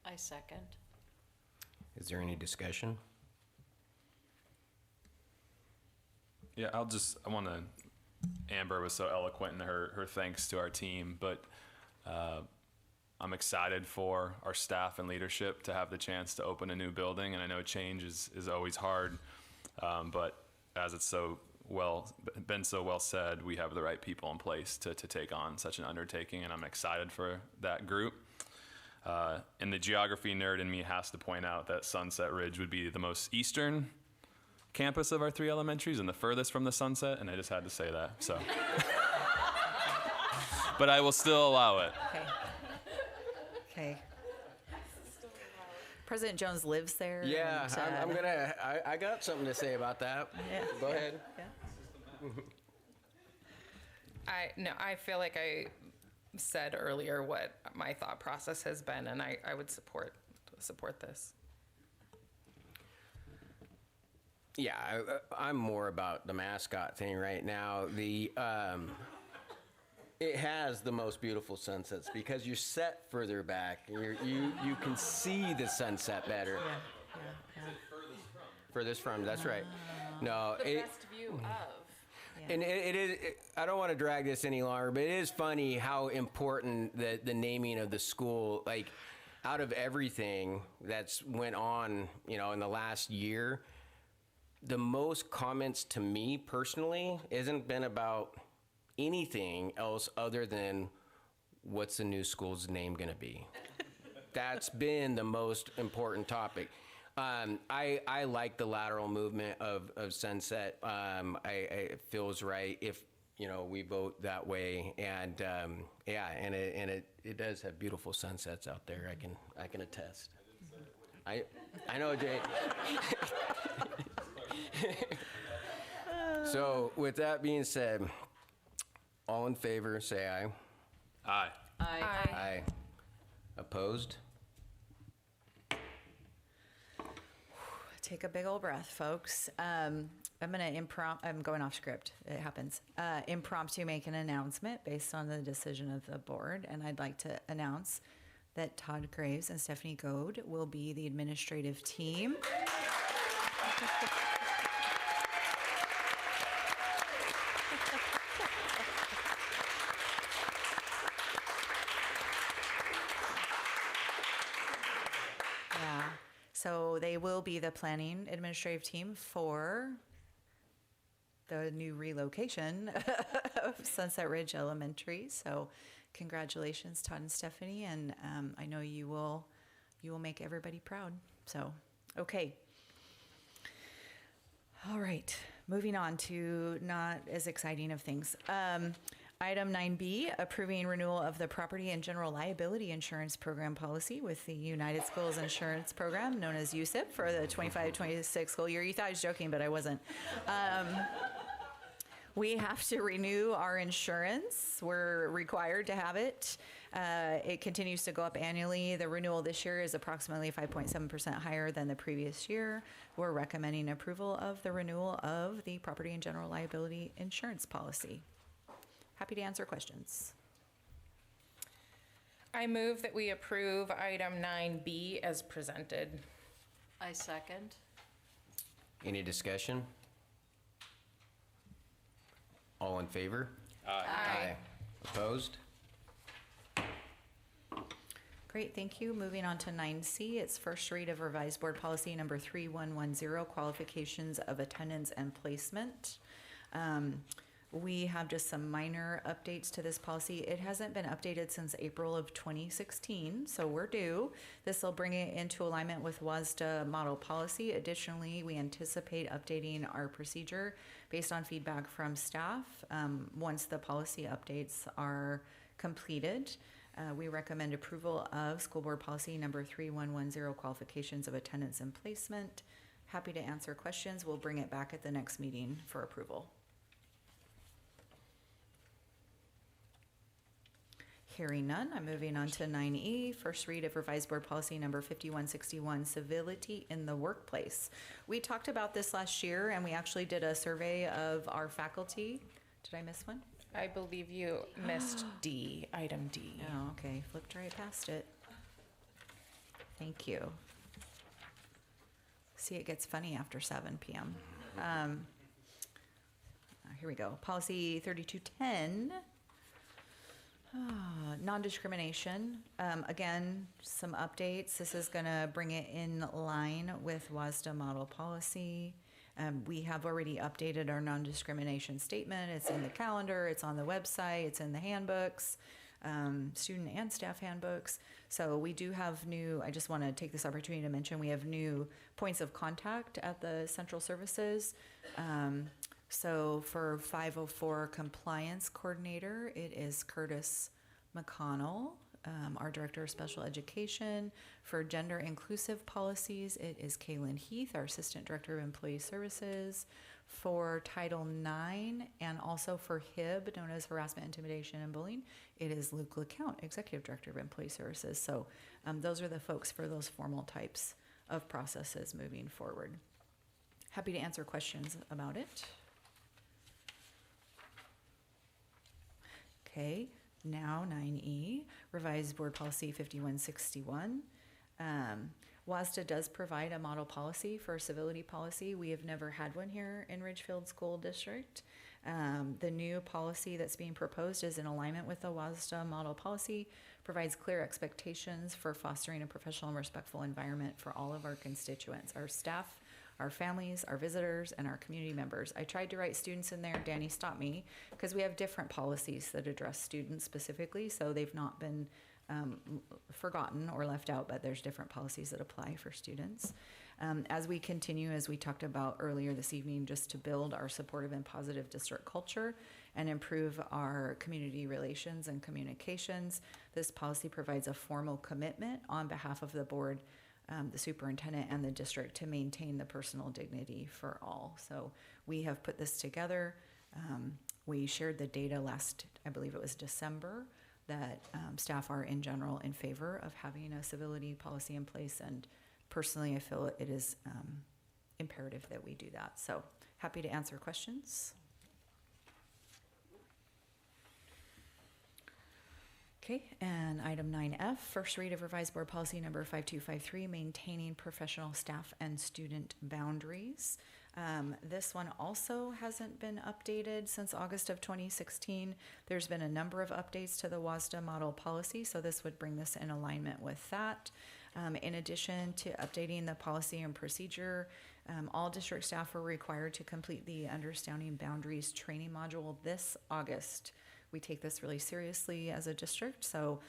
I second. Is there any discussion? Yeah, I want to, Amber was so eloquent in her thanks to our team, but I'm excited for our staff and leadership to have the chance to open a new building, and I know change is always hard, but as it's been so well said, we have the right people in place to take on such an undertaking, and I'm excited for that group. And the geography nerd in me has to point out that Sunset Ridge would be the most eastern campus of our 3 elementaries and the furthest from the sunset, and I just had to say that, so. But I will still allow it. Okay. President Jones lives there. Yeah, and, I got something to say about that. Yeah, Go ahead. Yeah. I feel like I said earlier what my thought process has been, and I would support this. Yeah, I'm more about the mascot thing right now. It has the most beautiful sunsets because you're set further back. You can see the sunset better. Yeah. Furthest from, that's right. No, Best view of. and it is. I don't want to drag this any longer, but it is funny how important the naming of the school, like, out of everything that's went on, in the last year, the most comments to me personally isn't been about anything else other than what's the new school's name going to be. That's been the most important topic. I like the lateral movement of Sunset. It feels right if we vote that way, and it does have beautiful sunsets out there. I can attest. I know, Jay. So with that being said, all in favor, say aye. Aye. Aye. Aye. Opposed? Take a big old breath, folks. I'm going off script. It happens. Impromptu make an announcement based on the decision of the board, and I'd like to announce that Todd Graves and Stephanie Goad will be the administrative team. Yeah, so they will be the planning administrative team for the new relocation of Sunset Ridge Elementary. So congratulations, Todd and Stephanie, and I know you will make everybody proud. So, okay. All right, moving on to not as exciting of things. Item 9B, approving renewal of the property and general liability insurance program policy with the United Schools Insurance Program, known as USIP, for the 25-26 school year. You thought I was joking, but I wasn't. We have to renew our insurance. We're required to have it. It continues to go up annually. The renewal this year is approximately 5.7% higher than the previous year. We're recommending approval of the renewal of the property and general liability insurance policy. Happy to answer questions. I move that we approve item 9B as presented. I second. Any discussion? All in favor? Aye. Opposed? Great, thank you. Moving on to 9C, it's first read of revised board policy number 3110, qualifications of attendance and placement. We have just some minor updates to this policy. It hasn't been updated since April of 2016, so we're due. This will bring it into alignment with WASDA model policy. Additionally, we anticipate updating our procedure based on feedback from staff once the policy updates are completed. We recommend approval of school board policy number 3110, qualifications of attendance and placement. Happy to answer questions. We'll bring it back at the next meeting for approval. Hearing none, I'm moving on to 9E, first read of revised board policy number 5161, civility in the workplace. We talked about this last year, and we actually did a survey of our faculty. Did I miss one? I believe you missed D, item D. Oh, okay, flipped right past it. Thank you. See, it gets funny after 7 p.m. Here we go. Policy 3210. Non-discrimination. Again, some updates. This is going to bring it in line with WASDA model policy. We have already updated our non-discrimination statement. It's in the calendar, it's on the website, it's in the handbooks, student and staff handbooks. So we do have new, I just want to take this opportunity to mention, we have new points of contact at the central services. So for 504 compliance coordinator, it is Curtis McConnell, our director of special education. For gender inclusive policies, it is Kaylin Heath, our assistant director of employee services. For Title IX and also for HIB, known as harassment, intimidation, and bullying, it is Luke LeCount, executive director of employee services. So those are the folks for those formal types of processes moving forward. Happy to answer questions about it. Okay, now 9E, revised board policy 5161. WASDA does provide a model policy for civility policy. We have never had one here in Ridgefield School District. The new policy that's being proposed is in alignment with the WASDA model policy, provides clear expectations for fostering a professional and respectful environment for all of our constituents, our staff, our families, our visitors, and our community members. I tried to write students in there. Danny stopped me because we have different policies that address students specifically, so they've not been forgotten or left out, but there's different policies that apply for students. As we continue, as we talked about earlier this evening, just to build our supportive and positive district culture and improve our community relations and communications, this policy provides a formal commitment on behalf of the board, the superintendent, and the district to maintain the personal dignity for all. So we have put this together. We shared the data last, I believe it was December, that staff are in general in favor of having a civility policy in place, and personally I feel it is imperative that we do that. So happy to answer questions. Okay, and item 9F, first read of revised board policy number 5253, maintaining professional staff and student boundaries. This one also hasn't been updated since August of 2016. There's been a number of updates to the WASDA model policy, so this would bring this in alignment with that. In addition to updating the policy and procedure, all district staff are required to complete the Understanding Boundaries training module this August. We take this really seriously as a district, so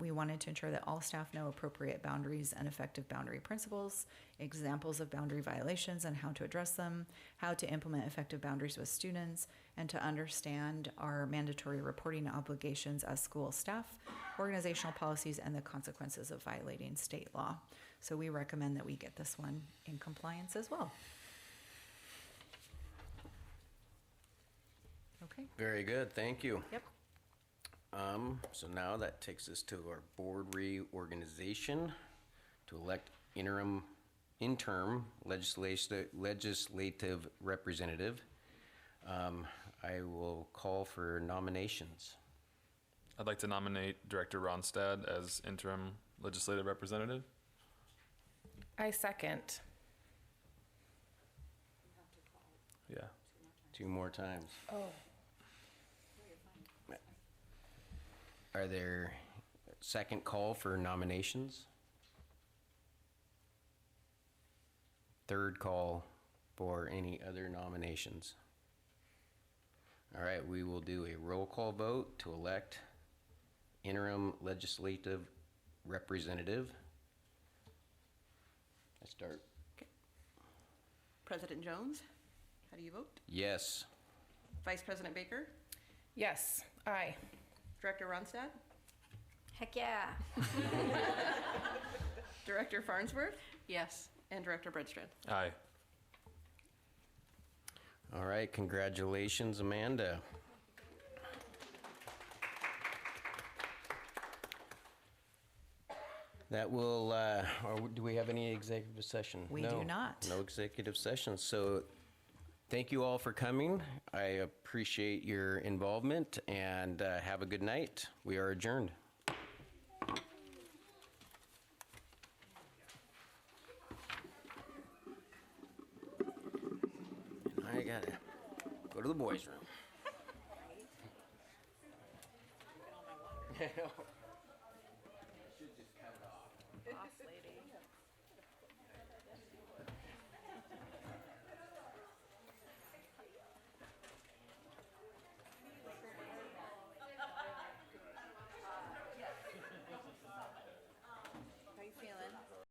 We wanted to ensure that all staff know appropriate boundaries and effective boundary principles, examples of boundary violations and how to address them, how to implement effective boundaries with students, and to understand our mandatory reporting obligations as school staff, organizational policies, and the consequences of violating state law. So we recommend that we get this one in compliance as well. Okay. Very good, thank you. Yep. So now that takes us to our board reorganization to elect interim legislative representative. I will call for nominations. I'd like to nominate Director Ronstadt as interim legislative representative. I second. Yeah. 2 more times. Oh. Are there second call for nominations? Third call for any other nominations? All right, we will do a roll call vote to elect interim legislative representative. I start. President Jones, how do you vote? Yes. Vice President Baker? Yes, aye. Director Ronstadt? Heck yeah. Director Farnsworth? Yes. And Director Bredstrand? Aye. All right, congratulations, Amanda. That will, or do we have any executive session? We No, do not. No executive session. So thank you all for coming. I appreciate your involvement and have a good night. We are adjourned. I gotta go to the boys' room.